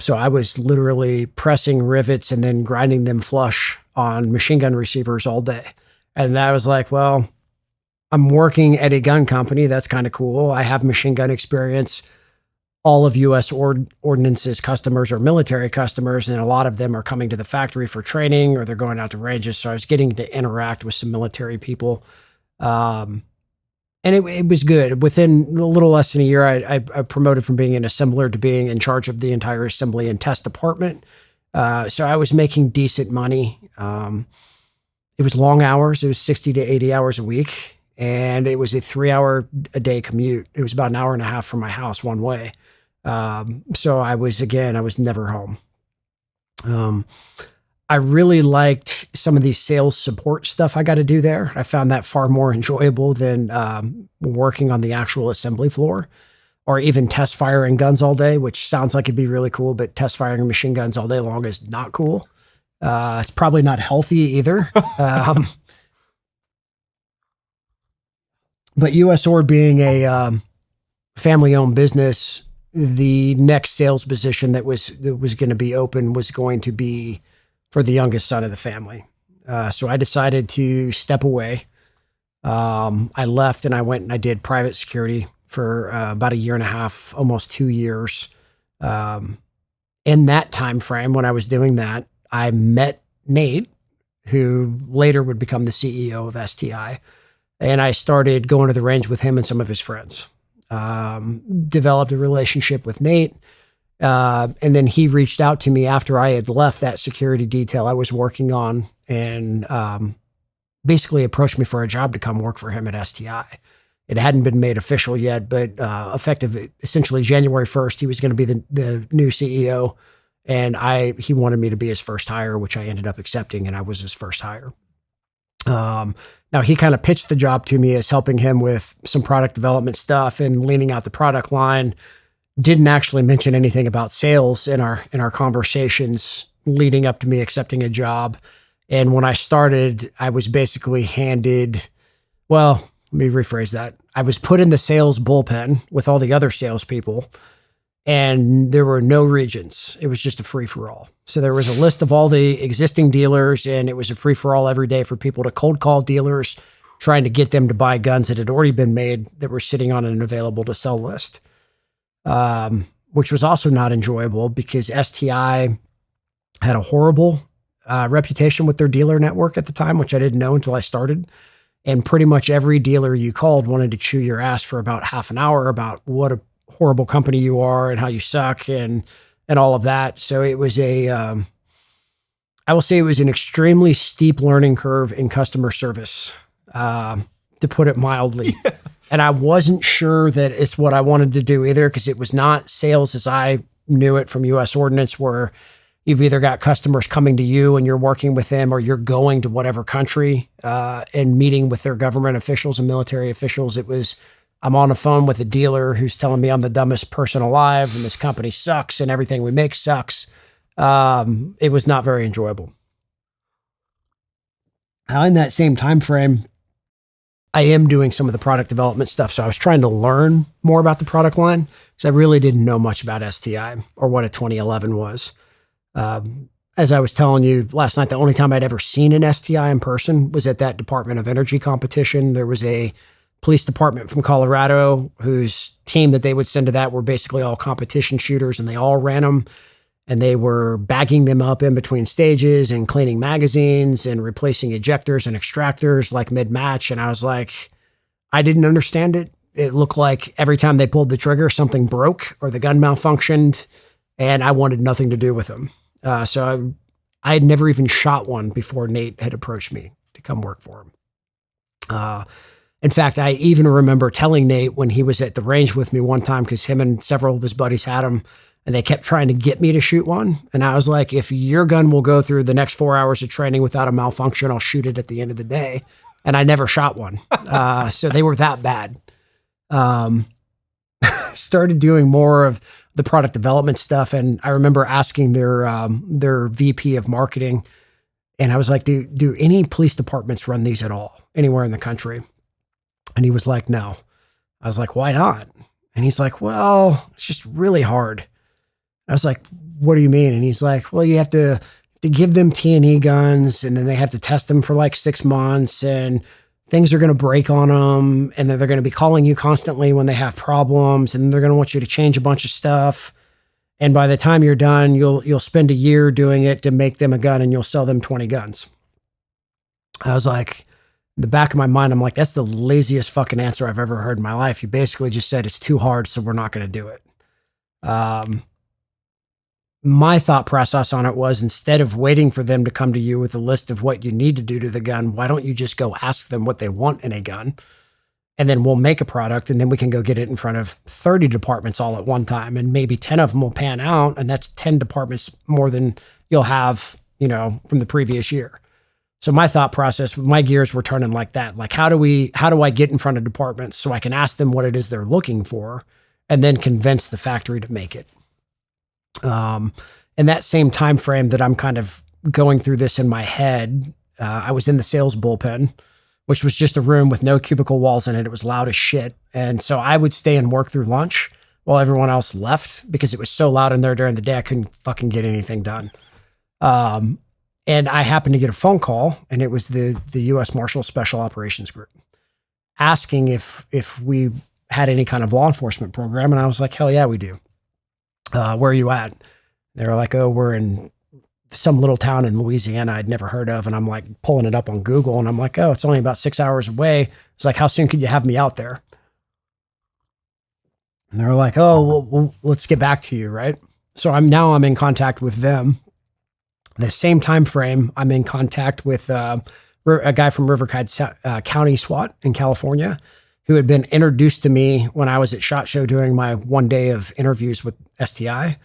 Speaker 1: So I was literally pressing rivets and then grinding them flush on machine gun receivers all day. And I was like, well, I'm working at a gun company. That's kind of cool. I have machine gun experience. All of U.S. Ordnance's customers are military customers, and a lot of them are coming to the factory for training or they're going out to ranges. So I was getting to interact with some military people. And it was good. Within a little less than a year, I promoted from being an assembler to being in charge of the entire assembly and test department. So I was making decent money. It was long hours. It was 60 to 80 hours a week. And it was a 3-hour-a-day commute. It was about an hour and a half from my house one way. So I was never home. I really liked like some of these sales support stuff I got to do there. I found that far more enjoyable than working on the actual assembly floor, or even test firing guns all day, which sounds like it'd be really cool, but test firing machine guns all day long is not cool. It's probably not healthy either. But US Ord being a family-owned business, the next sales position that was going to be open was going to be for the youngest son of the family. So I decided to step away. I left and I went and I did private security for about a year and a half, almost 2 years. In that time frame, when I was doing that, I met Nate, who later would become the CEO of STI. And I started going to the range with him and some of his friends. Developed a relationship with Nate. And then he reached out to me after I had left that security detail I was working on, and basically approached me for a job to come work for him at STI. It hadn't been made official yet, but effective essentially January 1st, he was going to be the new CEO. And he wanted me to be his first hire, which I ended up accepting, and I was his first hire. Now, he kind of pitched the job to me as helping him with some product development stuff and leaning out the product line. Didn't actually mention anything about sales in our conversations leading up to me accepting a job. And when I started, I was basically handed, well, let me rephrase that. I was put in the sales bullpen with all the other salespeople, and there were no regions. It was just a free-for-all. So there was a list of all the existing dealers, and it was a free-for-all every day for people to cold call dealers, trying to get them to buy guns that had already been made that were sitting on an available to sell list, which was also not enjoyable because STI had a horrible reputation with their dealer network at the time, which I didn't know until I started. And pretty much every dealer you called wanted to chew your ass for about half an hour about what a horrible company you are and how you suck and all of that. So it was I will say it was an extremely steep learning curve in customer service, to put it mildly. Yeah. And I wasn't sure that it's what I wanted to do either, because it was not sales as I knew it from U.S. Ordnance, where you've either got customers coming to you and you're working with them, or you're going to whatever country and meeting with their government officials and military officials. It was, I'm on the phone with a dealer who's telling me I'm the dumbest person alive and this company sucks and everything we make sucks. It was not very enjoyable. Now, in that same time frame, I am doing some of the product development stuff. So I was trying to learn more about the product line because I really didn't know much about STI or what a 2011 was. As I was telling you last night, the only time I'd ever seen an STI in person was at that Department of Energy competition. There was a police department from Colorado whose team that they would send to that were basically all competition shooters, and they all ran them, and they were bagging them up in between stages and cleaning magazines and replacing ejectors and extractors like mid-match. And I was like, I didn't understand it. It looked like every time they pulled the trigger, something broke or the gun malfunctioned, and I wanted nothing to do with them. So I had never even shot one before Nate had approached me to come work for him. In fact, I even remember telling Nate when he was at the range with me one time, because him and several of his buddies had them, and they kept trying to get me to shoot one. And I was like, if your gun will go through the next 4 hours of training without a malfunction, I'll shoot it at the end of the day. And I never shot one. So they were that bad. Started doing more of the product development stuff. And I remember asking their VP of marketing, and I was like, do any police departments run these at all anywhere in the country? And he was like, no. I was like, why not? And he's like, well, it's just really hard. I was like, what do you mean? And he's like, well, you have to give them T&E guns, and then they have to test them for like 6 months, and things are going to break on them. And then they're going to be calling you constantly when they have problems, and they're going to want you to change a bunch of stuff. And by the time you're done, you'll spend a year doing it to make them a gun, and you'll sell them 20 guns. I was like, in the back of my mind, I'm like, that's the laziest fucking answer I've ever heard in my life. You basically just said it's too hard, so we're not going to do it. My thought process on it was, instead of waiting for them to come to you with a list of what you need to do to the gun, why don't you just go ask them what they want in a gun? And then we'll make a product, and then we can go get it in front of 30 departments all at one time. And maybe 10 of them will pan out. And that's 10 departments more than you'll have, from the previous year. So my thought process, my gears were turning like that. Like, how do I get in front of departments so I can ask them what it is they're looking for and then convince the factory to make it? In that same time frame that I'm kind of going through this in my head, I was in the sales bullpen, which was just a room with no cubicle walls in it. It was loud as shit. And so I would stay and work through lunch while everyone else left because it was so loud in there during the day, I couldn't fucking get anything done. And I happened to get a phone call, and it was the U.S. Marshals Special Operations Group asking if we had any kind of law enforcement program. And I was like, hell yeah, we do. Where are you at? They were like, oh, we're in some little town in Louisiana I'd never heard of. And I'm like pulling it up on Google, and I'm like, oh, it's only about 6 hours away. It's like, how soon could you have me out there? And they're like, oh, well, let's get back to you, right? So I'm in contact with them. The same time frame, I'm in contact with a guy from Riverside County SWAT in California who had been introduced to me when I was at SHOT Show doing my one day of interviews with STI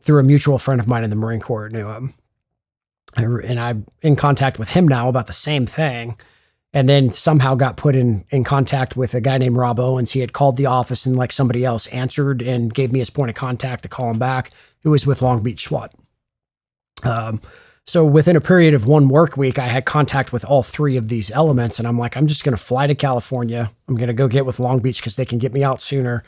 Speaker 1: through a mutual friend of mine in the Marine Corps knew him. And I'm in contact with him now about the same thing. And then somehow got put in contact with a guy named Rob Owens. He had called the office and like somebody else answered and gave me his point of contact to call him back, who was with Long Beach SWAT. So within a period of one work week, I had contact with all three of these elements. And I'm like, I'm just going to fly to California. I'm going to go get with Long Beach because they can get me out sooner.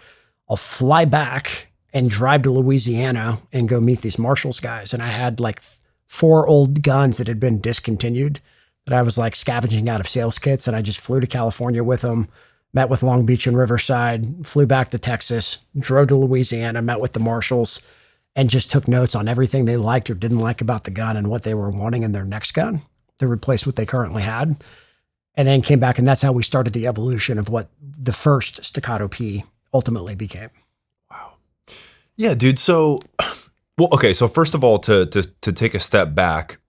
Speaker 1: I'll fly back and drive to Louisiana and go meet these Marshals guys. And I had like 4 old guns that had been discontinued that I was like scavenging out of sales kits. And I just flew to California with them, met with Long Beach and Riverside, flew back to Texas, drove to Louisiana, met with the Marshals, and just took notes on everything they liked or didn't like about the gun and what they were wanting in their next gun to replace what they currently had. And then came back, and that's how we started the evolution of what the first Staccato P ultimately became.
Speaker 2: Wow. Yeah, dude. So, well, okay. So first of all, to take a step back,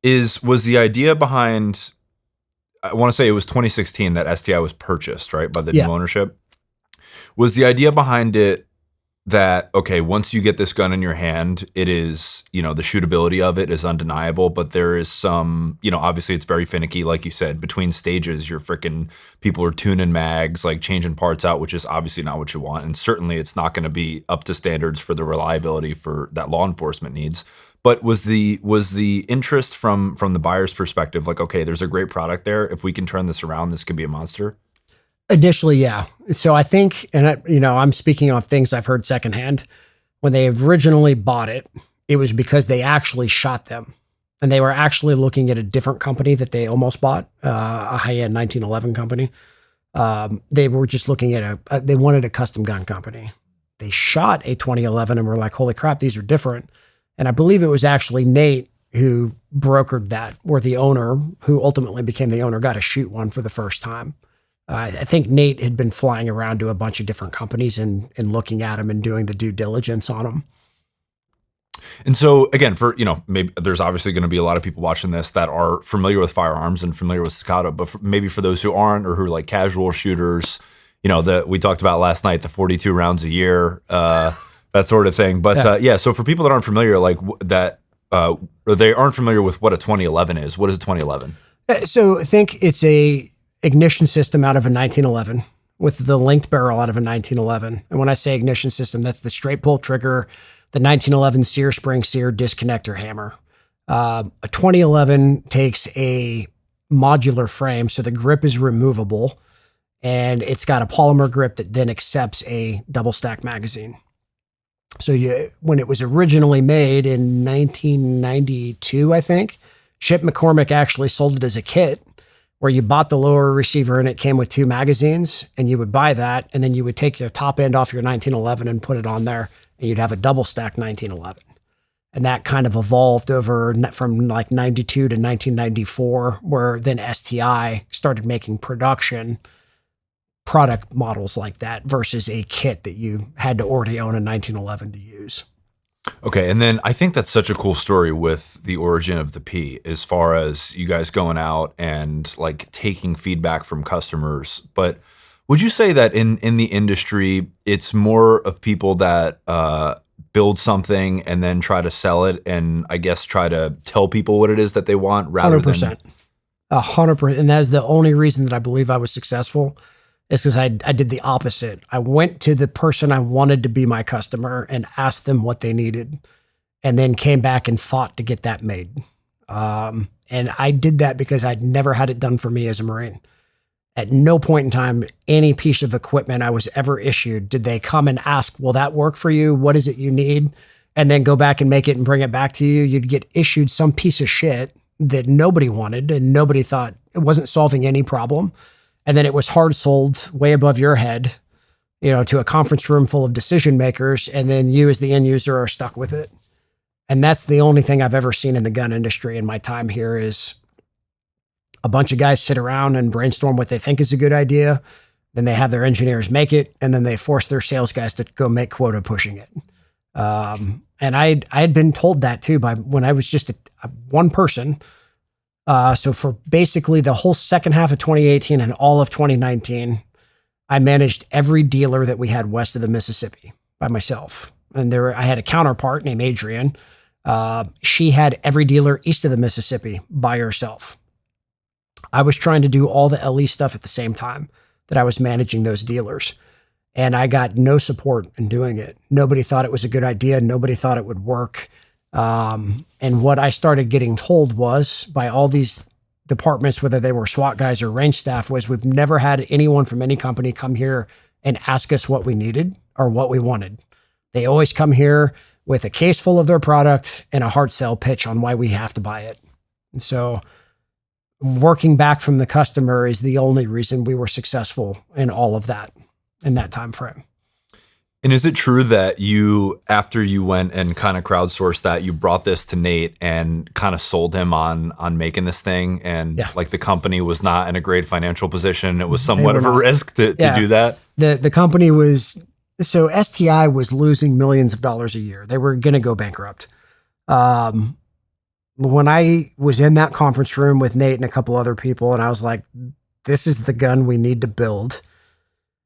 Speaker 2: was the idea behind, I want to say it was 2016 that STI was purchased, right, by the new ownership. Was the idea behind it that, okay, once you get this gun in your hand, it is, the shootability of it is undeniable, but there is some, obviously it's very finicky, like you said, between stages, people are tuning mags, like changing parts out, which is obviously not what you want. And certainly it's not going to be up to standards for the reliability for that law enforcement needs. But was the interest from the buyer's perspective, like, okay, there's a great product there. If we can turn this around, this could be a monster?
Speaker 1: Initially, yeah. So I think, and I'm speaking on things I've heard secondhand. When they originally bought it, it was because they actually shot them, and they were actually looking at a different company that they almost bought, a high-end 1911 company. They were just looking at they wanted a custom gun company. They shot a 2011 and were like, holy crap, these are different. And I believe it was actually Nate who brokered that, where the owner, who ultimately became the owner, got to shoot one for the first time. I think Nate had been flying around to a bunch of different companies and looking at them and doing the due diligence on them.
Speaker 2: And so again, for, maybe there's obviously going to be a lot of people watching this that are familiar with firearms and familiar with Staccato, but maybe for those who aren't, or who are like casual shooters, that we talked about last night, the 42 rounds a year, that sort of thing. But so for people that aren't familiar, like that, or they aren't familiar with what a 2011 is, what is a 2011?
Speaker 1: So I think it's a ignition system out of a 1911 with the linked barrel out of a 1911. And when I say ignition system, that's the straight pull trigger, the 1911 sear spring sear disconnector hammer. A 2011 takes a modular frame, so the grip is removable, and it's got a polymer grip that then accepts a double stack magazine. So when it was originally made in 1992, I think, Chip McCormick actually sold it as a kit, where you bought the lower receiver and it came with 2 magazines, and you would buy that, and then you would take your top end off your 1911 and put it on there, and you'd have a double stack 1911. And that kind of evolved over from like 92 to 1994, where then STI started making product models like that versus a kit that you had to already own a 1911 to use.
Speaker 2: Okay, and then I think that's such a cool story with the origin of the P, as far as you guys going out and like taking feedback from customers. But would you say that in the industry, it's more of people that build something and then try to sell it, and I guess try to tell people what it is that they want, rather
Speaker 1: 100%.
Speaker 2: than
Speaker 1: 100%. And that's the only reason that I believe I was successful is because I did the opposite. I went to the person I wanted to be my customer and asked them what they needed, and then came back and fought to get that made. And I did that because I'd never had it done for me as a Marine. At no point in time, any piece of equipment I was ever issued, did they come and ask, will that work for you? What is it you need? And then go back and make it and bring it back to you. You'd get issued some piece of shit that nobody wanted and nobody thought it wasn't solving any problem. And then it was hard sold way above your head, to a conference room full of decision makers. And then you as the end user are stuck with it. And that's the only thing I've ever seen in the gun industry in my time here is a bunch of guys sit around and brainstorm what they think is a good idea. Then they have their engineers make it. And then they force their sales guys to go make quota pushing it. And I had been told that too by when I was just one person. So for basically the whole second half of 2018 and all of 2019, I managed every dealer that we had west of the Mississippi by myself. And I had a counterpart named Adrian. She had every dealer east of the Mississippi by herself. I was trying to do all the LE stuff at the same time that I was managing those dealers. And I got no support in doing it. Nobody thought it was a good idea. Nobody thought it would work. And what I started getting told was by all these departments, whether they were SWAT guys or range staff, was we've never had anyone from any company come here and ask us what we needed or what we wanted. They always come here with a case full of their product and a hard sell pitch on why we have to buy it. And so working back from the customer is the only reason we were successful in all of that in that time frame.
Speaker 2: And is it true that you, after you went and kind of crowdsourced that, you brought this to Nate and kind of sold him on making this thing, and like the company was not in a great financial position? It was somewhat of a risk to do that. The
Speaker 1: company was, so STI was losing millions of dollars a year. They were going to go bankrupt. When I was in that conference room with Nate and a couple other people, and I was like, this is the gun we need to build.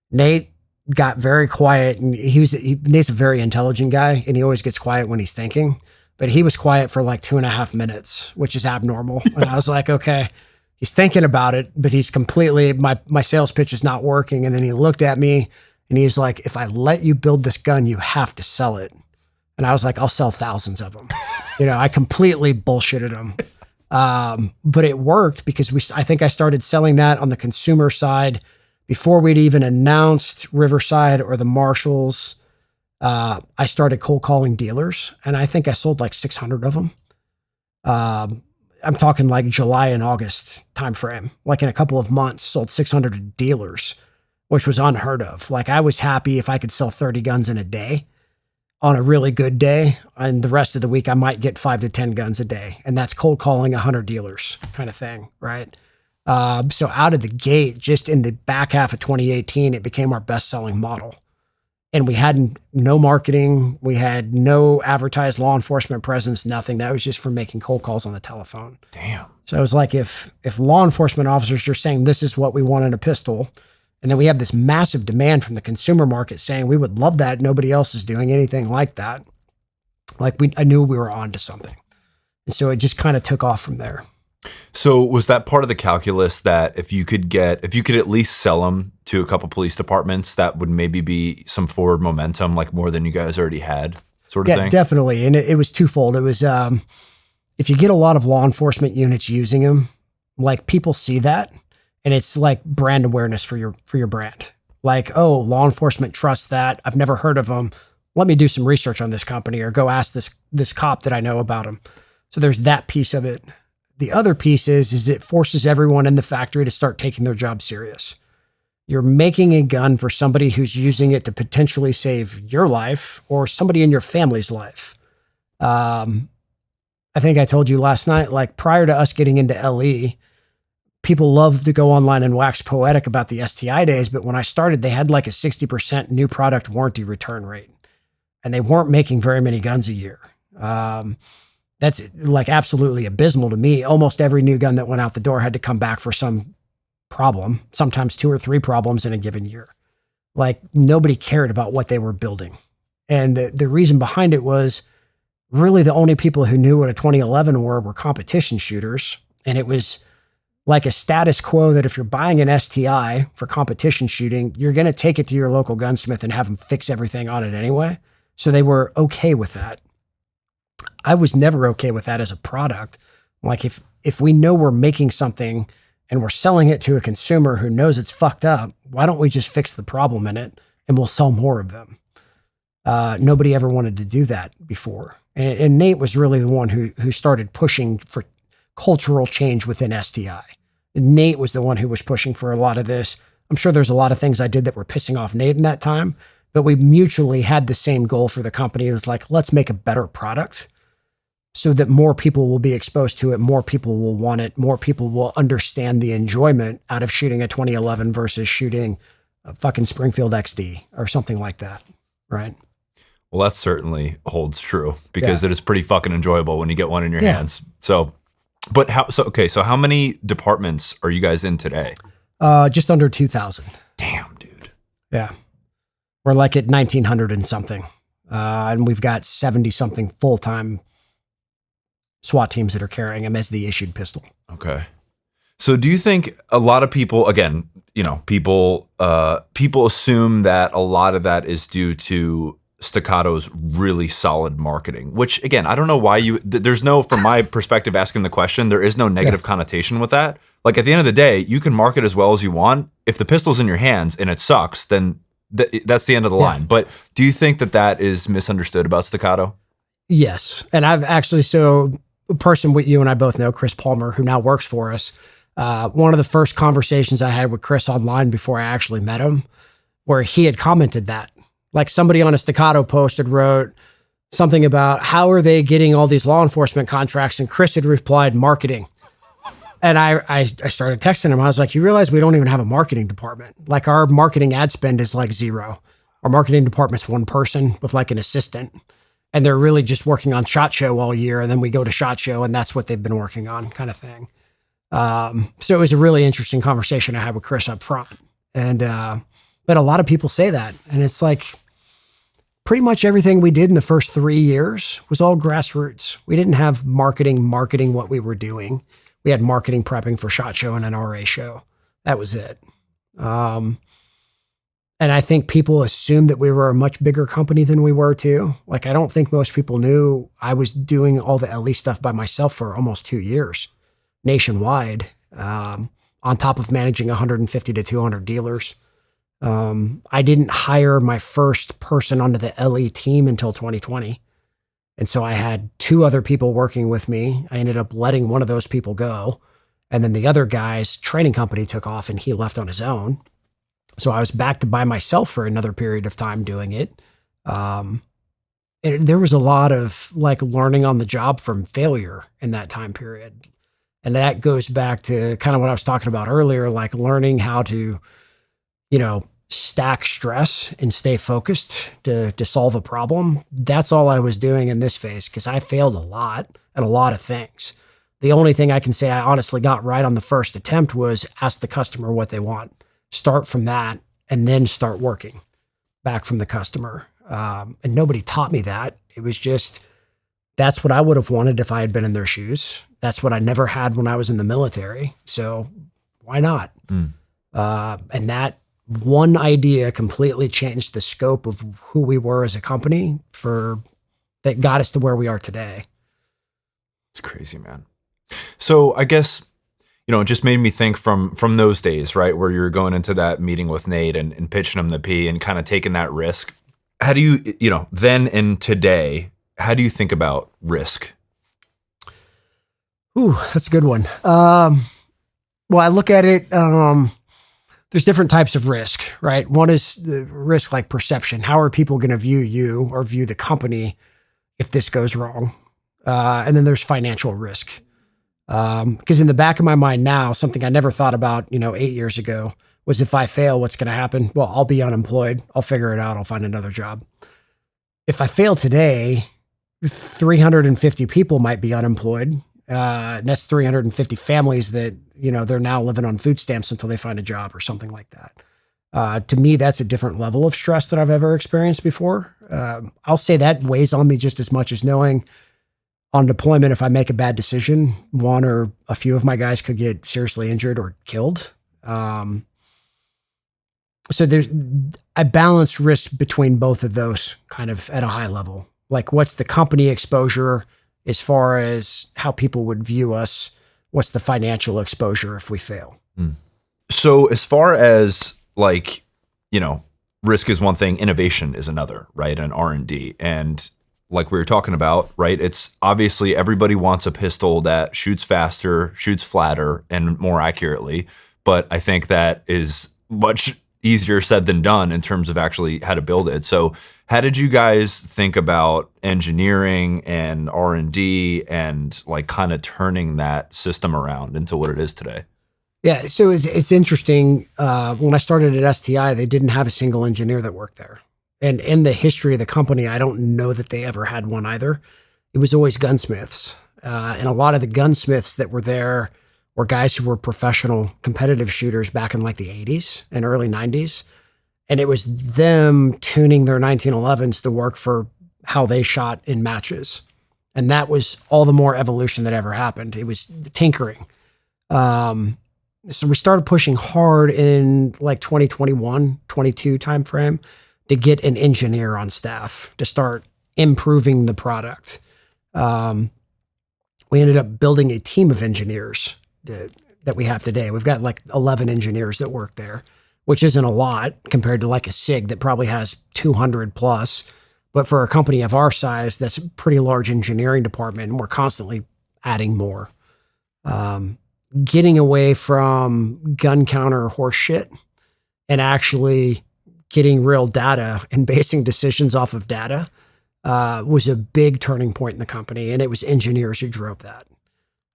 Speaker 1: Nate got very quiet, and Nate's a very intelligent guy, and he always gets quiet when he's thinking, but he was quiet for like 2.5 minutes, which is abnormal. And I was like, okay, he's thinking about it, but he's completely, my sales pitch is not working. And then he looked at me and he's like, if I let you build this gun, you have to sell it. And I was like, I'll sell thousands of them. I completely bullshitted him. But it worked because I think I started selling that on the consumer side before we'd even announced Riverside or the Marshalls. I started cold calling dealers, and I think I sold like 600 of them. I'm talking like July and August timeframe. Like in a couple of months, sold 600 dealers, which was unheard of. Like I was happy if I could sell 30 guns in a day on a really good day, and the rest of the week I might get 5 to 10 guns a day, and that's cold calling 100 dealers kind of thing, right? So out of the gate, just in the back half of 2018, it became our best-selling model. And we had no marketing. We had no advertised law enforcement presence, nothing. That was just for making cold calls on the telephone.
Speaker 2: Damn.
Speaker 1: So it was like if law enforcement officers are saying this is what we want in a pistol, and then we have this massive demand from the consumer market saying we would love that, nobody else is doing anything like that. Like I knew we were onto something. And so it just kind of took off from there.
Speaker 2: So was that part of the calculus that if you could at least sell them to a couple police departments, that would maybe be some forward momentum, like more than you guys already had, sort of thing? Yeah,
Speaker 1: definitely. And it was twofold. It was if you get a lot of law enforcement units using them, like people see that, and it's like brand awareness for your brand. Like, oh, law enforcement trusts that. I've never heard of them. Let me do some research on this company, or go ask this cop that I know about them. So there's that piece of it. The other piece is it forces everyone in the factory to start taking their job serious. You're making a gun for somebody who's using it to potentially save your life or somebody in your family's life. I think I told you last night, like prior to us getting into LE, people love to go online and wax poetic about the STI days. But when I started, they had like a 60% new product warranty return rate, and they weren't making very many guns a year. That's like absolutely abysmal to me. Almost every new gun that went out the door had to come back for some problem, sometimes 2 or 3 problems in a given year. Like nobody cared about what they were building. And the reason behind it was really the only people who knew what a 2011 were competition shooters. And it was like a status quo that if you're buying an STI for competition shooting, you're going to take it to your local gunsmith and have them fix everything on it anyway. So they were okay with that. I was never okay with that as a product. Like if we know we're making something and we're selling it to a consumer who knows it's fucked up, why don't we just fix the problem in it and we'll sell more of them? Nobody ever wanted to do that before. And Nate was really the one who started pushing for cultural change within STI. Nate was the one who was pushing for a lot of this. I'm sure there's a lot of things I did that were pissing off Nate in that time, but we mutually had the same goal for the company. It was like, let's make a better product so that more people will be exposed to it, more people will want it, more people will understand the enjoyment out of shooting a 2011 versus shooting a fucking Springfield XD or something like that, right?
Speaker 2: Well, that certainly holds true because it is pretty fucking enjoyable when you get one in your hands. So, but so how many departments are you guys in today?
Speaker 1: Just under 2,000.
Speaker 2: Damn, dude.
Speaker 1: Yeah. We're like at 1,900 and something. And we've got 70 something full-time SWAT teams that are carrying them as the issued pistol.
Speaker 2: Okay. So do you think a lot of people, again, people assume that a lot of that is due to Staccato's really solid marketing, which again, I don't know why there's no, from my perspective, asking the question, there is no negative connotation with that. Like at the end of the day, you can market as well as you want. If the pistol's in your hands and it sucks, then that's the end of the line. But do you think that is misunderstood about Staccato?
Speaker 1: Yes. And I've actually, so a person you and I both know, Chris Palmer, who now works for us. One of the first conversations I had with Chris online before I actually met him, where he had commented that. Like somebody on a Staccato post had wrote something about how are they getting all these law enforcement contracts? And Chris had replied, marketing. And I started texting him. I was like, you realize we don't even have a marketing department. Like our marketing ad spend is like zero. Our marketing department's one person with like an assistant. And they're really just working on SHOT Show all year. And then we go to SHOT Show and that's what they've been working on, kind of thing. So it was a really interesting conversation I had with Chris up front. And, but a lot of people say that. And it's like, pretty much everything we did in the first 3 years was all grassroots. We didn't have marketing what we were doing. We had marketing prepping for SHOT Show and an RA show. That was it. And I think people assumed that we were a much bigger company than we were too. Like, I don't think most people knew I was doing all the LE stuff by myself for almost 2 years nationwide, on top of managing 150 to 200 dealers. I didn't hire my first person onto the LE team until 2020. And so I had 2 other people working with me. I ended up letting one of those people go. And then the other guy's training company took off and he left on his own. So I was back to by myself for another period of time doing it. There was a lot of like learning on the job from failure in that time period. And that goes back to kind of what I was talking about earlier, like learning how to, stack stress and stay focused to solve a problem. That's all I was doing in this phase because I failed a lot at a lot of things. The only thing I can say I honestly got right on the first attempt was ask the customer what they want. Start from that and then start working back from the customer. And nobody taught me that. It was just, that's what I would have wanted if I had been in their shoes. That's what I never had when I was in the military. So why not? And that one idea completely changed the scope of who we were as a company that got us to where we are today.
Speaker 2: It's crazy, man. So I guess, it just made me think from those days, right? Where you're going into that meeting with Nate and pitching him the P and kind of taking that risk. How do you, then and today, how do you think about risk?
Speaker 1: Ooh, that's a good one. Well, I look at it, there's different types of risk, right? One is the risk like perception. How are people going to view you or view the company if this goes wrong? And then there's financial risk. Because in the back of my mind now, something I never thought about, 8 years ago was if I fail, what's going to happen? Well, I'll be unemployed. I'll figure it out. I'll find another job. If I fail today, 350 people might be unemployed. That's 350 families that, they're now living on food stamps until they find a job or something like that. To me, that's a different level of stress that I've ever experienced before. I'll say that weighs on me just as much as knowing On deployment, if I make a bad decision, one or a few of my guys could get seriously injured or killed. So I balance risk between both of those kind of at a high level. Like, what's the company exposure as far as how people would view us? What's the financial exposure if we fail?
Speaker 2: So as far as like, risk is one thing, innovation is another, right? And R&D. And like we were talking about, right? It's obviously everybody wants a pistol that shoots faster, shoots flatter, and more accurately. But I think that is much easier said than done in terms of actually how to build it. So how did you guys think about engineering and R&D and like kind of turning that system around into what it is today?
Speaker 1: Yeah, so it's interesting. When I started at STI, they didn't have a single engineer that worked there. And in the history of the company, I don't know that they ever had one either. It was always gunsmiths. And a lot of the gunsmiths that were there were guys who were professional competitive shooters back in like the 80s and early 90s. And it was them tuning their 1911s to work for how they shot in matches. And that was all the more evolution that ever happened. It was tinkering. So we started pushing hard in like 2021, 22 timeframe to get an engineer on staff to start improving the product. We ended up building a team of engineers that we have today. We've got like 11 engineers that work there, which isn't a lot compared to like a SIG that probably has 200 plus. But for a company of our size, that's a pretty large engineering department, and we're constantly adding more. Getting away from gun counter horse shit and actually getting real data and basing decisions off of data was a big turning point in the company. And it was engineers who drove that.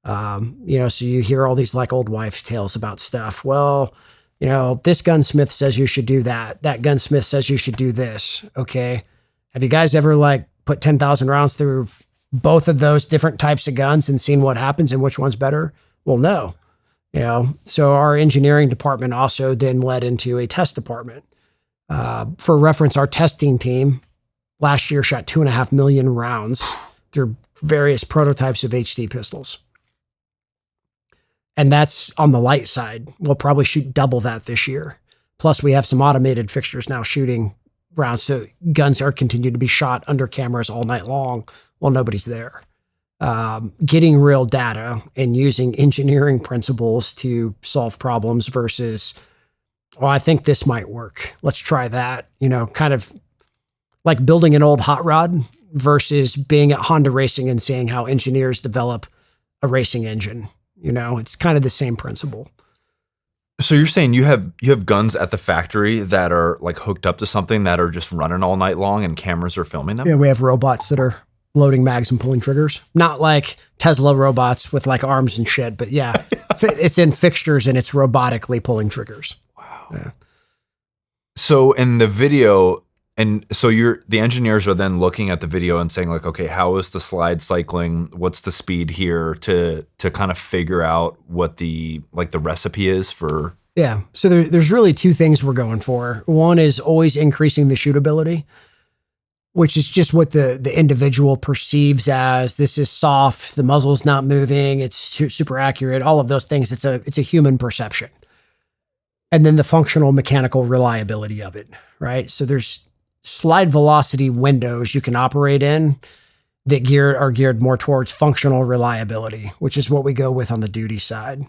Speaker 1: So you hear all these like old wives' tales about stuff. Well, this gunsmith says you should do that. That gunsmith says you should do this. Okay. Have you guys ever like put 10,000 rounds through both of those different types of guns and seen what happens and which one's better? Well, no. So our engineering department also then led into a test department. For reference, our testing team last year shot 2.5 million rounds through various prototypes of HD pistols. And that's on the light side. We'll probably shoot double that this year. Plus, we have some automated fixtures now shooting rounds. So guns are continued to be shot under cameras all night long while nobody's there. Getting real data and using engineering principles to solve problems versus, well, I think this might work. Let's try that. Kind of like building an old hot rod versus being at Honda Racing and seeing how engineers develop a racing engine. It's kind of the same principle.
Speaker 2: So you're saying you have guns at the factory that are like hooked up to something that are just running all night long and cameras are filming them?
Speaker 1: Yeah, we have robots that are loading mags and pulling triggers. Not like Tesla robots with like arms and shit, but yeah, it's in fixtures and it's robotically pulling triggers.
Speaker 2: Wow.
Speaker 1: Yeah.
Speaker 2: So in the video, and so the engineers are then looking at the video and saying like, okay, how is the slide cycling? What's the speed here to kind of figure out what the recipe is for?
Speaker 1: Yeah. So there's really two things we're going for. One is always increasing the shootability, which is just what the individual perceives as this is soft, the muzzle's not moving, it's super accurate, all of those things. It's a human perception. And then the functional mechanical reliability of it, right? So there's slide velocity windows you can operate in that are geared more towards functional reliability, which is what we go with on the duty side.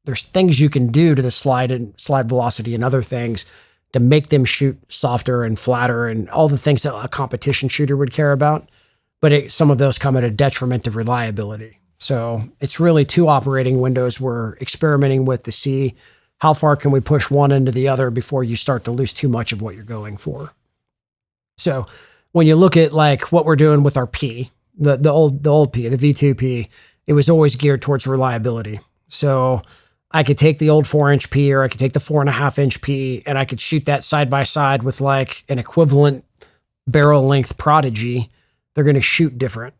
Speaker 1: There's things you can do to the slide velocity and other things to make them shoot softer and flatter and all the things that a competition shooter would care about. But some of those come at a detriment of reliability. So it's really two operating windows we're experimenting with to see how far can we push one into the other before you start to lose too much of what you're going for. So when you look at like what we're doing with our P, the old P, the V2P, it was always geared towards reliability. So I could take the old 4-inch P or I could take the 4.5-inch P and I could shoot that side by side with like an equivalent barrel length Prodigy. They're going to shoot different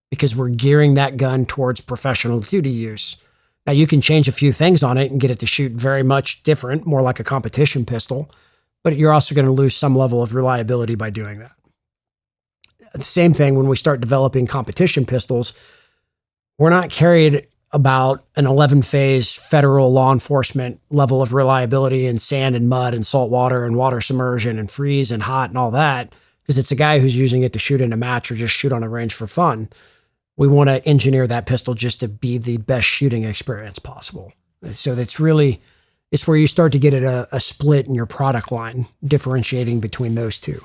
Speaker 1: because we're gearing that gun towards professional duty use. Now you can change a few things on it and get it to shoot very much different, more like a competition pistol, but you're also going to lose some level of reliability by doing that. The same thing when we start developing competition pistols, We're not carried about an 11-phase federal law enforcement level of reliability in sand and mud and salt water and water submersion and freeze and hot and all that, because it's a guy who's using it to shoot in a match or just shoot on a range for fun. We want to engineer that pistol just to be the best shooting experience possible. So it's where you start to get a split in your product line, differentiating between those two.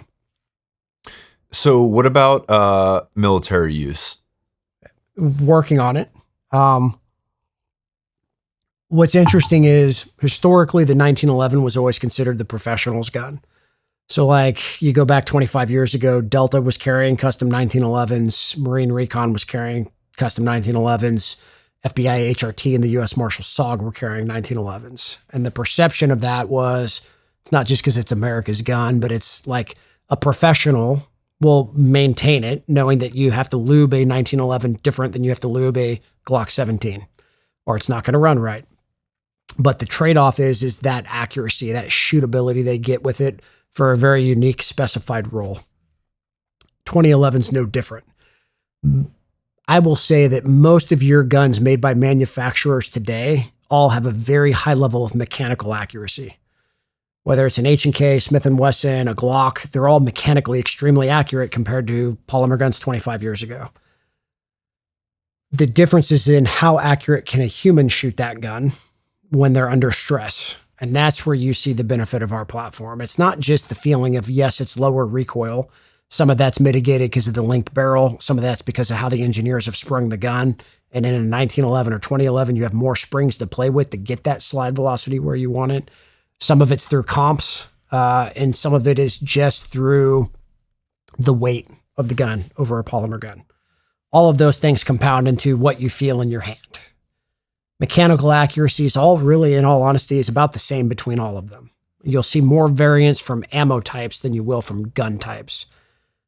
Speaker 2: So what about military use?
Speaker 1: Working on it. What's interesting is historically the 1911 was always considered the professional's gun. So like you go back 25 years ago, Delta was carrying custom 1911s, Marine Recon was carrying custom 1911s, FBI HRT and the U.S. Marshal SOG were carrying 1911s. And the perception of that was, it's not just because it's America's gun, but it's like a professional will maintain it knowing that you have to lube a 1911 different than you have to lube a Glock 17, or it's not going to run right. But the trade-off is that accuracy, that shootability they get with it for a very unique specified role. 2011 is no different. I will say that most of your guns made by manufacturers today all have a very high level of mechanical accuracy. Whether it's an H&K, Smith & Wesson, a Glock, they're all mechanically extremely accurate compared to polymer guns 25 years ago. The difference is in how accurate can a human shoot that gun when they're under stress. And that's where you see the benefit of our platform. It's not just the feeling of, yes, it's lower recoil. Some of that's mitigated because of the linked barrel. Some of that's because of how the engineers have sprung the gun. And in a 1911 or 2011, you have more springs to play with to get that slide velocity where you want it. Some of it's through comps, and some of it is just through the weight of the gun over a polymer gun. All of those things compound into what you feel in your hand. Mechanical accuracy is all really, in all honesty, is about the same between all of them. You'll see more variance from ammo types than you will from gun types.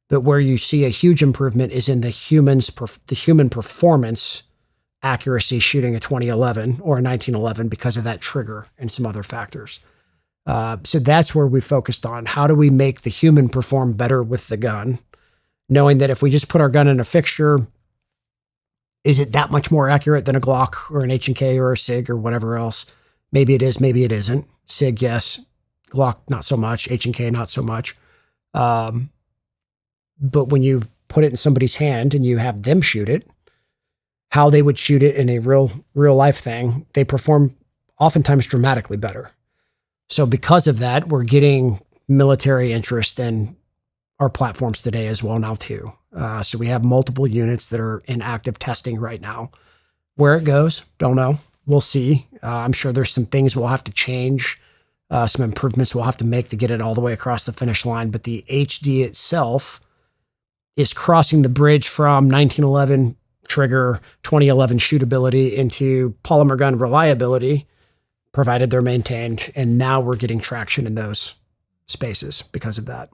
Speaker 1: But where you see a huge improvement is in the human performance accuracy shooting a 2011 or a 1911 because of that trigger and some other factors. So that's where we focused on. How do we make the human perform better with the gun? Knowing that if we just put our gun in a fixture, is it that much more accurate than a Glock or an H&K or a SIG or whatever else? Maybe it is, maybe it isn't. SIG, yes. Glock, not so much. H&K, not so much. But when you put it in somebody's hand and you have them shoot it, how they would shoot it in a real life thing, they perform oftentimes dramatically better. So because of that, we're getting military interest in our platforms today as well now too. So we have multiple units that are in active testing right now. Where it goes, don't know. We'll see. I'm sure there's some things we'll have to change, some improvements we'll have to make to get it all the way across the finish line. But the HD itself is crossing the bridge from 1911 trigger, 2011 shootability into polymer gun reliability, provided they're maintained. And now we're getting traction in those spaces because of that.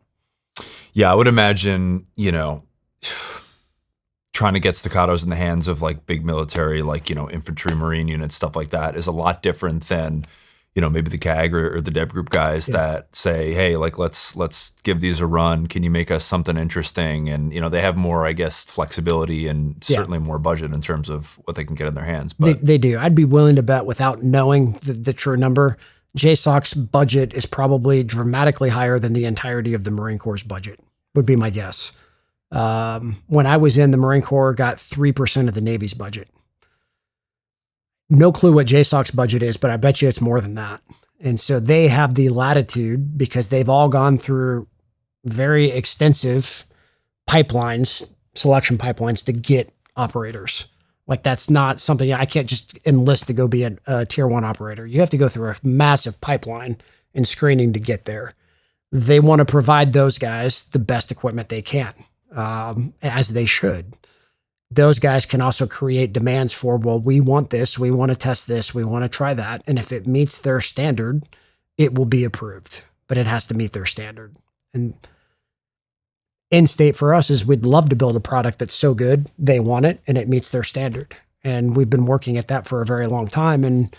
Speaker 2: Yeah, I would imagine, trying to get Staccatos in the hands of like big military, like, infantry, Marine units, stuff like that is a lot different than, maybe the CAG or the Dev Group guys that say, hey, like, let's give these a run. Can you make us something interesting? And, they have more, I guess, flexibility and certainly more budget in terms of what they can get in their hands. But
Speaker 1: they do. I'd be willing to bet without knowing the true number, JSOC's budget is probably dramatically higher than the entirety of the Marine Corps' budget, would be my guess. When I was in the Marine Corps, got 3% of the Navy's budget. No clue what JSOC's budget is, but I bet you it's more than that. And so they have the latitude because they've all gone through very extensive pipelines, selection pipelines to get operators. Like that's not something I can't just enlist to go be a tier 1 operator. You have to go through a massive pipeline and screening to get there. They want to provide those guys the best equipment they can, as they should. Those guys can also create demands for, well, we want this, we want to test this, we want to try that. And if it meets their standard, it will be approved, but it has to meet their standard. And end state for us is we'd love to build a product that's so good, they want it and it meets their standard. And we've been working at that for a very long time and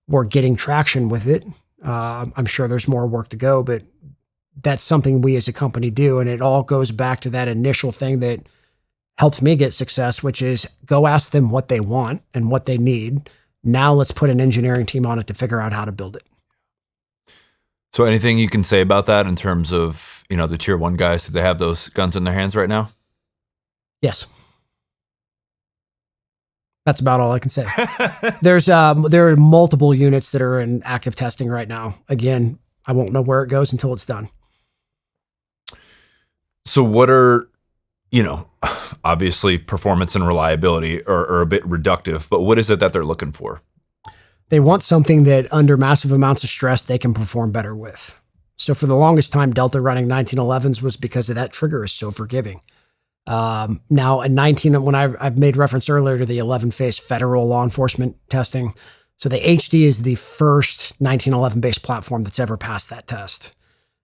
Speaker 1: we're getting traction with it. I'm sure there's more work to go, but that's something we as a company do. And it all goes back to that initial thing that helped me get success, which is go ask them what they want and what they need. Now let's put an engineering team on it to figure out how to build it.
Speaker 2: So anything you can say about that in terms of, the tier 1 guys, do they have those guns in their hands right now?
Speaker 1: Yes. That's about all I can say. There are multiple units that are in active testing right now. Again, I won't know where it goes until it's done.
Speaker 2: So what are, obviously performance and reliability are a bit reductive, but what is it that they're looking for?
Speaker 1: They want something that under massive amounts of stress, they can perform better with. So for the longest time, Delta running 1911s was because of that trigger is so forgiving. Now in when I've made reference earlier to the 11-phase federal law enforcement testing. So the HD is the first 1911 based platform that's ever passed that test.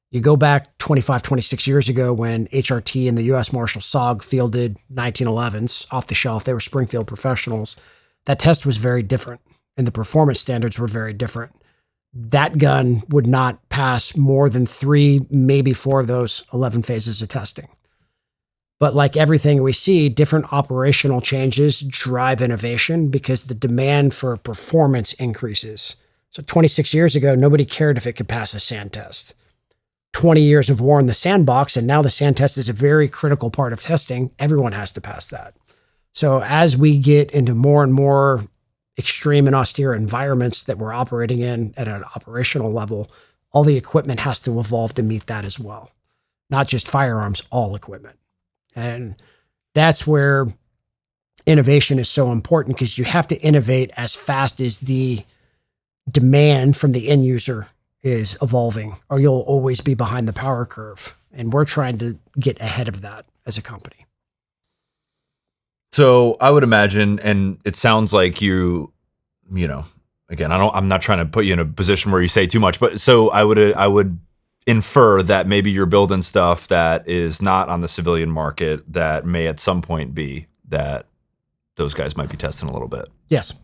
Speaker 1: You go back 25, 26 years ago when HRT and the U.S. Marshal SOG fielded 1911s off the shelf. They were Springfield professionals. That test was very different and the performance standards were very different. That gun would not pass more than 3, maybe 4 of those 11 phases of testing. But like everything we see, different operational changes drive innovation because the demand for performance increases. So 26 years ago, nobody cared if it could pass a sand test. 20 years of war in the sandbox, and now the sand test is a very critical part of testing. Everyone has to pass that. So as we get into more and more extreme and austere environments that we're operating in at an operational level, all the equipment has to evolve to meet that as well. Not just firearms, all equipment. And that's where innovation is so important because you have to innovate as fast as the demand from the end user is evolving, or you'll always be behind the power curve. And we're trying to get ahead of that as a company.
Speaker 2: So I would imagine, and it sounds like again, I'm not trying to put you in a position where you say too much, but so I would infer that maybe you're building stuff that is not on the civilian market that may at some point be that those guys might be testing a little bit.
Speaker 1: Yes.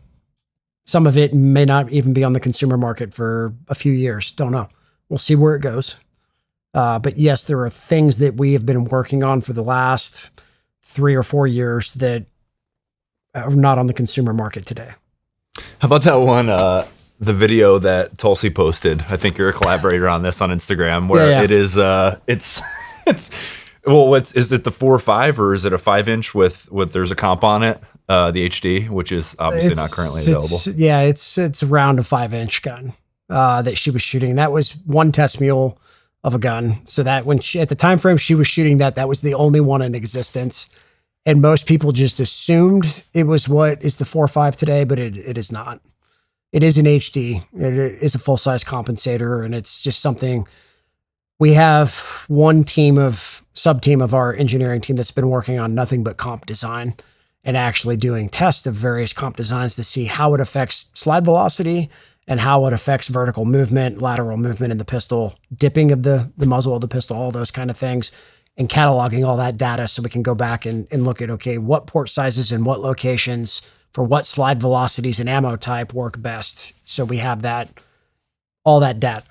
Speaker 1: Some of it may not even be on the consumer market for a few years. Don't know. We'll see where it goes. But yes, there are things that we have been working on for the last 3 or 4 years that are not on the consumer market today.
Speaker 2: How about that one, the video that Tulsi posted? I think you're a collaborator on this on Instagram, where it is, is it the 4.5 or is it a 5-inch with there's a comp on it, the HD, which is obviously not currently available.
Speaker 1: It's around a 5-inch gun that she was shooting. That was one test mule of a gun. So that at the time frame she was shooting that was the only one in existence. And most people just assumed it was what is the 4.5 today, but it is not. It is an HD. It is a full-size compensator, and it's just something. We have one sub-team of our engineering team that's been working on nothing but comp design and actually doing tests of various comp designs to see how it affects slide velocity and how it affects vertical movement, lateral movement in the pistol, dipping of the muzzle of the pistol, all those kind of things, and cataloging all that data so we can go back and look at, okay, what port sizes and what locations for what slide velocities and ammo type work best. So we have all that data,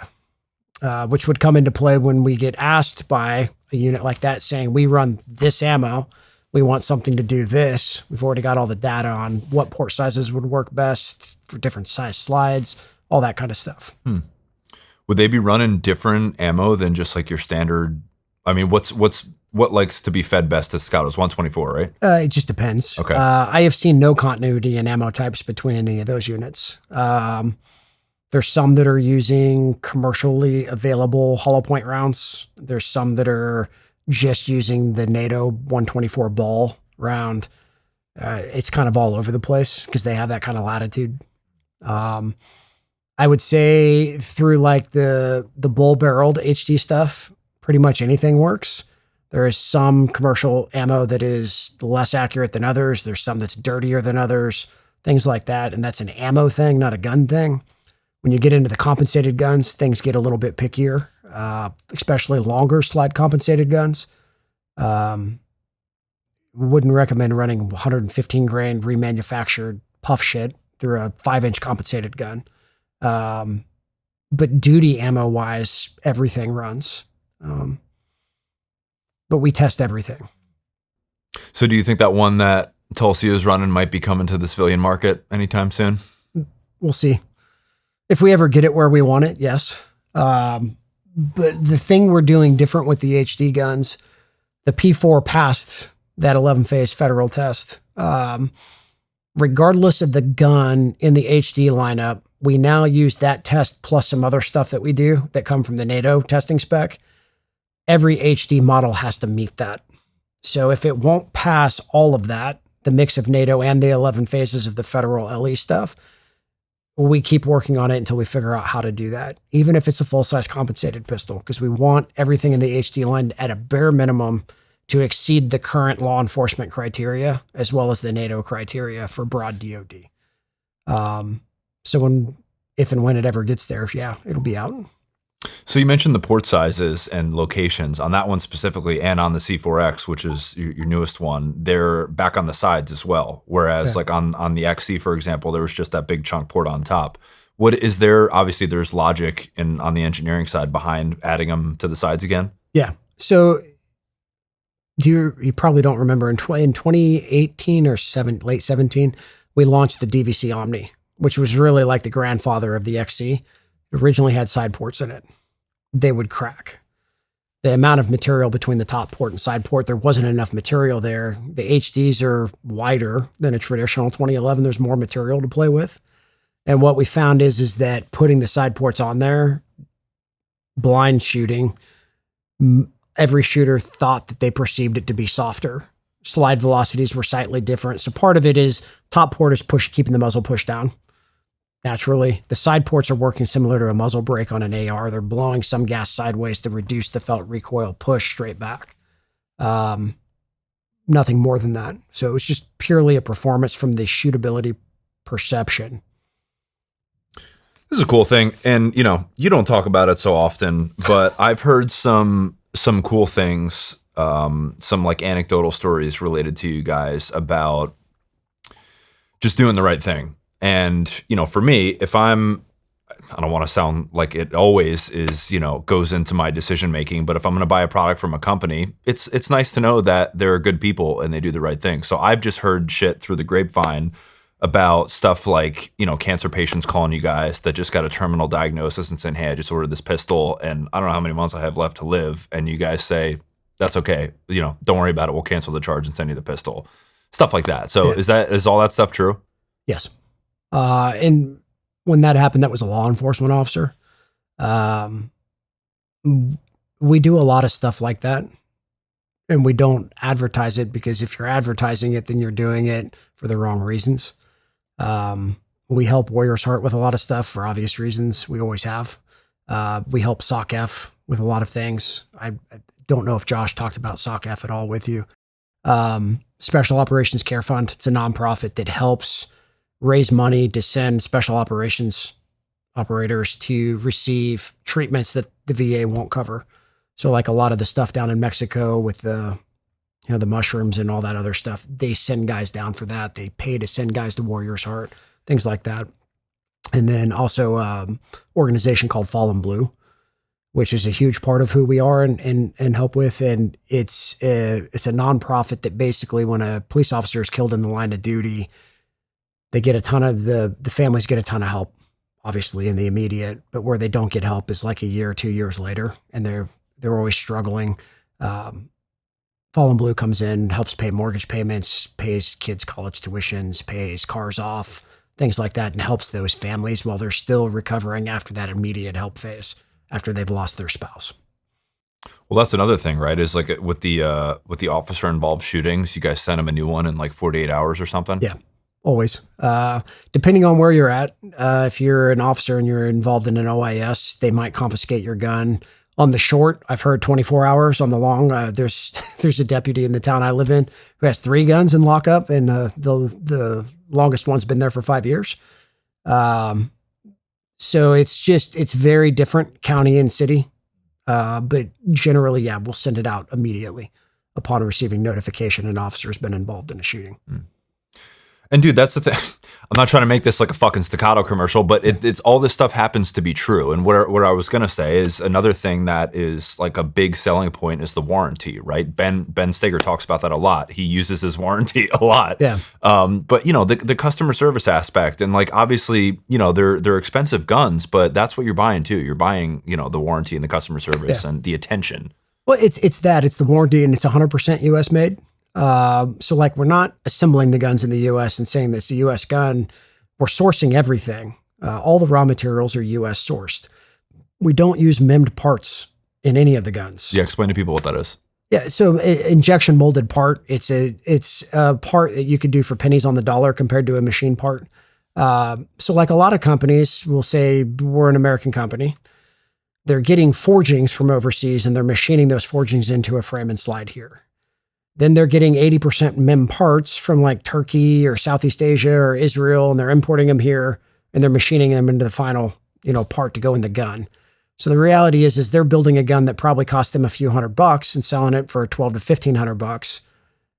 Speaker 1: which would come into play when we get asked by a unit like that saying, we run this ammo, we want something to do this. We've already got all the data on what port sizes would work best for different size slides, all that kind of stuff.
Speaker 2: Would they be running different ammo than just like your standard? I mean, what likes to be fed best to Staccatos? 124, right?
Speaker 1: It just depends.
Speaker 2: Okay.
Speaker 1: I have seen no continuity in ammo types between any of those units. There's some that are using commercially available hollow point rounds. There's some that are just using the NATO 124 ball round. It's kind of all over the place because they have that kind of latitude. I would say through like the bull barreled HD stuff, pretty much anything works. There is some commercial ammo that is less accurate than others. There's some that's dirtier than others, things like that. And that's an ammo thing, not a gun thing. When you get into the compensated guns, things get a little bit pickier, especially longer slide compensated guns. Wouldn't recommend running 115 grain remanufactured puff shit through a 5-inch compensated gun. But duty ammo wise, everything runs. But we test everything.
Speaker 2: So do you think that one that Tulsi is running might be coming to the civilian market anytime soon?
Speaker 1: We'll see. If we ever get it where we want it, yes. But the thing we're doing different with the HD guns, the P4 passed that 11-phase federal test. Regardless of the gun in the HD lineup, we now use that test plus some other stuff that we do that come from the NATO testing spec. Every HD model has to meet that. So if it won't pass all of that, the mix of NATO and the 11 phases of the federal LE stuff, we keep working on it until we figure out how to do that, even if it's a full-size compensated pistol, because we want everything in the HD line at a bare minimum to exceed the current law enforcement criteria as well as the NATO criteria for broad DOD. So if and when it ever gets there, yeah, it'll be out.
Speaker 2: So you mentioned the port sizes and locations on that one specifically, and on the C4X, which is your newest one, they're back on the sides as well. Whereas like on the XC, for example, there was just that big chunk port on top. What is there? Obviously, there's logic on the engineering side behind adding them to the sides again.
Speaker 1: Yeah. So you probably don't remember in 2018 or late 17, we launched the DVC Omni, which was really like the grandfather of the XC. It originally had side ports in it. They would crack. The amount of material between the top port and side port, there wasn't enough material there. The HDs are wider than a traditional 2011. There's more material to play with. And what we found is that putting the side ports on there, blind shooting, every shooter thought that they perceived it to be softer. Slide velocities were slightly different. So part of it is top port is keeping the muzzle pushed down. Naturally, the side ports are working similar to a muzzle brake on an AR. They're blowing some gas sideways to reduce the felt recoil push straight back. Nothing more than that. So it was just purely a performance from the shootability perception.
Speaker 2: This is a cool thing. And, you don't talk about it so often, but I've heard some cool things, some like anecdotal stories related to you guys about just doing the right thing. And, for me, if I don't want to sound like it always is, goes into my decision making, but if I'm going to buy a product from a company, it's nice to know that they're good people and they do the right thing. So I've just heard shit through the grapevine about stuff like, cancer patients calling you guys that just got a terminal diagnosis and saying, hey, I just ordered this pistol and I don't know how many months I have left to live. And you guys say, that's okay. Don't worry about it. We'll cancel the charge and send you the pistol. Stuff like that. So yeah. Is all that stuff true?
Speaker 1: Yes. And when that happened, that was a law enforcement officer. We do a lot of stuff like that, and we don't advertise it because if you're advertising it, then you're doing it for the wrong reasons. We help Warrior's Heart with a lot of stuff for obvious reasons. We always have. We help SOCF with a lot of things. I don't know if Josh talked about SOCF at all with you. Special Operations Care Fund. It's a nonprofit that helps raise money to send special operations operators to receive treatments that the VA won't cover. So like a lot of the stuff down in Mexico with the mushrooms and all that other stuff, they send guys down for that. They pay to send guys to Warrior's Heart, things like that. And then also organization called Fallen Blue, which is a huge part of who we are and help with. And it's a nonprofit that basically when a police officer is killed in the line of duty, they get a ton of the families get a ton of help, obviously in the immediate, but where they don't get help is like a year or 2 years later, and they're always struggling. Fallen Blue comes in, helps pay mortgage payments, pays kids' college tuitions, pays cars off, things like that, and helps those families while they're still recovering after that immediate help phase, after they've lost their spouse.
Speaker 2: Well, that's another thing, right? Is like with the officer involved shootings, you guys send them a new one in like 48 hours or something?
Speaker 1: Yeah. Always. Depending on where you're at, if you're an officer and you're involved in an OIS, they might confiscate your gun. On the short, I've heard 24 hours. On the long, there's a deputy in the town I live in who has 3 guns in lockup, and the longest one's been there for 5 years. So it's very different county and city. But generally, yeah, we'll send it out immediately upon receiving notification an officer's been involved in a shooting.
Speaker 2: And dude, that's the thing. I'm not trying to make this like a fucking Staccato commercial, but it's all this stuff happens to be true. And what I was gonna say is another thing that is like a big selling point is the warranty, right? Ben Steger talks about that a lot. He uses his warranty a lot.
Speaker 1: Yeah.
Speaker 2: But you know, the customer service aspect, and like obviously, you know, they're expensive guns, but that's what you're buying too. You're buying, you know, the warranty and the customer service and the attention.
Speaker 1: Well, it's the warranty, and it's 100% U.S. made. So like we're not assembling the guns in the U.S. and saying that it's a U.S. gun. We're sourcing everything. All the raw materials are U.S. sourced. We don't use MIM'd parts in any of the guns.
Speaker 2: Yeah, explain to people what that is.
Speaker 1: Yeah, so injection molded part. It's a part that you could do for pennies on the dollar compared to a machine part. So like a lot of companies will say we're an American company. They're getting forgings from overseas and they're machining those forgings into a frame and slide here. Then they're getting 80% MIM parts from like Turkey or Southeast Asia or Israel, and they're importing them here and they're machining them into the final, you know, part to go in the gun. So the reality is they're building a gun that probably cost them a few $100 and selling it for $1,200 to $1,500.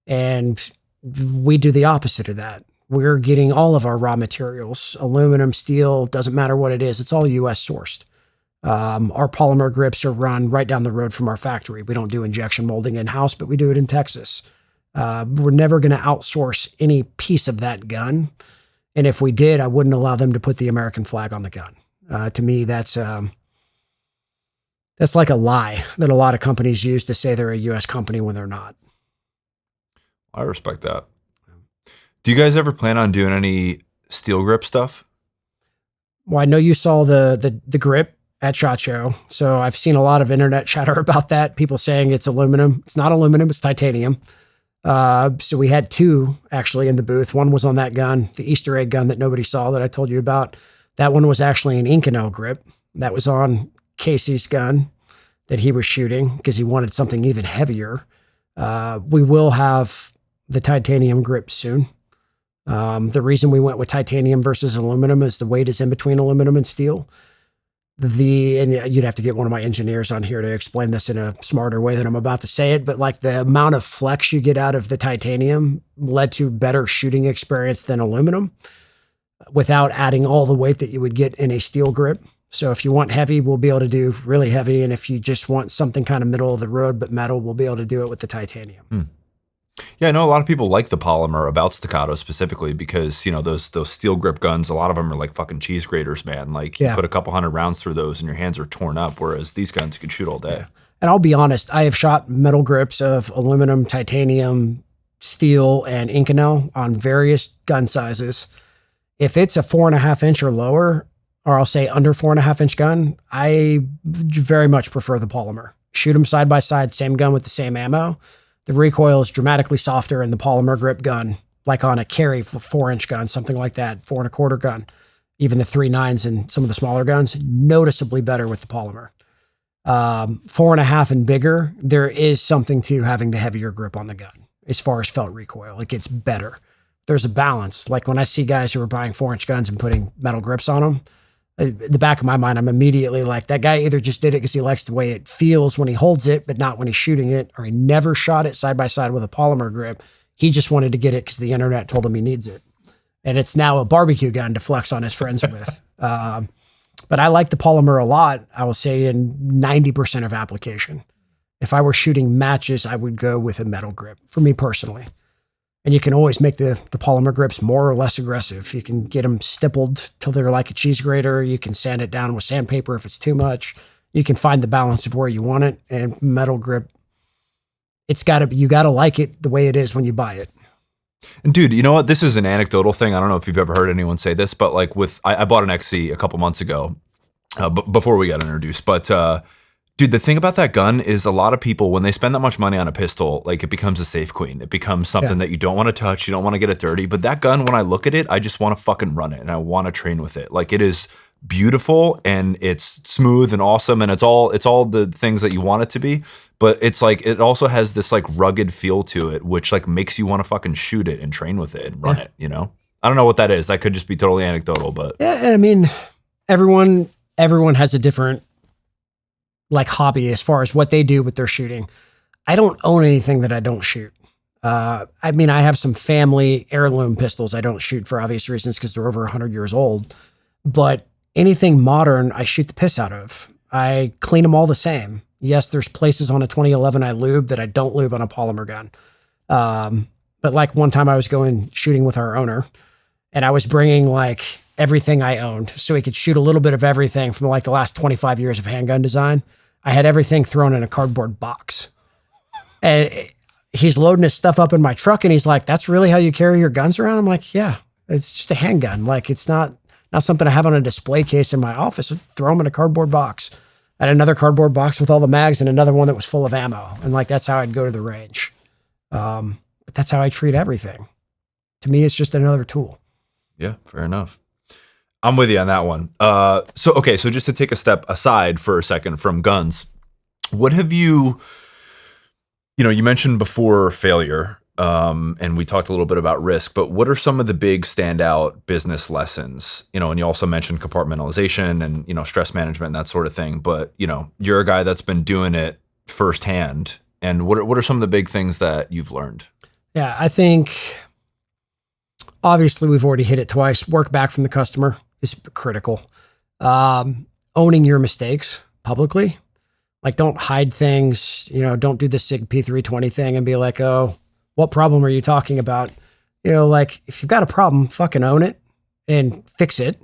Speaker 1: And we do the opposite of that. We're getting all of our raw materials, aluminum, steel, doesn't matter what it is. It's all U.S. sourced. Our polymer grips are run right down the road from our factory. We don't do injection molding in-house, but we do it in Texas. We're never going to outsource any piece of that gun. And if we did, I wouldn't allow them to put the American flag on the gun. To me, that's like a lie that a lot of companies use to say they're a U.S. company when they're not.
Speaker 2: I respect that. Do you guys ever plan on doing any steel grip stuff?
Speaker 1: Well, I know you saw the grip at SHOT Show. So I've seen a lot of internet chatter about that. People saying it's aluminum. It's not aluminum, it's titanium. So we had two actually in the booth. One was on that gun, the Easter egg gun that nobody saw that I told you about. That one was actually an Inconel grip. That was on Casey's gun that he was shooting because he wanted something even heavier. We will have the titanium grip soon. The reason we went with titanium versus aluminum is the weight is in between aluminum and steel. And you'd have to get one of my engineers on here to explain this in a smarter way than I'm about to say it, but like the amount of flex you get out of the titanium led to better shooting experience than aluminum without adding all the weight that you would get in a steel grip. So if you want heavy, we'll be able to do really heavy. And if you just want something kind of middle of the road but metal, we'll be able to do it with the titanium.
Speaker 2: Yeah, I know a lot of people like the polymer about Staccato specifically because, you know, those steel grip guns, a lot of them are like fucking cheese graters, man. Like you put a couple hundred rounds through those and your hands are torn up, whereas these guns you can shoot all day.
Speaker 1: Yeah. And I'll be honest, I have shot metal grips of aluminum, titanium, steel, and Inconel on various gun sizes. If it's a 4.5 inch or lower, or I'll say under 4.5 inch gun, I very much prefer the polymer. Shoot them side by side, same gun with the same ammo. The recoil is dramatically softer in the polymer grip gun, like on a carry for 4-inch gun, something like that, 4.25 gun. Even the 3.9s and some of the smaller guns, noticeably better with the polymer. 4.5 and bigger, there is something to having the heavier grip on the gun as far as felt recoil. It gets better. There's a balance. Like when I see guys who are buying 4-inch guns and putting metal grips on them, in the back of my mind, I'm immediately like, that guy either just did it because he likes the way it feels when he holds it, but not when he's shooting it, or he never shot it side by side with a polymer grip. He just wanted to get it because the internet told him he needs it. And it's now a barbecue gun to flex on his friends with. But I like the polymer a lot, I will say in 90% of application. If I were shooting matches, I would go with a metal grip for me personally. And you can always make the polymer grips more or less aggressive. You can get them stippled till they're like a cheese grater. You can sand it down with sandpaper if it's too much. You can find the balance of where you want it. And metal grip, you gotta like it the way it is when you buy it.
Speaker 2: And dude, you know what? This is an anecdotal thing. I don't know if you've ever heard anyone say this, but like I bought an XC a couple months ago, before we got introduced. But dude, the thing about that gun is a lot of people, when they spend that much money on a pistol, like it becomes a safe queen. It becomes something that you don't want to touch. You don't want to get it dirty. But that gun, when I look at it, I just want to fucking run it and I want to train with it. Like it is beautiful and it's smooth and awesome and it's all the things that you want it to be. But it's like, it also has this like rugged feel to it, which like makes you want to fucking shoot it and train with it and run it, you know? I don't know what that is. That could just be totally anecdotal, but.
Speaker 1: Yeah, I mean, everyone has a different like hobby as far as what they do with their shooting. I don't own anything that I don't shoot. I mean, I have some family heirloom pistols I don't shoot for obvious reasons because they're over 100 years old. But anything modern, I shoot the piss out of. I clean them all the same. Yes, there's places on a 2011 I lube that I don't lube on a polymer gun. But like one time I was going shooting with our owner, and I was bringing like everything I owned so he could shoot a little bit of everything from like the last 25 years of handgun design. I had everything thrown in a cardboard box. And he's loading his stuff up in my truck and he's like, "That's really how you carry your guns around?" I'm like, "Yeah, it's just a handgun. Like it's not something I have on a display case in my office. I throw them in a cardboard box." I had another cardboard box with all the mags and another one that was full of ammo. And like, that's how I'd go to the range. But that's how I treat everything. To me, it's just another tool.
Speaker 2: Yeah, fair enough. I'm with you on that one. So just to take a step aside for a second from guns, what have you mentioned before failure, and we talked a little bit about risk, but what are some of the big standout business lessons? And you also mentioned compartmentalization and, stress management and that sort of thing, but, you're a guy that's been doing it firsthand. And what are some of the big things that you've learned?
Speaker 1: Yeah, I think obviously we've already hit it twice. Work back from the customer is critical. Owning your mistakes publicly. Like, don't hide things, don't do the SIG P320 thing and be like, "Oh, what problem are you talking about?" Like if you've got a problem, fucking own it and fix it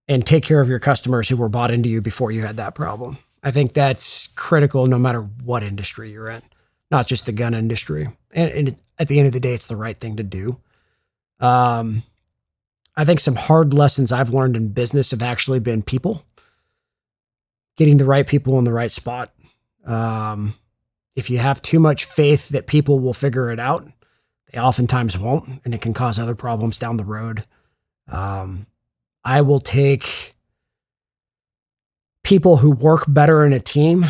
Speaker 1: and take care of your customers who were bought into you before you had that problem. I think that's critical no matter what industry you're in, not just the gun industry. And at the end of the day, it's the right thing to do. I think some hard lessons I've learned in business have actually been people. Getting the right people in the right spot. If you have too much faith that people will figure it out, they oftentimes won't, and it can cause other problems down the road. I will take people who work better in a team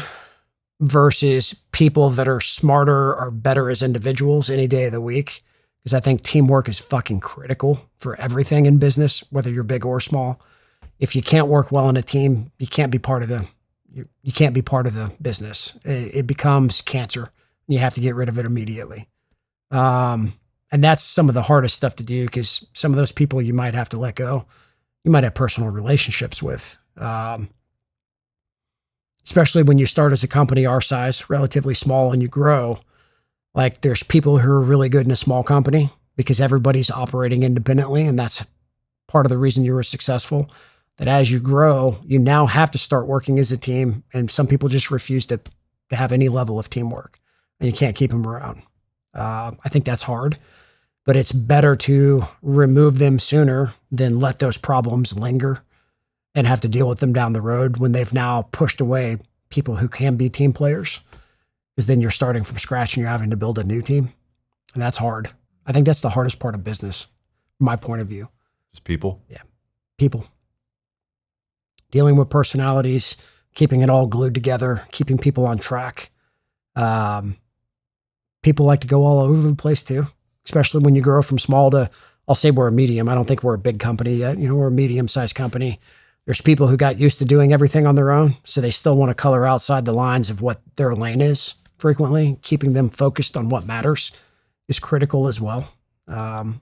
Speaker 1: versus people that are smarter or better as individuals any day of the week, because I think teamwork is fucking critical for everything in business, whether you're big or small. If you can't work well in a team, you can't be part of the business. It becomes cancer. You have to get rid of it immediately. And that's some of the hardest stuff to do because some of those people you might have to let go. You might have personal relationships with, especially when you start as a company our size, relatively small, and you grow. Like there's people who are really good in a small company because everybody's operating independently. And that's part of the reason you were successful. That as you grow, you now have to start working as a team. And some people just refuse to have any level of teamwork and you can't keep them around. I think that's hard, but it's better to remove them sooner than let those problems linger and have to deal with them down the road when they've now pushed away people who can be team players. Because then you're starting from scratch and you're having to build a new team. And that's hard. I think that's the hardest part of business, from my point of view.
Speaker 2: Just people?
Speaker 1: Yeah. People. Dealing with personalities, keeping it all glued together, keeping people on track. People like to go all over the place too, especially when you grow from small to, I'll say we're a medium. I don't think we're a big company yet. We're a medium-sized company. There's people who got used to doing everything on their own, so they still want to color outside the lines of what their lane is frequently. Keeping them focused on what matters is critical as well. If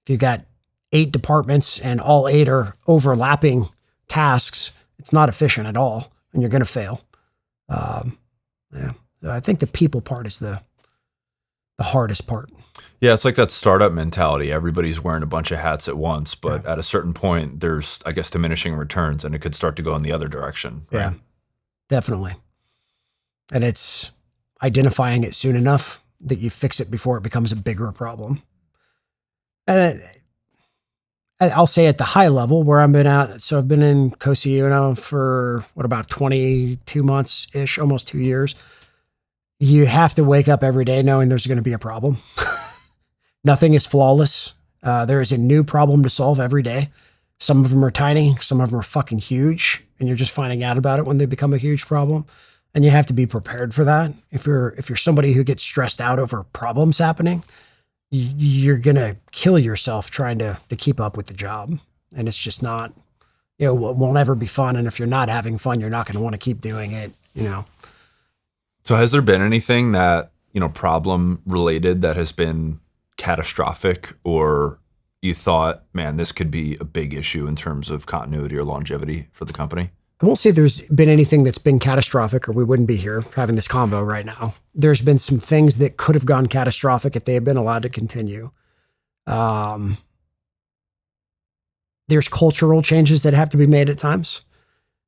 Speaker 1: you've got 8 departments and all 8 are overlapping tasks, it's not efficient at all, and you're going to fail. Yeah, I think the people part is the hardest part.
Speaker 2: Yeah, it's like that startup mentality. Everybody's wearing a bunch of hats at once, but at a certain point, there's, I guess, diminishing returns, and it could start to go in the other direction. Right?
Speaker 1: Yeah, definitely. And it's identifying it soon enough that you fix it before it becomes a bigger problem. And I'll say at the high level where I've been at, so I've been in Cosiuno for about 22 months-ish, almost 2 years. You have to wake up every day knowing there's going to be a problem. Nothing is flawless. There is a new problem to solve every day. Some of them are tiny, some of them are fucking huge, and you're just finding out about it when they become a huge problem. And you have to be prepared for that. If you're somebody who gets stressed out over problems happening, you're going to kill yourself trying to keep up with the job. And it's just not, it won't ever be fun. And if you're not having fun, you're not going to want to keep doing it,
Speaker 2: So has there been anything that problem related that has been catastrophic, or you thought, man, this could be a big issue in terms of continuity or longevity for the company?
Speaker 1: I won't say there's been anything that's been catastrophic, or we wouldn't be here having this convo right now. There's been some things that could have gone catastrophic if they had been allowed to continue. There's cultural changes that have to be made at times.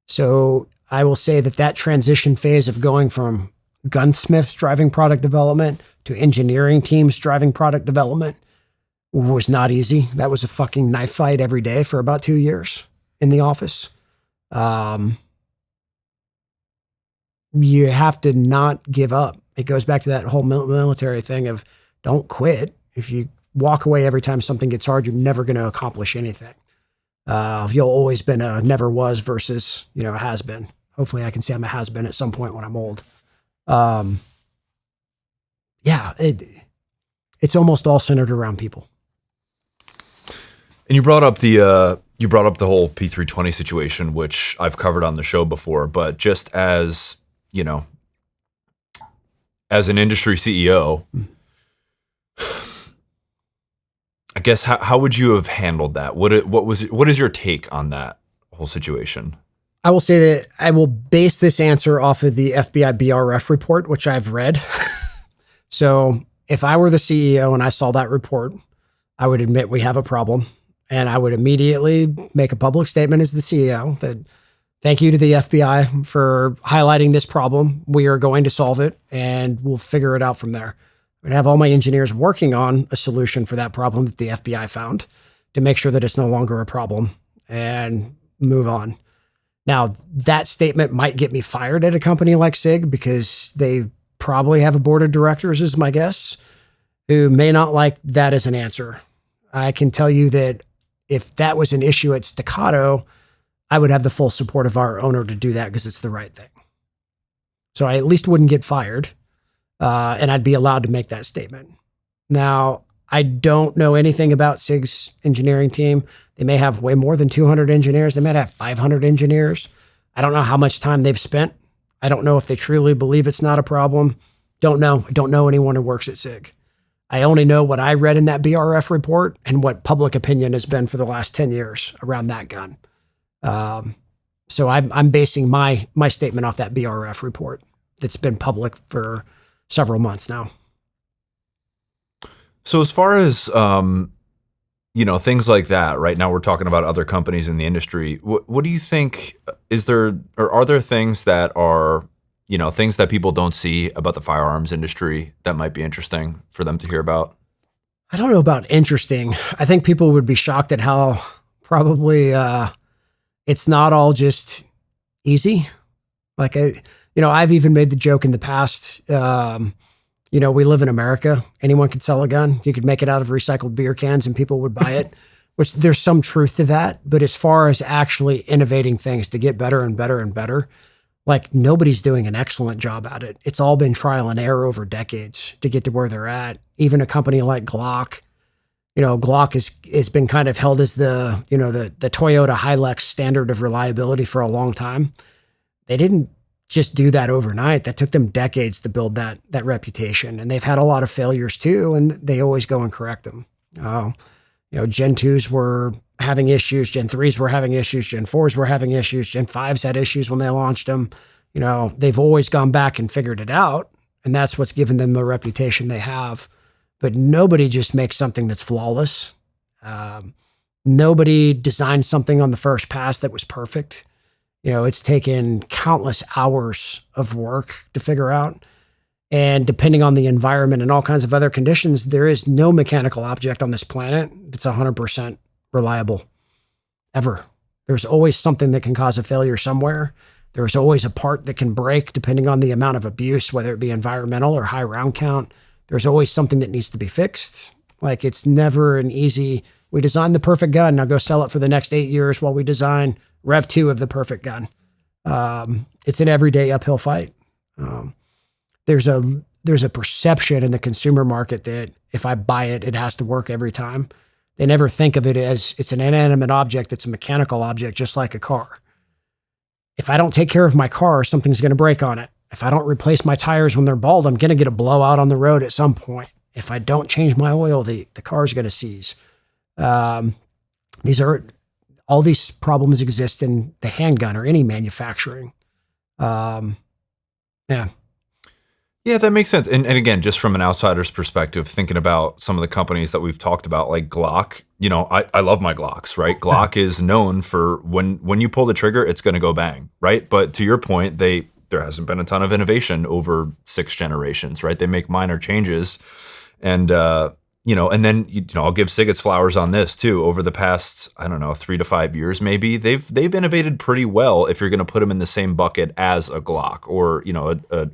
Speaker 1: So I will say that transition phase of going from gunsmiths driving product development to engineering teams driving product development was not easy. That was a fucking knife fight every day for about 2 years in the office. You have to not give up. It goes back to that whole military thing of don't quit. If you walk away every time something gets hard, you're never going to accomplish anything. You'll always been a never was versus, a has been. Hopefully I can say I'm a has been at some point when I'm old. It's almost all centered around people.
Speaker 2: And you brought up the whole P320 situation, which I've covered on the show before, but just as, as an industry CEO, I guess how would you have handled that? What is your take on that whole situation?
Speaker 1: I will say that I will base this answer off of the FBI BRF report, which I've read. So if I were the CEO and I saw that report, I would admit we have a problem. And I would immediately make a public statement as the CEO that thank you to the FBI for highlighting this problem. We are going to solve it and we'll figure it out from there. I'm going to have all my engineers working on a solution for that problem that the FBI found to make sure that it's no longer a problem and move on. Now, that statement might get me fired at a company like SIG because they probably have a board of directors, is my guess, who may not like that as an answer. I can tell you that if that was an issue at Staccato, I would have the full support of our owner to do that because it's the right thing. So I at least wouldn't get fired, and I'd be allowed to make that statement. Now, I don't know anything about SIG's engineering team. They may have way more than 200 engineers. They might have 500 engineers. I don't know how much time they've spent. I don't know if they truly believe it's not a problem. Don't know. I don't know anyone who works at SIG. I only know what I read in that BRF report and what public opinion has been for the last 10 years around that gun. So I'm basing my statement off that BRF report that's been public for several months now.
Speaker 2: So as far as, things like that, right now we're talking about other companies in the industry. What do you think, are there things that are, things that people don't see about the firearms industry that might be interesting for them to hear about?
Speaker 1: I don't know about interesting. I think people would be shocked at how probably it's not all just easy. Like, I've even made the joke in the past, we live in America. Anyone could sell a gun. You could make it out of recycled beer cans and people would buy it, which there's some truth to that. But as far as actually innovating things to get better and better and better, like nobody's doing an excellent job at it. It's all been trial and error over decades to get to where they're at. Even a company like Glock, Glock has been kind of held as the Toyota Hilux standard of reliability for a long time. They didn't just do that overnight. That took them decades to build that reputation. And they've had a lot of failures too, and they always go and correct them. Gen 2s were having issues, Gen 3s were having issues, Gen 4s were having issues, Gen 5s had issues when they launched them. They've always gone back and figured it out, and that's what's given them the reputation they have. But nobody just makes something that's flawless. Nobody designed something on the first pass that was perfect. It's taken countless hours of work to figure out. And depending on the environment and all kinds of other conditions, there is no mechanical object on this planet that's 100% reliable, ever. There's always something that can cause a failure somewhere. There's always a part that can break depending on the amount of abuse, whether it be environmental or high round count. There's always something that needs to be fixed. Like, it's never an easy, we designed the perfect gun, now go sell it for the next 8 years while we design Rev 2 of the perfect gun. It's an everyday uphill fight. There's a perception in the consumer market that if I buy it, it has to work every time. They never think of it as it's an inanimate object. It's a mechanical object, just like a car. If I don't take care of my car, something's going to break on it. If I don't replace my tires when they're bald, I'm going to get a blowout on the road at some point. If I don't change my oil, the car's going to seize. All these problems exist in the handgun or any manufacturing. Yeah.
Speaker 2: Yeah, that makes sense. And again, just from an outsider's perspective, thinking about some of the companies that we've talked about, like Glock, I love my Glocks, right? Glock is known for when you pull the trigger, it's going to go bang, right? But to your point, there hasn't been a ton of innovation over 6 generations, right? They make minor changes. And, and then, I'll give SIG its flowers on this too. Over the past, 3 to 5 years, maybe they've innovated pretty well. If you're going to put them in the same bucket as a Glock or,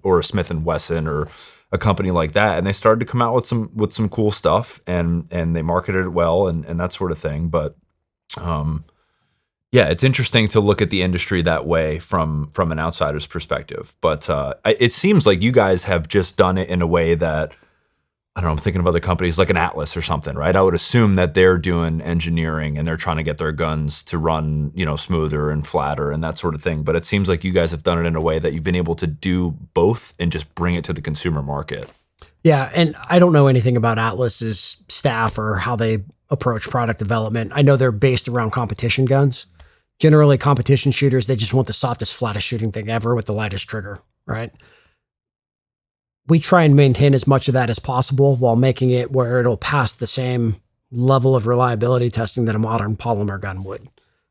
Speaker 2: or a Smith and Wesson or a company like that. And they started to come out with some cool stuff and they marketed it well and that sort of thing. But, yeah, it's interesting to look at the industry that way from an outsider's perspective. But it seems like you guys have just done it in a way that, I'm thinking of other companies like an Atlas or something, right? I would assume that they're doing engineering and they're trying to get their guns to run, smoother and flatter and that sort of thing. But it seems like you guys have done it in a way that you've been able to do both and just bring it to the consumer market.
Speaker 1: Yeah, and I don't know anything about Atlas's staff or how they approach product development. I know they're based around competition guns. Generally, competition shooters, they just want the softest, flattest shooting thing ever with the lightest trigger, right? We try and maintain as much of that as possible while making it where it'll pass the same level of reliability testing that a modern polymer gun would.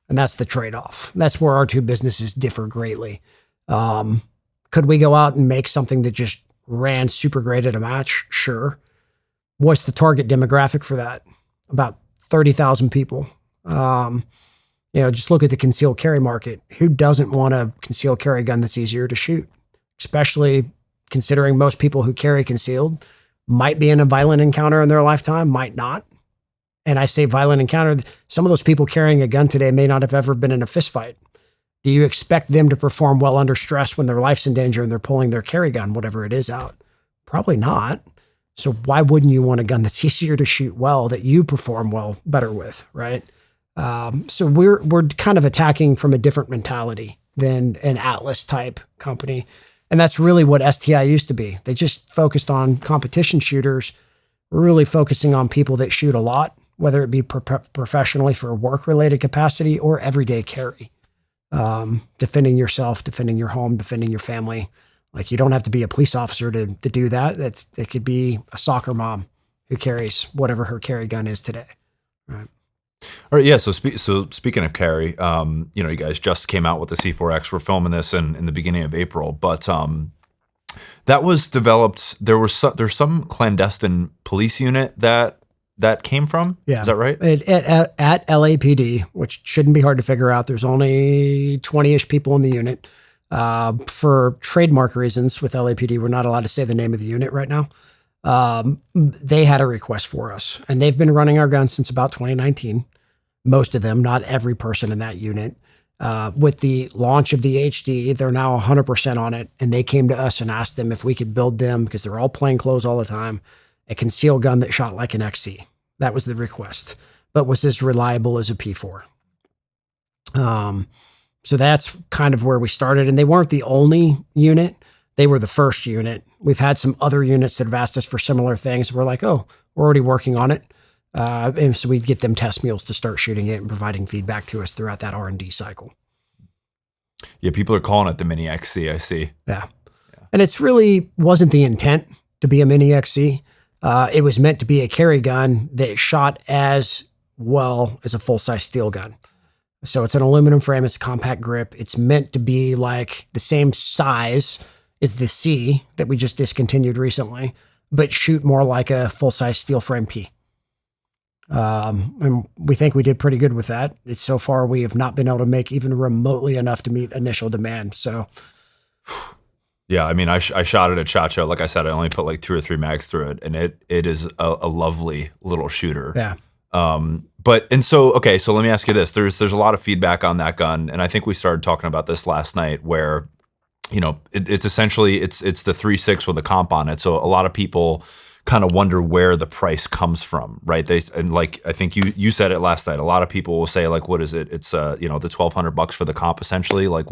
Speaker 1: And that's the trade-off. That's where our two businesses differ greatly. Could we go out and make something that just ran super great at a match? Sure. What's the target demographic for that? About 30,000 people. Just look at the concealed carry market. Who doesn't want a concealed carry gun that's easier to shoot? Especially considering most people who carry concealed might be in a violent encounter in their lifetime, might not. And I say violent encounter, some of those people carrying a gun today may not have ever been in a fist fight. Do you expect them to perform well under stress when their life's in danger and they're pulling their carry gun, whatever it is, out? Probably not. So why wouldn't you want a gun that's easier to shoot well, that you perform well, better with, right? So we're kind of attacking from a different mentality than an Atlas type company. And that's really what STI used to be. They just focused on competition shooters. We're really focusing on people that shoot a lot, whether it be professionally for work-related capacity or everyday carry. Defending yourself, defending your home, defending your family. Like, you don't have to be a police officer to do that. It could be a soccer mom who carries whatever her carry gun is today. Right.
Speaker 2: All right, yeah. So speaking of carry, you guys just came out with the C4X. We're filming this in the beginning of April, but that was developed. There's some clandestine police unit that came from.
Speaker 1: Yeah,
Speaker 2: is that right?
Speaker 1: At LAPD, which shouldn't be hard to figure out. There's only 20-ish people in the unit. For trademark reasons, with LAPD, we're not allowed to say the name of the unit right now. They had a request for us, and they've been running our guns since about 2019. Most of them, not every person in that unit. With the launch of the HD, they're now 100% on it, and they came to us and asked them if we could build them, because they're all plain clothes all the time, a concealed gun that shot like an XC. That was the request, but was as reliable as a P4. So that's kind of where we started, and they weren't the only unit. They were the first unit. We've had some other units that have asked us for similar things. We're like, oh, we're already working on it. And so we'd get them test mules to start shooting it and providing feedback to us throughout that R&D cycle.
Speaker 2: Yeah, people are calling it the Mini XC, I see.
Speaker 1: Yeah. And it's really wasn't the intent to be a Mini XC. It was meant to be a carry gun that shot as well as a full-size steel gun. So it's an aluminum frame, it's a compact grip. It's meant to be like the same size as the C that we just discontinued recently, but shoot more like a full-size steel frame P. And we think we did pretty good with that. So far, we have not been able to make even remotely enough to meet initial demand. So,
Speaker 2: yeah, I mean, I shot it at SHOT Show. Like I said, I only put like 2 or 3 mags through it, and it is a lovely little shooter.
Speaker 1: Yeah.
Speaker 2: So let me ask you this: there's a lot of feedback on that gun, and I think we started talking about this last night, where it's essentially it's the 3.6 with a comp on it. So a lot of people kind of wonder where the price comes from, right? I think you said it last night. A lot of people will say, like, what is it? It's the $1,200 for the comp, essentially. Like,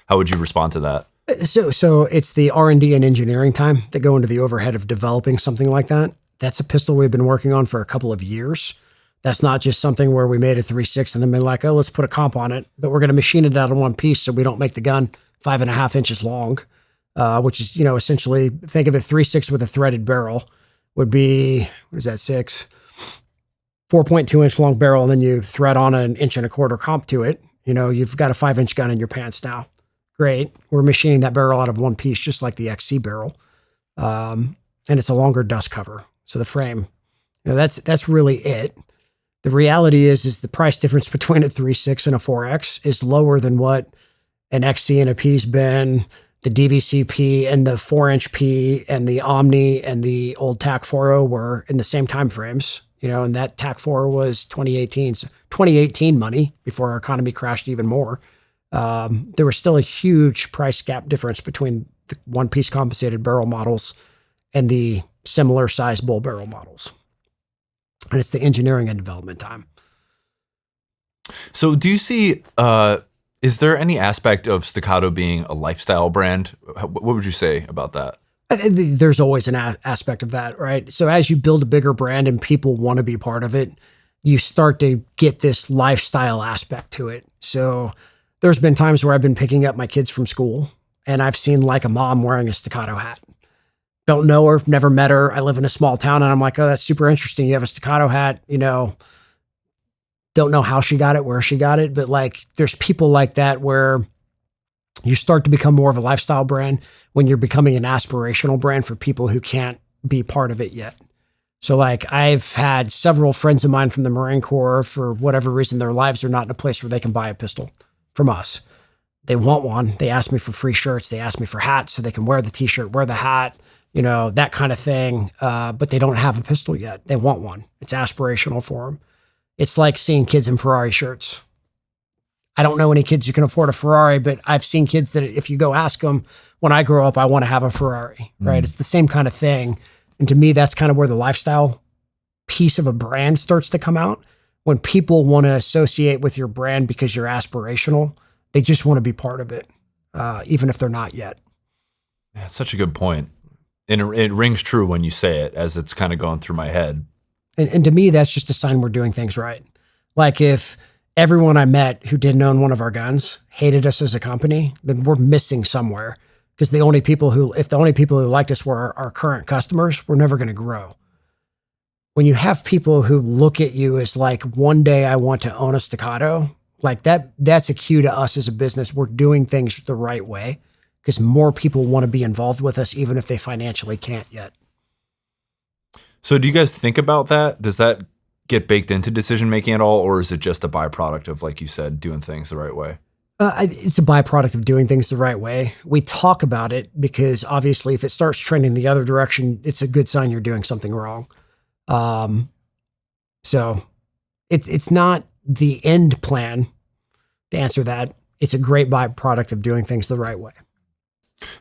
Speaker 2: how would you respond to that?
Speaker 1: So it's the R&D and engineering time that go into the overhead of developing something like that. That's a pistol we've been working on for a couple of years. That's not just something where we made a 3.6 and then been like, oh, let's put a comp on it, but we're going to machine it out in one piece so we don't make the gun 5.5 inches long, which is, essentially think of a 3.6 with a threaded barrel would be, what is that, 4.2 inch long barrel, and then you thread on an 1.25 inch comp to it. You've got a 5-inch gun in your pants now. Great. We're machining that barrel out of one piece, just like the XC barrel. And it's a longer dust cover. So the frame, that's really it. The reality is the price difference between a 3.6 and a 4X is lower than what an XC and a P's been, the DVCP and the 4-inch P and the Omni and the old TAC 4.0 were in the same time frames. And that TAC 4 was 2018. So 2018 money before our economy crashed even more. There was still a huge price gap difference between the one-piece compensated barrel models and the similar size bull barrel models. And it's the engineering and development time.
Speaker 2: So do you see, is there any aspect of Staccato being a lifestyle brand? What would you say about that?
Speaker 1: There's always an aspect of that, right? So as you build a bigger brand and people want to be part of it, you start to get this lifestyle aspect to it. So there's been times where I've been picking up my kids from school and I've seen like a mom wearing a Staccato hat. Don't know her, never met her. I live in a small town and I'm like, oh, that's super interesting. You have a Staccato hat, don't know how she got it, where she got it, but like there's people like that where you start to become more of a lifestyle brand when you're becoming an aspirational brand for people who can't be part of it yet. So like I've had several friends of mine from the Marine Corps, for whatever reason, their lives are not in a place where they can buy a pistol from us. They want one. They ask me for free shirts. They ask me for hats so they can wear the t-shirt, wear the hat, that kind of thing. But they don't have a pistol yet. They want one. It's aspirational for them. It's like seeing kids in Ferrari shirts. I don't know any kids who can afford a Ferrari, but I've seen kids that if you go ask them, when I grow up, I want to have a Ferrari, right? It's the same kind of thing. And to me, that's kind of where the lifestyle piece of a brand starts to come out. When people want to associate with your brand because you're aspirational, they just want to be part of it, even if they're not yet.
Speaker 2: Yeah, it's such a good point. And it rings true when you say it as it's kind of going through my head.
Speaker 1: And to me, that's just a sign we're doing things right. Like if everyone I met who didn't own one of our guns hated us as a company, then we're missing somewhere. Because if the only people who liked us were our current customers, we're never going to grow. When you have people who look at you as like, one day I want to own a Staccato, like that's a cue to us as a business. We're doing things the right way because more people want to be involved with us, even if they financially can't yet.
Speaker 2: So do you guys think about that? Does that get baked into decision-making at all? Or is it just a byproduct of, like you said, doing things the right way?
Speaker 1: It's a byproduct of doing things the right way. We talk about it because obviously if it starts trending the other direction, it's a good sign you're doing something wrong. So it's not the end plan to answer that. It's a great byproduct of doing things the right way.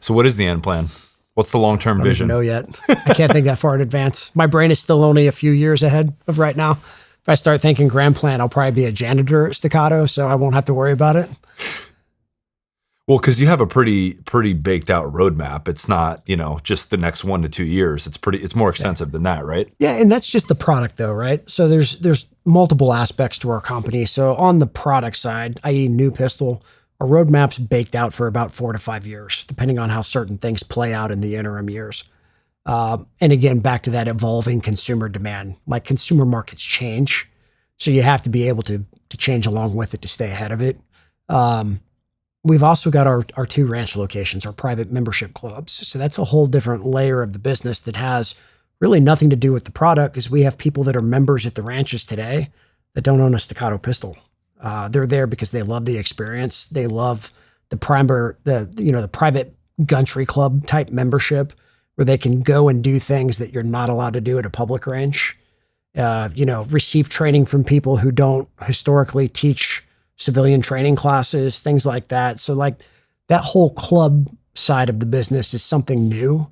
Speaker 2: So what is the end plan? What's the long-term vision?
Speaker 1: I don't even know yet. I can't think that far in advance. My brain is still only a few years ahead of right now. If I start thinking grand plan, I'll probably be a janitor at Staccato, so I won't have to worry about it.
Speaker 2: Well, because you have a pretty baked out roadmap. It's not, just the next 1 to 2 years. It's more extensive than that, right?
Speaker 1: Yeah, and that's just the product though, right? So there's multiple aspects to our company. So on the product side, i.e. new pistol, our roadmap's baked out for about 4 to 5 years, depending on how certain things play out in the interim years. And again, back to that evolving consumer demand, like consumer markets change. So you have to be able to change along with it to stay ahead of it. We've also got our 2 ranch locations, our private membership clubs. So that's a whole different layer of the business that has really nothing to do with the product, because we have people that are members at the ranches today that don't own a Staccato pistol. They're there because they love the experience. They love the private gantry club type membership where they can go and do things that you're not allowed to do at a public range. Receive training from people who don't historically teach civilian training classes, things like that. So like that whole club side of the business is something new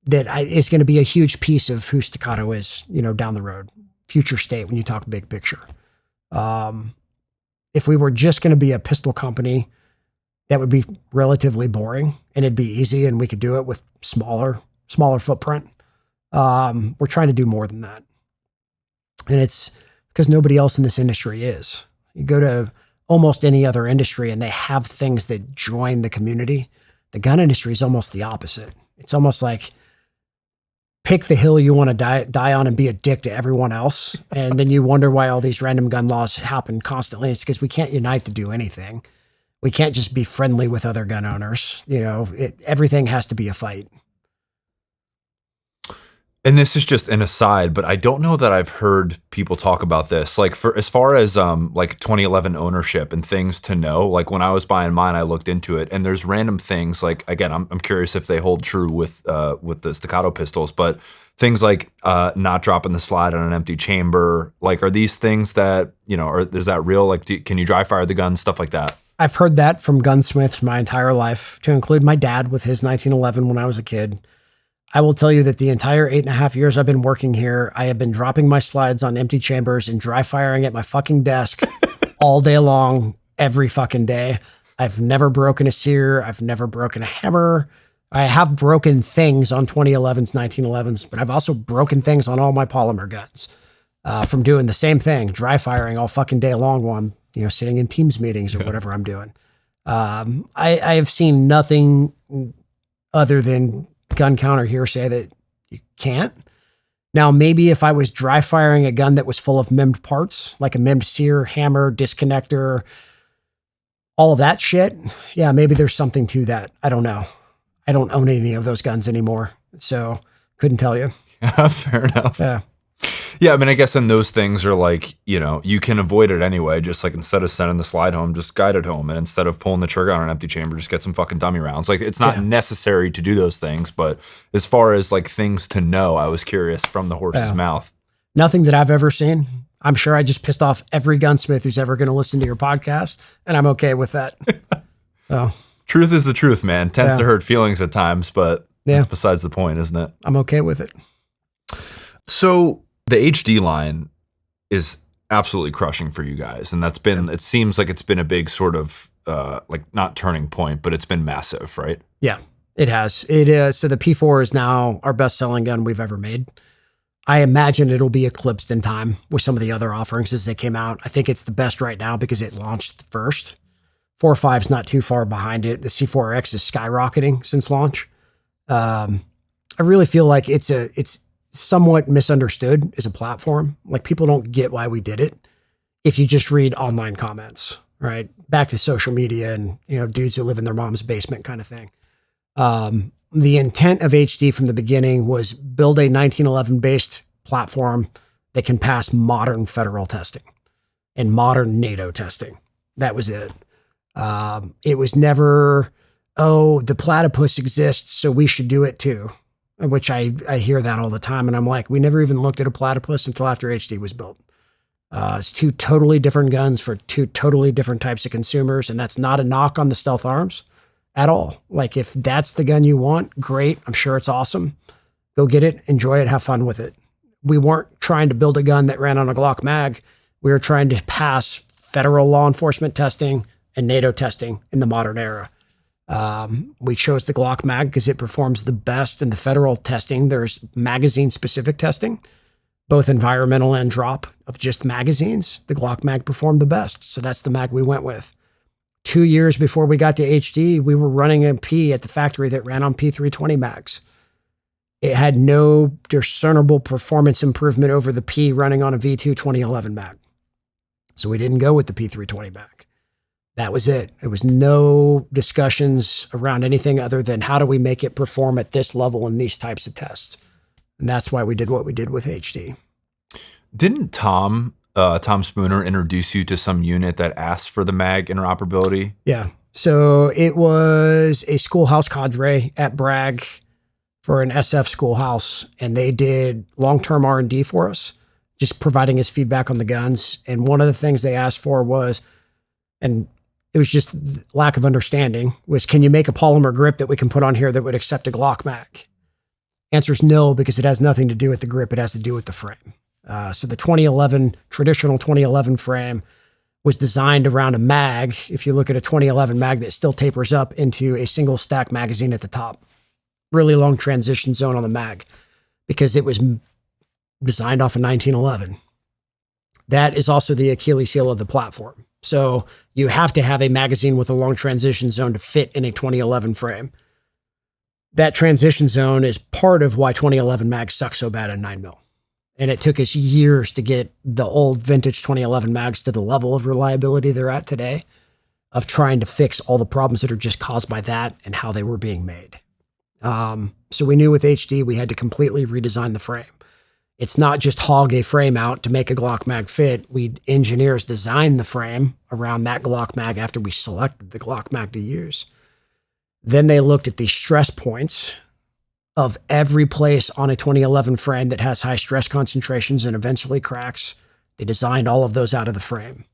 Speaker 1: that is going to be a huge piece of who Staccato is, down the road, future state when you talk big picture. If we were just going to be a pistol company, that would be relatively boring and it'd be easy and we could do it with smaller footprint. We're trying to do more than that. And it's because nobody else in this industry is. You go to almost any other industry and they have things that join the community. The gun industry is almost the opposite. It's almost like pick the hill you want to die on and be a dick to everyone else. And then you wonder why all these random gun laws happen constantly. It's because we can't unite to do anything. We can't just be friendly with other gun owners. Everything has to be a fight.
Speaker 2: And this is just an aside, but I don't know that I've heard people talk about this. Like for as far as like 2011 ownership and things to know. Like when I was buying mine, I looked into it, and there's random things. Like again, I'm curious if they hold true with the Staccato pistols, but things like not dropping the slide on an empty chamber. Like, are these things that or is that real? Like, can you dry fire the gun, stuff like that?
Speaker 1: I've heard that from gunsmiths my entire life, to include my dad with his 1911 when I was a kid. I will tell you that the entire 8.5 years I've been working here, I have been dropping my slides on empty chambers and dry firing at my fucking desk all day long, every fucking day. I've never broken a sear. I've never broken a hammer. I have broken things on 2011s, 1911s, but I've also broken things on all my polymer guns from doing the same thing, dry firing all fucking day long while I'm, sitting in Teams meetings or whatever I'm doing. I have seen nothing other than gun counter hearsay that you can't. Now, maybe if I was dry firing a gun that was full of MIM'd parts, like a MIM'd sear, hammer, disconnector, all of that shit, yeah, maybe there's something to that. I don't know. I don't own any of those guns anymore, so couldn't tell you.
Speaker 2: Fair enough.
Speaker 1: Yeah.
Speaker 2: Yeah, I mean, I guess then those things are like, you can avoid it anyway. Just like instead of sending the slide home, just guide it home. And instead of pulling the trigger on an empty chamber, just get some fucking dummy rounds. Like, it's not necessary to do those things. But as far as like things to know, I was curious from the horse's mouth.
Speaker 1: Nothing that I've ever seen. I'm sure I just pissed off every gunsmith who's ever going to listen to your podcast, and I'm okay with that. So,
Speaker 2: truth is the truth, man. Tends to hurt feelings at times, but that's besides the point, isn't it?
Speaker 1: I'm okay with it.
Speaker 2: So the HD line is absolutely crushing for you guys. And that's been, it seems like it's been a big sort of like not turning point, but it's been massive, right?
Speaker 1: Yeah, it has. It is. So the P4 is now our best selling gun we've ever made. I imagine it'll be eclipsed in time with some of the other offerings as they came out. I think it's the best right now because it launched first. 4.5 is not too far behind it. The C4X is skyrocketing since launch. I really feel like it's somewhat misunderstood as a platform. Like, people don't get why we did it if you just read online comments, right? Back to social media and, dudes who live in their mom's basement kind of thing. The intent of HD from the beginning was build a 1911 based platform that can pass modern federal testing and modern NATO testing. That was it. It was never, the platypus exists, so we should do it too. Which I hear that all the time. And I'm like, we never even looked at a platypus until after HD was built. It's two totally different guns for two totally different types of consumers. And that's not a knock on the stealth arms at all. Like, if that's the gun you want, great. I'm sure it's awesome. Go get it, enjoy it, have fun with it. We weren't trying to build a gun that ran on a Glock mag. We were trying to pass federal law enforcement testing and NATO testing in the modern era. We chose the Glock mag because it performs the best in the federal testing. There's magazine specific testing, both environmental and drop of just magazines. The Glock mag performed the best. So that's the mag we went with. 2 years before we got to HD, we were running a P at the factory that ran on P320 mags. It had no discernible performance improvement over the P running on a V2 2011 mag. So we didn't go with the P320 mag. That was it. There was no discussions around anything other than how do we make it perform at this level in these types of tests. And that's why we did what we did with HD.
Speaker 2: Didn't Tom Spooner introduce you to some unit that asked for the mag interoperability?
Speaker 1: Yeah. So it was a schoolhouse cadre at Bragg for an SF schoolhouse, and they did long-term R&D for us, just providing us feedback on the guns. And one of the things they asked for was, and it was just lack of understanding, was, can you make a polymer grip that we can put on here that would accept a Glock mag? Answer is no, because it has nothing to do with the grip. It has to do with the frame. So the 2011, traditional 2011 frame was designed around a mag. If you look at a 2011 mag, that still tapers up into a single stack magazine at the top. Really long transition zone on the mag because it was designed off of 1911. That is also the Achilles heel of the platform. So you have to have a magazine with a long transition zone to fit in a 2011 frame. That transition zone is part of why 2011 mags suck so bad at 9mm. And it took us years to get the old vintage 2011 mags to the level of reliability they're at today, of trying to fix all the problems that are just caused by that and how they were being made. So we knew with HD, we had to completely redesign the frame. It's not just hog a frame out to make a Glock mag fit. We engineers designed the frame around that Glock mag after we selected the Glock mag to use. Then they looked at the stress points of every place on a 2011 frame that has high stress concentrations and eventually cracks. They designed all of those out of the frame.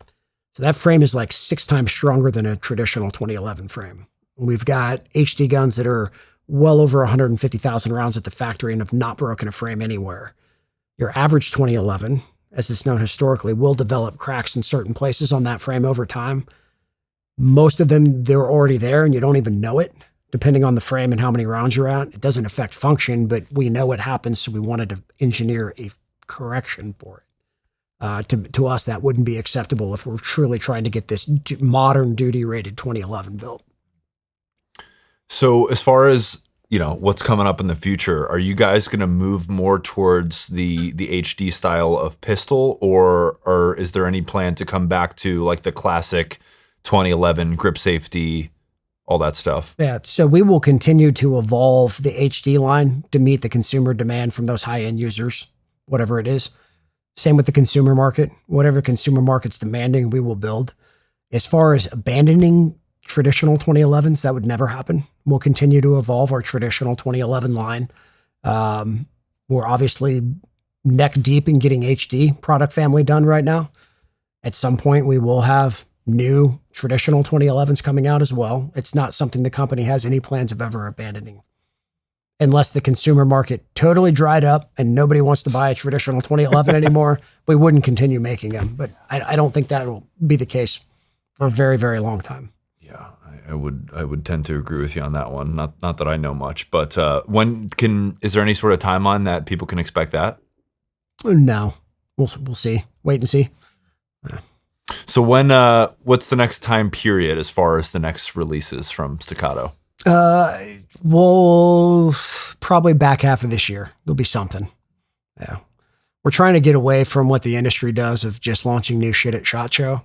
Speaker 1: So that frame is like 6 times stronger than a traditional 2011 frame. We've got HD guns that are well over 150,000 rounds at the factory and have not broken a frame anywhere. Your average 2011, as it's known historically, will develop cracks in certain places on that frame over time. Most of them, they're already there and you don't even know it, depending on the frame and how many rounds you're at. It doesn't affect function, but we know what happens, so we wanted to engineer a correction for it. To us, that wouldn't be acceptable if we're truly trying to get this modern duty-rated 2011 built.
Speaker 2: So as far as what's coming up in the future, are you guys going to move more towards the HD style of pistol, or is there any plan to come back to like the classic 2011 grip safety, all that stuff?
Speaker 1: Yeah, so we will continue to evolve the HD line to meet the consumer demand from those high-end users, whatever it is. Same with the consumer market. Whatever consumer market's demanding, we will build. As far as abandoning traditional 2011s, that would never happen. We'll continue to evolve our traditional 2011 line. We're obviously neck deep in getting HD product family done right now. At some point, we will have new traditional 2011s coming out as well. It's not something the company has any plans of ever abandoning. Unless the consumer market totally dried up and nobody wants to buy a traditional 2011 anymore, we wouldn't continue making them. But I don't think that will be the case for a very, very long time.
Speaker 2: Yeah, I would tend to agree with you on that one. Not that I know much, but is there any sort of timeline that people can expect that?
Speaker 1: No, we'll see. Wait and see.
Speaker 2: So what's the next time period as far as the next releases from Staccato?
Speaker 1: We'll probably back half of this year. There'll be something. Yeah. We're trying to get away from what the industry does of just launching new shit at SHOT Show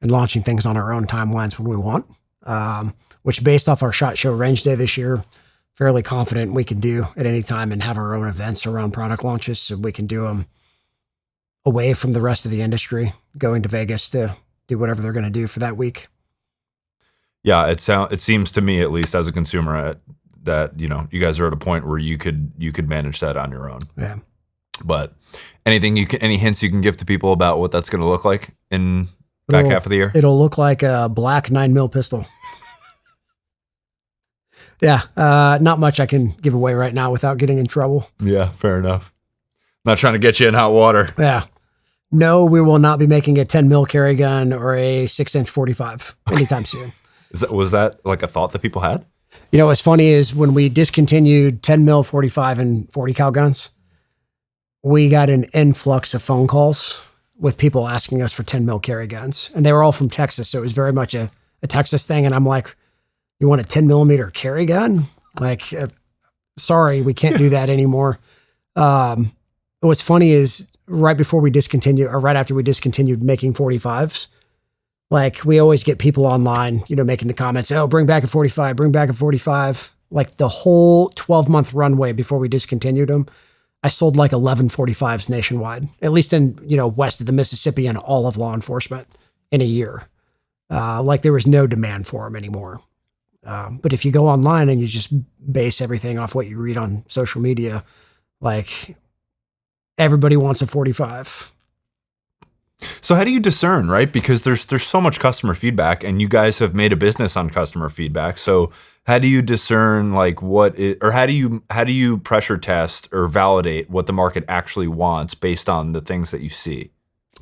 Speaker 1: and launching things on our own timelines when we want, which based off our SHOT Show range day this year, fairly confident we can do at any time and have our own events around product launches so we can do them away from the rest of the industry, going to Vegas to do whatever they're going to do for that week.
Speaker 2: Yeah, it seems to me, at least as a consumer, that you guys are at a point where you could manage that on your own.
Speaker 1: Yeah.
Speaker 2: But any hints you can give to people about what that's going to look like in back half of the year?
Speaker 1: It'll look like a black 9mm pistol. Yeah, not much I can give away right now without getting in trouble.
Speaker 2: Yeah, fair enough. Not trying to get you in hot water.
Speaker 1: Yeah. No, we will not be making a 10mm carry gun or a 6-inch 45 anytime soon.
Speaker 2: Was that like a thought that people had?
Speaker 1: What's funny is when we discontinued 10mm 45 and 40 cal guns, we got an influx of phone calls with people asking us for 10mm carry guns. And they were all from Texas. So it was very much a Texas thing. And I'm like, you want a 10mm carry gun? Like, sorry, we can't do that anymore. What's funny is right after we discontinued making 45s, like we always get people online, making the comments, oh, bring back a 45, bring back a 45. Like the whole 12-month runway before we discontinued them, I sold like 11 45s nationwide, at least in, west of the Mississippi and all of law enforcement in a year. Like there was no demand for them anymore. But if you go online and you just base everything off what you read on social media, like everybody wants a 45.
Speaker 2: So how do you discern, right? Because there's so much customer feedback and you guys have made a business on customer feedback. So how do you discern how do you pressure test or validate what the market actually wants based on the things that you see?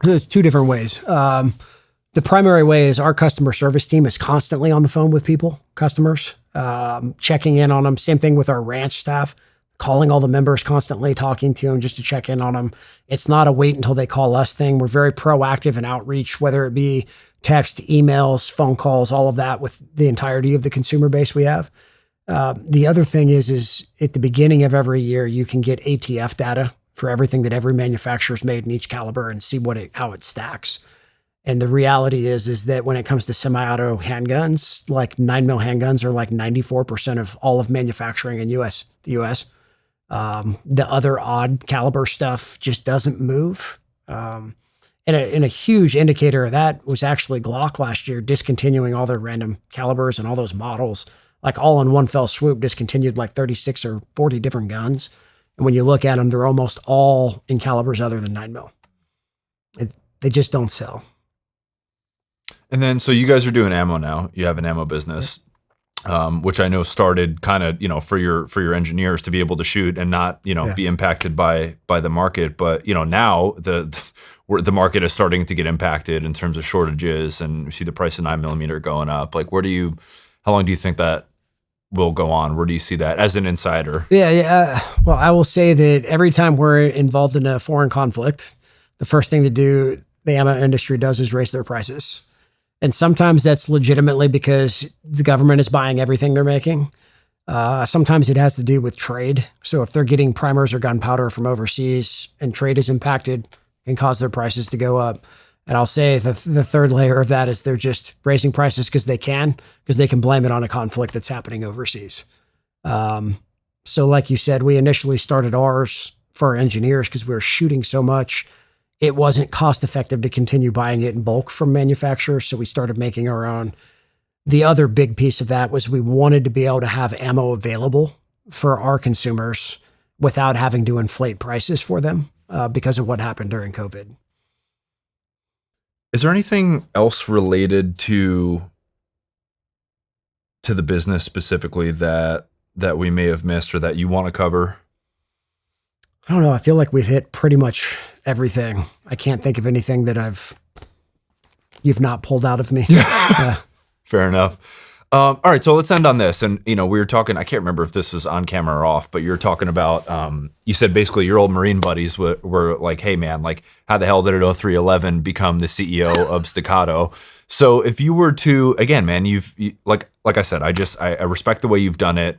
Speaker 1: There's two different ways. The The primary way is our customer service team is constantly on the phone with customers, checking in on them. Same thing with our ranch staff, calling all the members constantly, talking to them just to check in on them. It's not a wait until they call us thing. We're very proactive in outreach, whether it be text, emails, phone calls, all of that with the entirety of the consumer base we have. The other thing is at the beginning of every year, you can get ATF data for everything that every manufacturer's made in each caliber and see how it stacks. And the reality is that when it comes to semi-auto handguns, like 9mm handguns are like 94% of all of manufacturing in the US. The other odd caliber stuff just doesn't move. And a huge indicator of that was actually Glock last year discontinuing all their random calibers and all those models, like all in one fell swoop, discontinued like 36 or 40 different guns. And when you look at them, they're almost all in calibers other than 9mm. They just don't sell.
Speaker 2: And then, so you guys are doing ammo now. You have an ammo business, which I know started kind of, for your engineers to be able to shoot and not, be impacted by the market. But, now the market is starting to get impacted in terms of shortages, and we see the price of 9mm going up. Like, how long do you think that will go on? Where do you see that as an insider?
Speaker 1: Yeah. Well, I will say that every time we're involved in a foreign conflict, the first thing the ammo industry does is raise their prices. And sometimes that's legitimately because the government is buying everything they're making. Sometimes it has to do with trade. So if they're getting primers or gunpowder from overseas and trade is impacted, it can cause their prices to go up. And I'll say the third layer of that is they're just raising prices because they can blame it on a conflict that's happening overseas. So like you said, we initially started ours for our engineers because we were shooting so much. It wasn't cost effective to continue buying it in bulk from manufacturers, so we started making our own. The other big piece of that was we wanted to be able to have ammo available for our consumers without having to inflate prices for them because of what happened during COVID.
Speaker 2: Is there anything else related to the business specifically that we may have missed or that you want to cover?
Speaker 1: I don't know. I feel like we've hit pretty much everything. I can't think of anything that you've not pulled out of me.
Speaker 2: Fair enough. All right. So let's end on this. And, we were talking, I can't remember if this was on camera or off, but you're talking about, you said basically your old Marine buddies were like, hey man, like how the hell did at 0311 become the CEO of Staccato? So if you were to, again, man, like I said, I respect the way you've done it,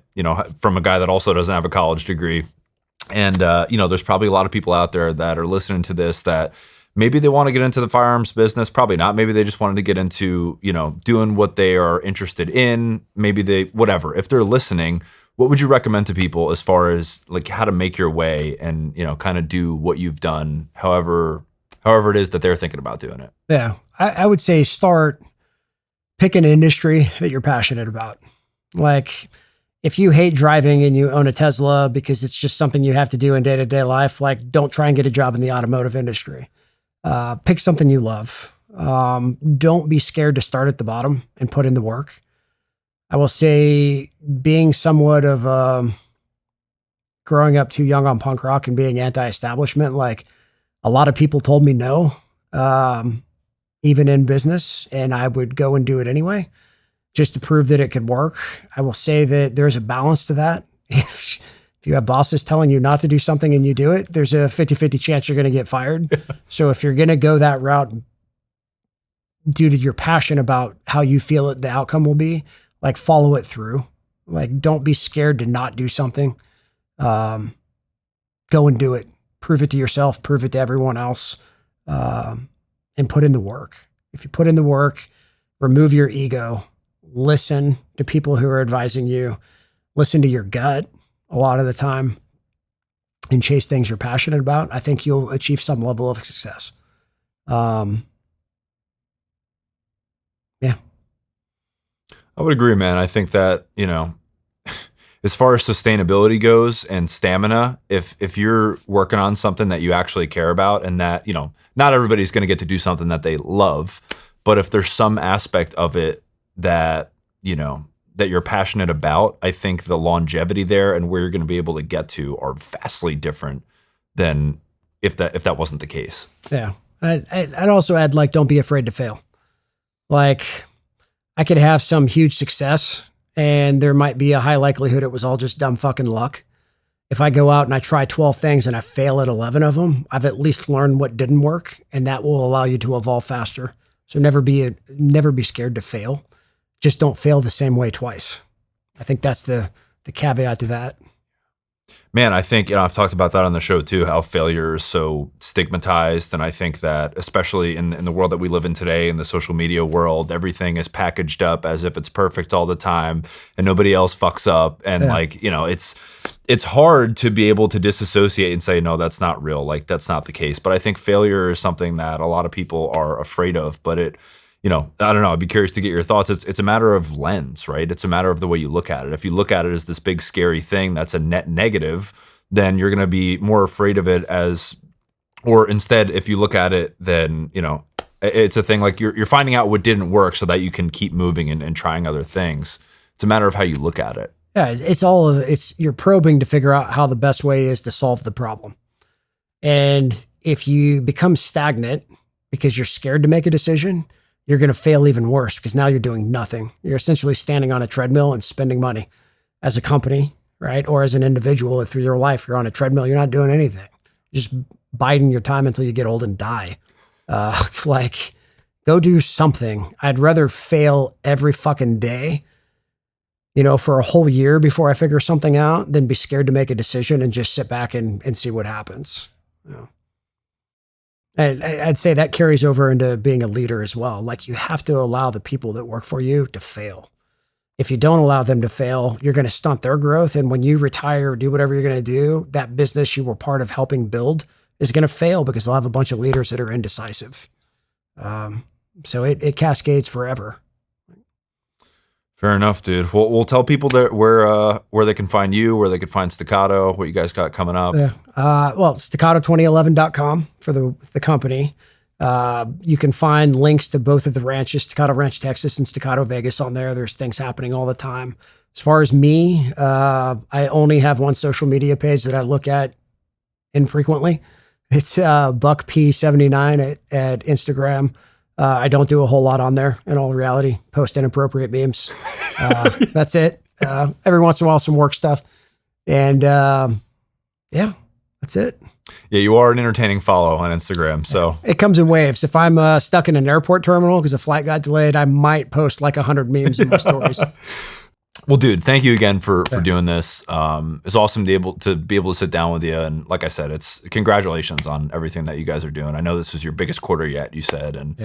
Speaker 2: from a guy that also doesn't have a college degree. And, there's probably a lot of people out there that are listening to this that maybe they want to get into the firearms business. Probably not. Maybe they just wanted to get into, doing what they are interested in. Maybe whatever. If they're listening, what would you recommend to people as far as like how to make your way and, kind of do what you've done, however it is that they're thinking about doing it?
Speaker 1: Yeah. I would say pick an industry that you're passionate about. Like, if you hate driving and you own a Tesla because it's just something you have to do in day-to-day life, like don't try and get a job in the automotive industry. Pick something you love. Don't be scared to start at the bottom and put in the work. I will say being somewhat of growing up too young on punk rock and being anti-establishment, like a lot of people told me no, even in business, and I would go and do it anyway, just to prove that it could work. I will say that there's a balance to that. If you have bosses telling you not to do something and you do it, there's a 50-50 chance you're going to get fired. So if you're going to go that route due to your passion about how you feel the outcome will be, like follow it through. Like don't be scared to not do something. Go and do it. Prove it to yourself, prove it to everyone else, and put in the work. If you put in the work, remove your ego, listen to people who are advising you, listen to your gut a lot of the time, and chase things you're passionate about, I think you'll achieve some level of success. Yeah.
Speaker 2: I would agree, man. I think that, as far as sustainability goes and stamina, if you're working on something that you actually care about and that, not everybody's going to get to do something that they love, but if there's some aspect of it that, that you're passionate about, I think the longevity there and where you're going to be able to get to are vastly different than if that wasn't the case.
Speaker 1: Yeah. I'd also add, like, don't be afraid to fail. Like, I could have some huge success and there might be a high likelihood it was all just dumb fucking luck. If I go out and I try 12 things and I fail at 11 of them, I've at least learned what didn't work, and that will allow you to evolve faster. So never be scared to fail. Just don't fail the same way twice. I think that's the caveat to that.
Speaker 2: Man, I think, I've talked about that on the show too, how failure is so stigmatized. And I think that especially in the world that we live in today, in the social media world, everything is packaged up as if it's perfect all the time and nobody else fucks up. And it's hard to be able to disassociate and say, no, that's not real. Like, that's not the case. But I think failure is something that a lot of people are afraid of. But I don't know. I'd be curious to get your thoughts. It's a matter of lens, right? It's a matter of the way you look at it. If you look at it as this big, scary thing that's a net negative, then you're going to be more afraid of it or instead, if you look at it, then, it's a thing like you're finding out what didn't work so that you can keep moving and trying other things. It's a matter of how you look at it.
Speaker 1: Yeah, you're probing to figure out how the best way is to solve the problem. And if you become stagnant because you're scared to make a decision, you're going to fail even worse because now you're doing nothing. You're essentially standing on a treadmill and spending money as a company, right? Or as an individual through your life, you're on a treadmill. You're not doing anything. You're just biding your time until you get old and die. Go do something. I'd rather fail every fucking day, for a whole year before I figure something out than be scared to make a decision and just sit back and see what happens. And I'd say that carries over into being a leader as well. Like, you have to allow the people that work for you to fail. If you don't allow them to fail, you're going to stunt their growth. And when you retire or do whatever you're going to do, that business you were part of helping build is going to fail because they'll have a bunch of leaders that are indecisive. So it cascades forever.
Speaker 2: Fair enough, dude. We'll tell people that where they can find you, where they can find Staccato, what you guys got coming up.
Speaker 1: Yeah. Staccato2011.com for the company. You can find links to both of the ranches, Staccato Ranch, Texas and Staccato Vegas on there. There's things happening all the time. As far as me, I only have one social media page that I look at infrequently. It's BuckP79 at Instagram. I don't do a whole lot on there in all reality, post inappropriate memes. That's it. Every once in a while, some work stuff. And that's it.
Speaker 2: Yeah, you are an entertaining follow on Instagram. So
Speaker 1: it comes in waves. If I'm stuck in an airport terminal because a flight got delayed, I might post like 100 memes in my stories.
Speaker 2: Well, dude, thank you again for doing this. It's awesome to be able to sit down with you. And like I said, congratulations on everything that you guys are doing. I know this was your biggest quarter yet, you said, and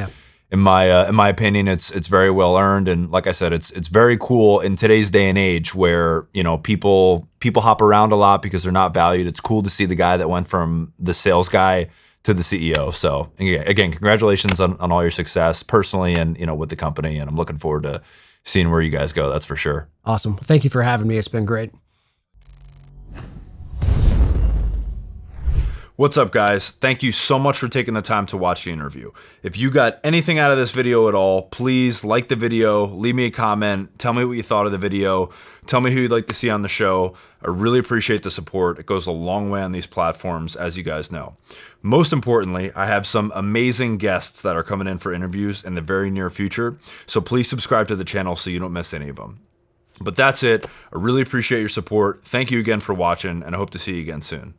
Speaker 2: in my opinion, it's very well earned. And like I said, it's very cool in today's day and age where people hop around a lot because they're not valued. It's cool to see the guy that went from the sales guy to the CEO. So again, congratulations on all your success personally and with the company. And I'm looking forward to seeing where you guys go. That's for sure.
Speaker 1: Awesome. Thank you for having me. It's been great.
Speaker 2: What's up, guys? Thank you so much for taking the time to watch the interview. If you got anything out of this video at all, please like the video, leave me a comment, tell me what you thought of the video, tell me who you'd like to see on the show. I really appreciate the support. It goes a long way on these platforms, as you guys know. Most importantly, I have some amazing guests that are coming in for interviews in the very near future, so please subscribe to the channel so you don't miss any of them. But that's it. I really appreciate your support. Thank you again for watching, and I hope to see you again soon.